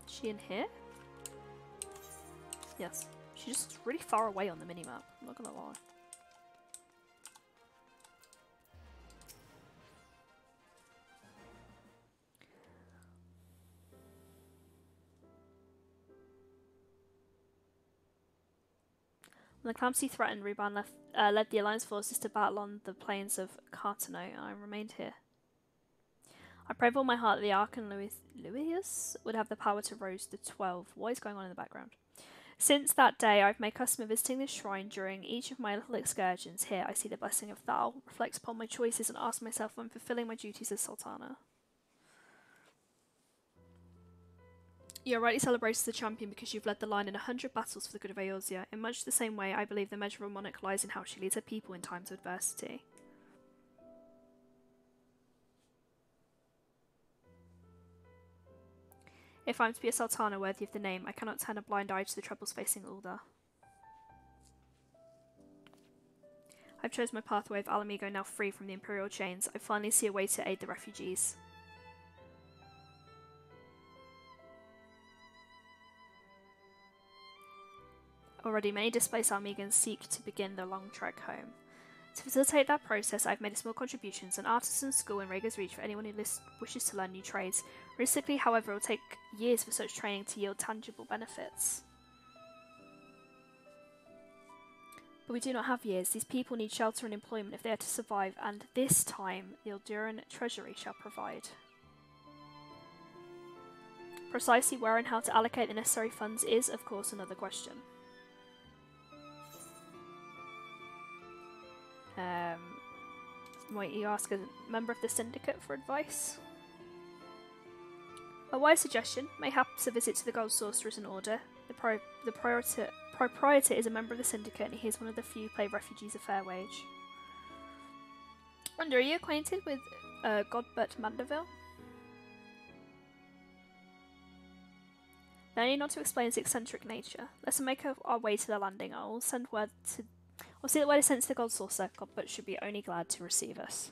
Is she in here? Yes. She's just really far away on the minimap. I'm not gonna lie. When the Calamity threatened, Ruban led the Alliance forces to battle on the plains of Cartano, and I remained here. I pray with all my heart that the Archon Louis would have the power to rouse the 12. What is going on in the background? Since that day, I've made custom of visiting this shrine during each of my little excursions. Here, I see the blessing of Thal, reflect upon my choices, and ask myself if I'm fulfilling my duties as Sultana. You are rightly celebrated as a champion because you've led the line in 100 battles for the good of Eorzea. In much the same way, I believe the measure of a monarch lies in how she leads her people in times of adversity. If I am to be a Sultana worthy of the name, I cannot turn a blind eye to the troubles facing Ul'dah. I've chosen my pathway of Alamigo, now free from the Imperial chains. I finally see a way to aid the refugees. Already many displaced Almegans seek to begin their long trek home. To facilitate that process, I've made small contributions, an artisan school in Rhaegar's Reach for anyone who wishes to learn new trades. Realistically, however, it will take years for such training to yield tangible benefits. But we do not have years. These people need shelter and employment if they are to survive, and this time the Elduran Treasury shall provide. Precisely where and how to allocate the necessary funds is, of course, another question. Might you ask a member of the syndicate for advice? A wise suggestion, mayhaps a visit to the Gold Sorcerer is in order. The proprietor is a member of the syndicate and he is one of the few who pay refugees a fair wage. And are you acquainted with Godbert Mandeville? No need not to explain his eccentric nature. Let's make our way to the landing. I'll send word to... I'll see that word is sent to the Gold Saucer. Godbert should be only glad to receive us.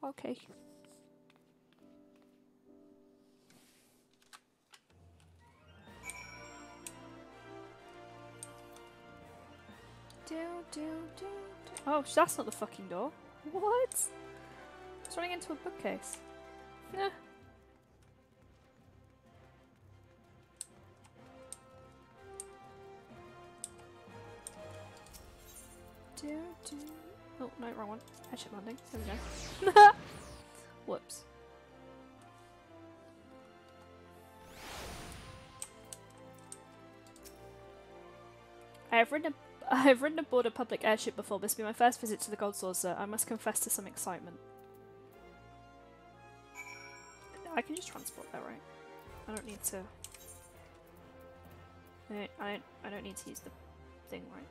Okay. Oh, that's not the fucking door. What? It's running into a bookcase. Yeah. Oh, no, wrong one. Headshot landing. There we go. Whoops. I have ridden aboard a public airship before, but this will be my first visit to the Gold Saucer. I must confess to some excitement. I can just transport that, right? I don't need to... I don't need to use the thing, right?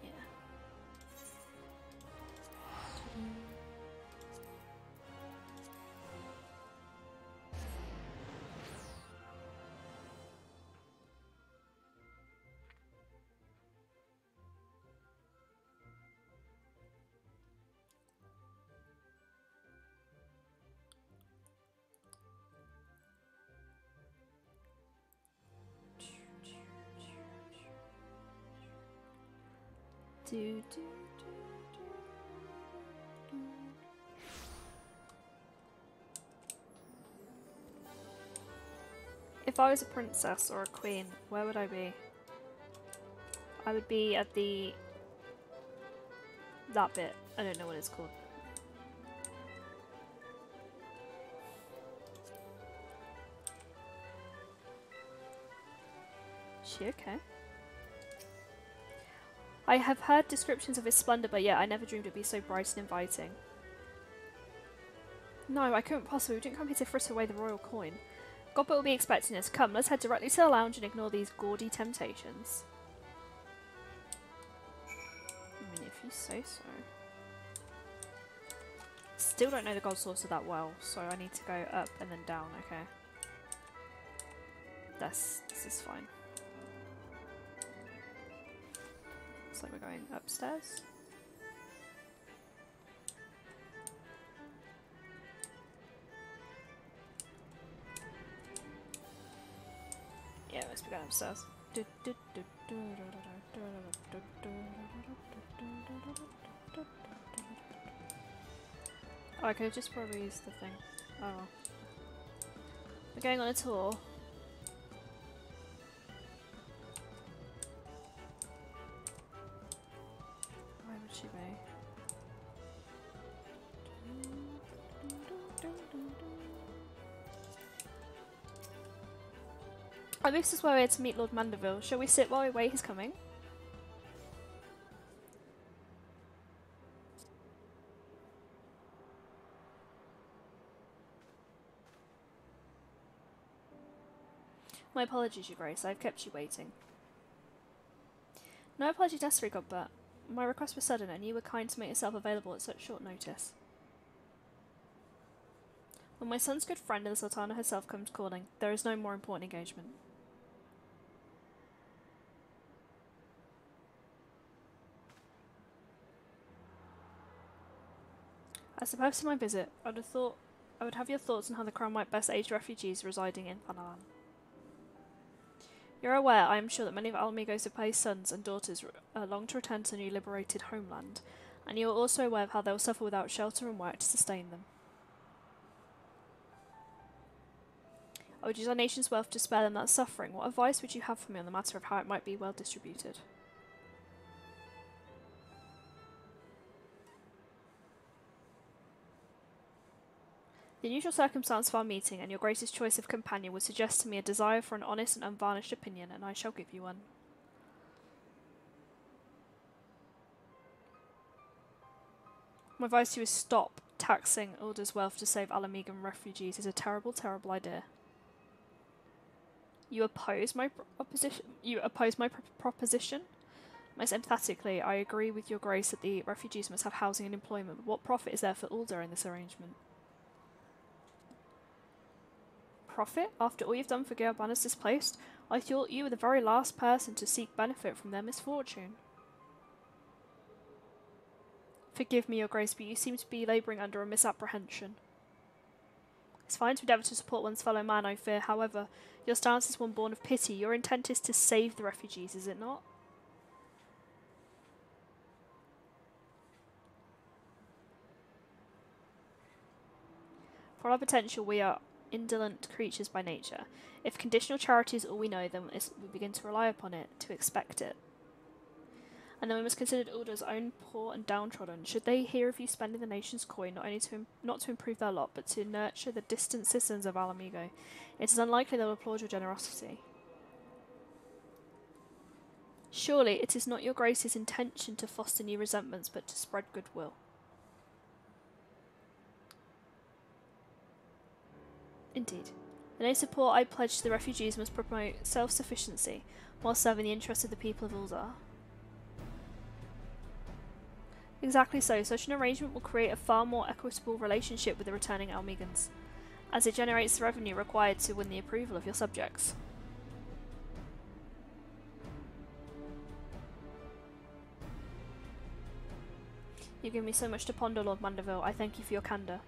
Yeah. If I was a princess or a queen, where would I be? I would be at that bit. I don't know what it's called. Is she okay? I have heard descriptions of his splendour, but yet I never dreamed it'd be so bright and inviting. No, I couldn't possibly. We didn't come here to fritter away the royal coin. Godbert will be expecting us. Come, let's head directly to the lounge and ignore these gaudy temptations. I mean, if you say so. Still don't know the Gold Saucer that well, so I need to go up and then down, okay. This is fine. Looks like we're going upstairs. Yeah, let's be going upstairs. Oh, I could have just probably used the thing. Oh well. We're going on a tour. Where would she be? I moved this way to meet Lord Mandeville. Shall we sit while we wait his coming? My apologies, Your Grace. I've kept you waiting. No apology necessary, Godbert. My request was sudden, and you were kind to make yourself available at such short notice. When my son's good friend and the Sultana herself comes calling, there is no more important engagement. As the purpose of my visit, I would have your thoughts on how the Crown might best aid refugees residing in Fanalan. You're aware, I am sure, that many of Alamigo's replaced sons and daughters long to return to the new liberated homeland, and you are also aware of how they will suffer without shelter and work to sustain them. I would use our nation's wealth to spare them that suffering. What advice would you have for me on the matter of how it might be well distributed? The unusual circumstance of our meeting and your greatest choice of companion would suggest to me a desire for an honest and unvarnished opinion, and I shall give you one. My advice to you is stop taxing Ulder's wealth to save Alamigan refugees. Is a terrible, terrible idea. You oppose my proposition? Most emphatically, I agree with your grace that the refugees must have housing and employment, but what profit is there for Ulder in this arrangement? Profit? After all you've done for Georbanus displaced, I thought you were the very last person to seek benefit from their misfortune. Forgive me, your grace, but you seem to be labouring under a misapprehension. It's fine to endeavour to support one's fellow man, I fear. However, your stance is one born of pity. Your intent is to save the refugees, is it not? For our potential, we are indolent creatures by nature. If conditional charity is all we know, then we begin to rely upon it, to expect it. And then we must consider Ulder's own poor and downtrodden. Should they hear of you spending the nation's coin not to improve their lot, but to nurture the distant citizens of Alamigo, it is unlikely they will applaud your generosity. Surely it is not your grace's intention to foster new resentments, but to spread goodwill. Indeed. In any support I pledge to the refugees must promote self-sufficiency, while serving the interests of the people of Ulder. Exactly so. Such an arrangement will create a far more equitable relationship with the returning Almigans, as it generates the revenue required to win the approval of your subjects. You give me so much to ponder, Lord Mandeville. I thank you for your candour.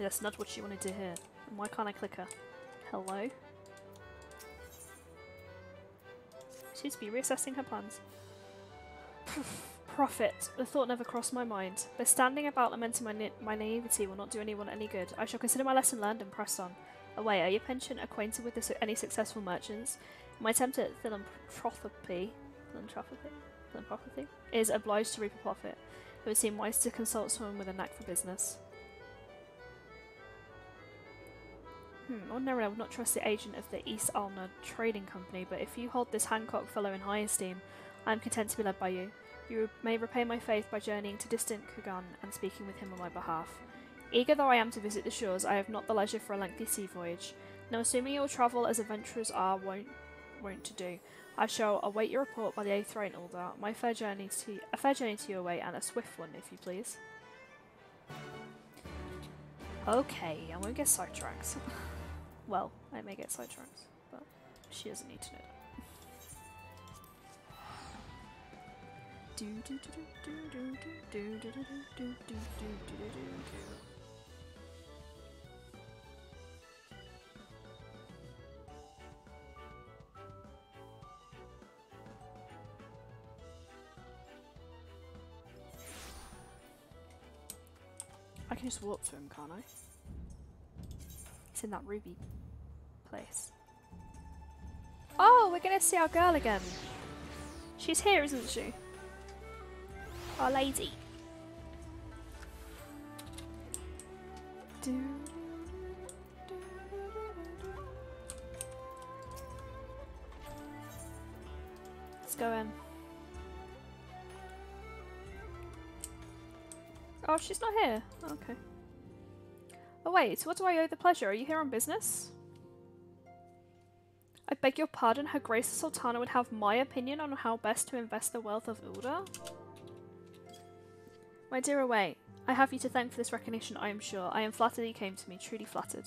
That's not what she wanted to hear. And why can't I click her? Hello? She seems to be reassessing her plans. Profit. The thought never crossed my mind. But standing about lamenting my naivety will not do anyone any good. I shall consider my lesson learned and press on. Away, are your pension acquainted with any successful merchants? My attempt at philanthropy is obliged to reap a profit. It would seem wise to consult someone with a knack for business. Ordinarily I would not trust the agent of the East Alna Trading Company, but if you hold this Hancock fellow in high esteem, I am content to be led by you. You may repay my faith by journeying to distant Kugan and speaking with him on my behalf. Eager though I am to visit the shores, I have not the leisure for a lengthy sea voyage. Now, assuming you will travel as adventurers are wont to do, I shall await your report by the 8th rain Ulder. A fair journey to your way, and a swift one, if you please. Okay, I won't get sidetracked. Well, I may get sidetracked, but she doesn't need to know that. can just walk to him, can't I? It's in that ruby place. Oh, we're gonna see our girl again. She's here, isn't she? Our lady. Let's go in. Oh, she's not here. Okay. Oh wait, what do I owe the pleasure? Are you here on business? I beg your pardon, Her Grace the Sultana would have my opinion on how best to invest the wealth of Ulda? My dear Away, I have you to thank for this recognition, I am sure. I am flattered you came to me, truly flattered.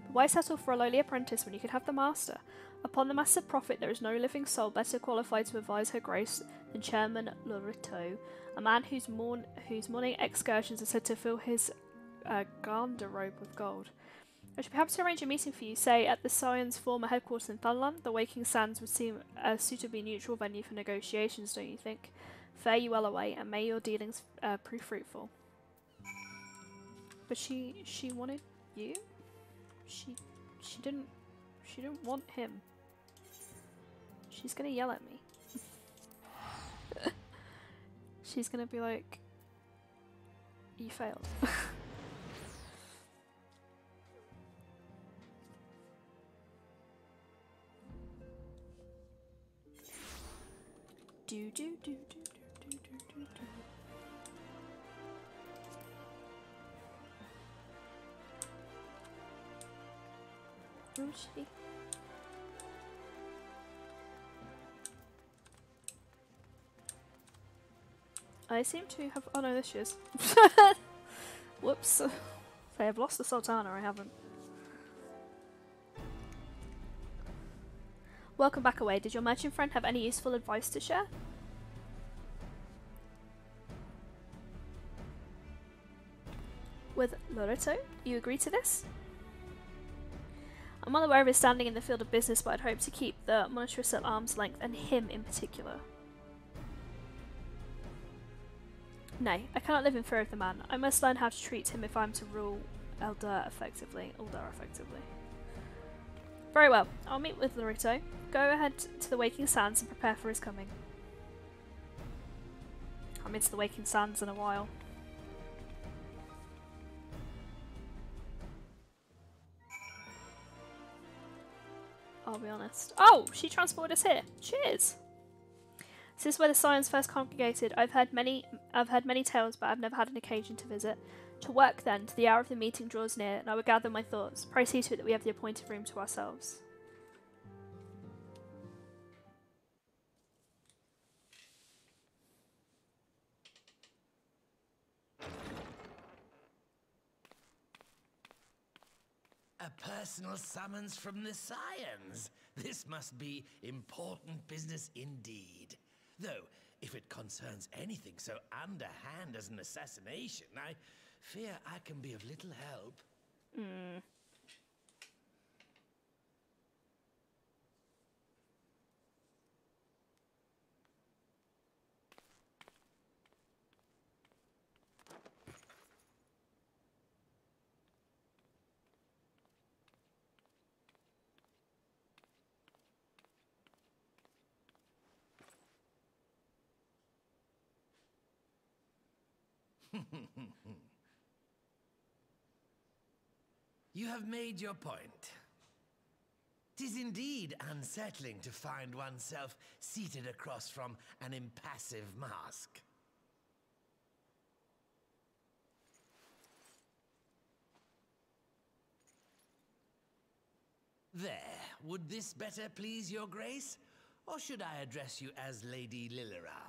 But why settle for a lowly apprentice when you could have the master? Upon the massive profit, there is no living soul better qualified to advise Her Grace than Chairman Lorito, a man whose morning excursions are said to fill his garderobe with gold. I should be happy to arrange a meeting for you, say, at the Scion's former headquarters in Thunderland. The Waking Sands would seem a suitably neutral venue for negotiations, don't you think? Fare you well away, and may your dealings prove fruitful. But she wanted you? She didn't want him. She's gonna yell at me. She's gonna be like, you failed. Do do do do do do do do. Who's she? I seem to have. Oh no, this she is. Whoops. I have lost the Sultana, I haven't. Welcome back away. Did your merchant friend have any useful advice to share? With Lorito, you agree to this? I'm well aware of his standing in the field of business, but I'd hope to keep the monetarist at arm's length, and him in particular. Nay, I cannot live in fear of the man. I must learn how to treat him if I am to rule Ulda effectively. Very well, I'll meet with Lorito. Go ahead to the Waking Sands and prepare for his coming. I'm into the Waking Sands in a while. I'll be honest. Oh, she transported us here. Cheers. This is where the Scions first congregated. I've heard many tales, but I've never had an occasion to visit. To work then, to the hour of the meeting draws near, and I will gather my thoughts. Pray see to it that we have the appointed room to ourselves. A personal summons from the Scions. This must be important business indeed. Though, if it concerns anything so underhand as an assassination, I fear I can be of little help. You have made your point. 'Tis indeed unsettling to find oneself seated across from an impassive mask. There, would this better please your grace? Or should I address you as Lady Lilira?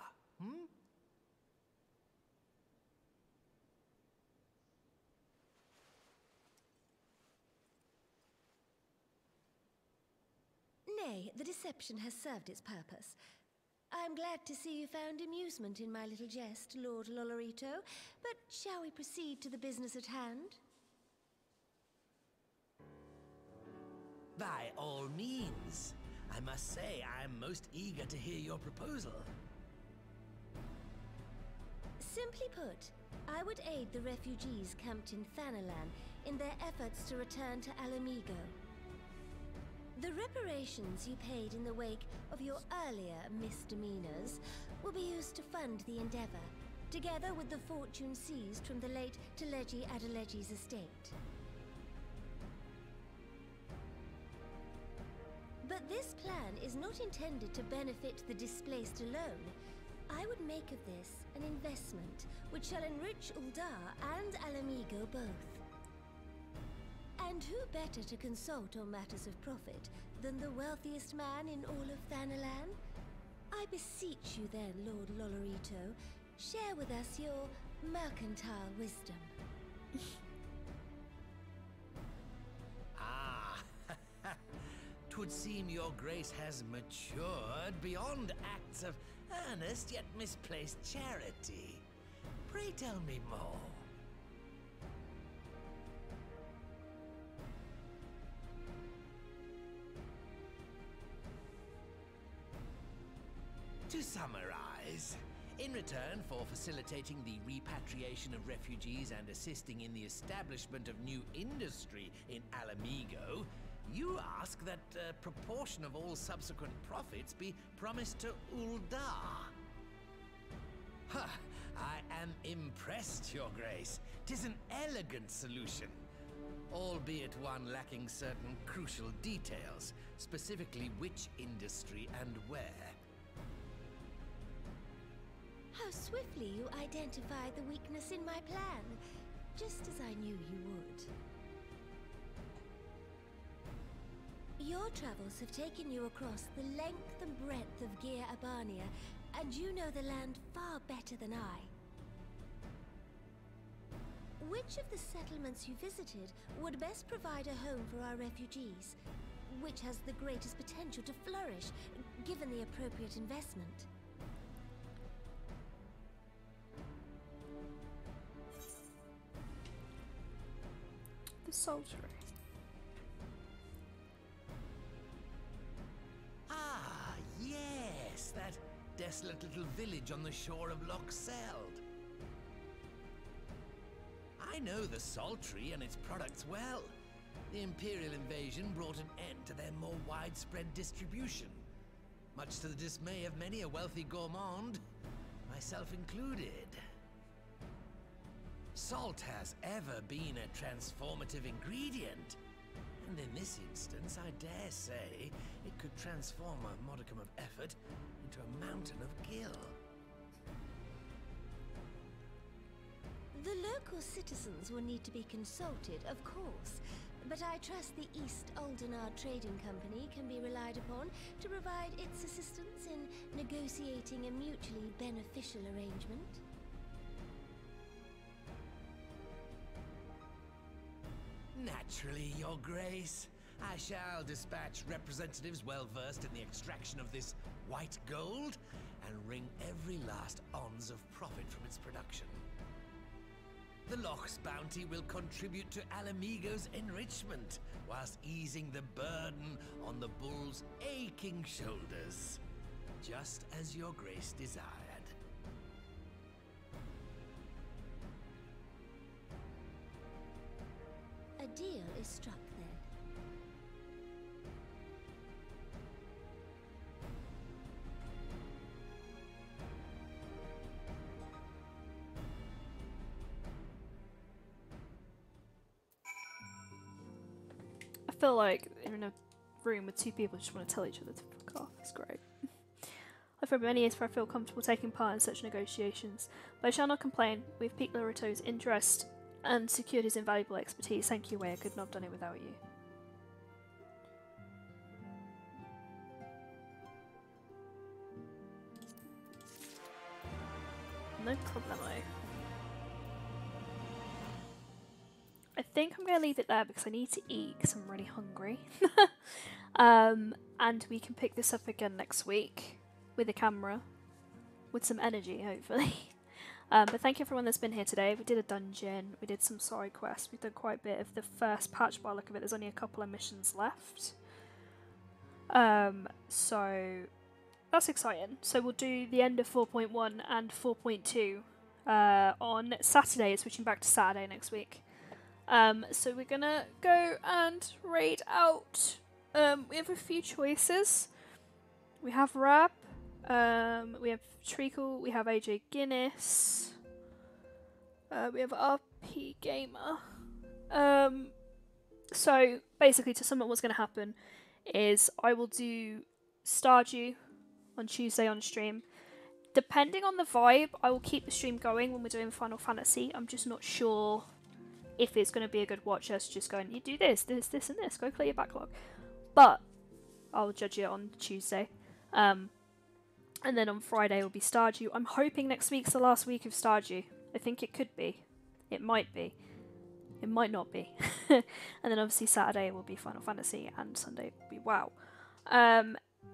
Nay, the deception has served its purpose. I am glad to see you found amusement in my little jest, Lord Lolorito, but shall we proceed to the business at hand? By all means. I must say I am most eager to hear your proposal. Simply put, I would aid the refugees camped in Thanalan in their efforts to return to Alamigo. The reparations you paid in the wake of your earlier misdemeanors will be used to fund the endeavor, together with the fortune seized from the late Teleji Adeleji's estate. But this plan is not intended to benefit the displaced alone. I would make of this an investment which shall enrich Uldar and Alamigo both. And who better to consult on matters of profit than the wealthiest man in all of Thanalan? I beseech you then, Lord Lolorito, share with us your mercantile wisdom. Ah, 'twould seem your grace has matured beyond acts of earnest yet misplaced charity. Pray tell me more. To summarize, in return for facilitating the repatriation of refugees and assisting in the establishment of new industry in Alamigo, you ask that a proportion of all subsequent profits be promised to Uldar. Ha! I am impressed, Your Grace. 'Tis an elegant solution, albeit one lacking certain crucial details, specifically which industry and where. How swiftly you identified the weakness in my plan, just as I knew you would. Your travels have taken you across the length and breadth of Gir Abania, and you know the land far better than I. Which of the settlements you visited would best provide a home for our refugees? Which has the greatest potential to flourish, given the appropriate investment? The Sultry. Ah, yes, that desolate little village on the shore of Loch Seld. I know the Sultry and its products well. The Imperial invasion brought an end to their more widespread distribution, much to the dismay of many a wealthy gourmand, myself included. Salt has ever been a transformative ingredient, and in this instance, I dare say, it could transform a modicum of effort into a mountain of gil. The local citizens will need to be consulted, of course, but I trust the East Aldenar Trading Company can be relied upon to provide its assistance in negotiating a mutually beneficial arrangement. Naturally, Your Grace. I shall dispatch representatives well versed in the extraction of this white gold and wring every last ounce of profit from its production. The Loch's bounty will contribute to Alamigo's enrichment, whilst easing the burden on the bull's aching shoulders, just as Your Grace desired. A deal is struck then. I feel like you're in a room with two people who just want to tell each other to fuck off. It's great. I've for many years I feel comfortable taking part in such negotiations, but I shall not complain. We've piqued Lorito's interest and secured his invaluable expertise. Thank you, Way. I could not have done it without you. No problemo. I think I'm going to leave it there because I need to eat because I'm really hungry. And we can pick this up again next week with a camera, with some energy, hopefully. But thank you everyone that's been here today. We did a dungeon, we did some side quests, we've done quite a bit of the first patch by the look of it. There's only a couple of missions left. So that's exciting. So we'll do the end of 4.1 and 4.2 on Saturday. Switching back to Saturday next week. So we're gonna go and raid out. We have a few choices. We have Rab, we have Treacle, we have AJ Guinness, we have RP Gamer. So basically, to sum up what's going to happen is I will do Stardew on Tuesday on stream. Depending on the vibe, I will keep the stream going when we're doing Final Fantasy. I'm just not sure if it's going to be a good watch us just going, you do this, this, this, and this, go clear your backlog. But I'll judge it on Tuesday. And then on Friday will be Stardew. I'm hoping next week's the last week of Stardew. I think it could be. It might be. It might not be. And then obviously Saturday will be Final Fantasy and Sunday will be WoW.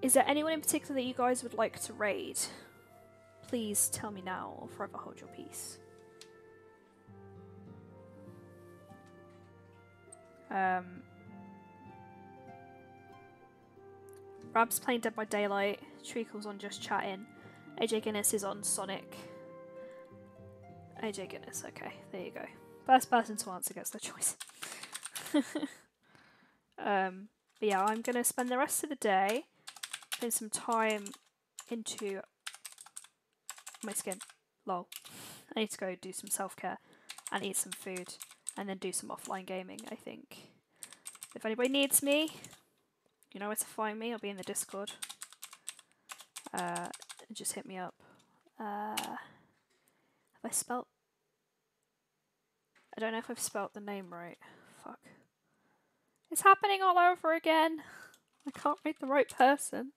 Is there anyone in particular that you guys would like to raid? Please tell me now or forever hold your peace. Rab's playing Dead by Daylight. Treacle's on Just Chatting. AJ Guinness is on Sonic. AJ Guinness, okay, there you go. First person to answer gets the choice. But yeah, I'm going to spend the rest of the day putting some time into my skin. Lol. I need to go do some self-care and eat some food and then do some offline gaming, I think. If anybody needs me, you know where to find me. I'll be in the Discord. Just hit me up. Have I spelt... I don't know if I've spelt the name right. Fuck. It's happening all over again. I can't read the right person.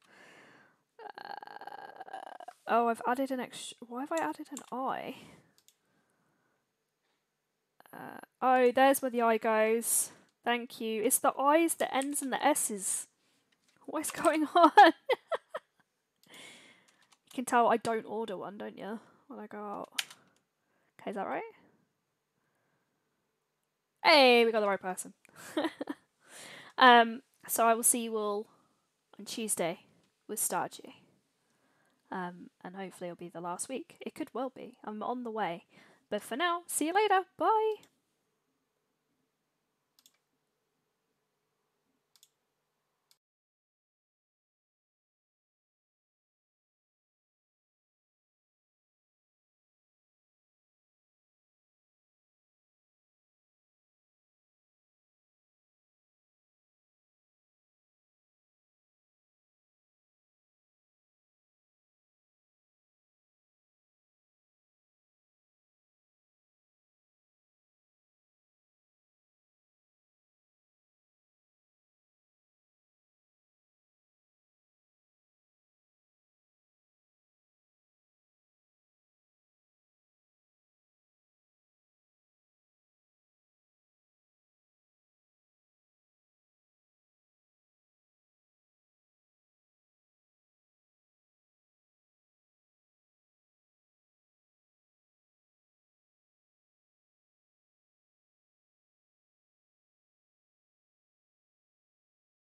Oh, I've added an extra... Why have I added an I? Oh, there's where the I goes. Thank you. It's the I's, the N's, and the S's. What is going on? You can tell I don't order one, don't you? When I go out. Okay, is that right? Hey, we got the right person. So I will see you all on Tuesday with Stardew. And hopefully it'll be the last week. It could well be. I'm on the way. But for now, see you later. Bye!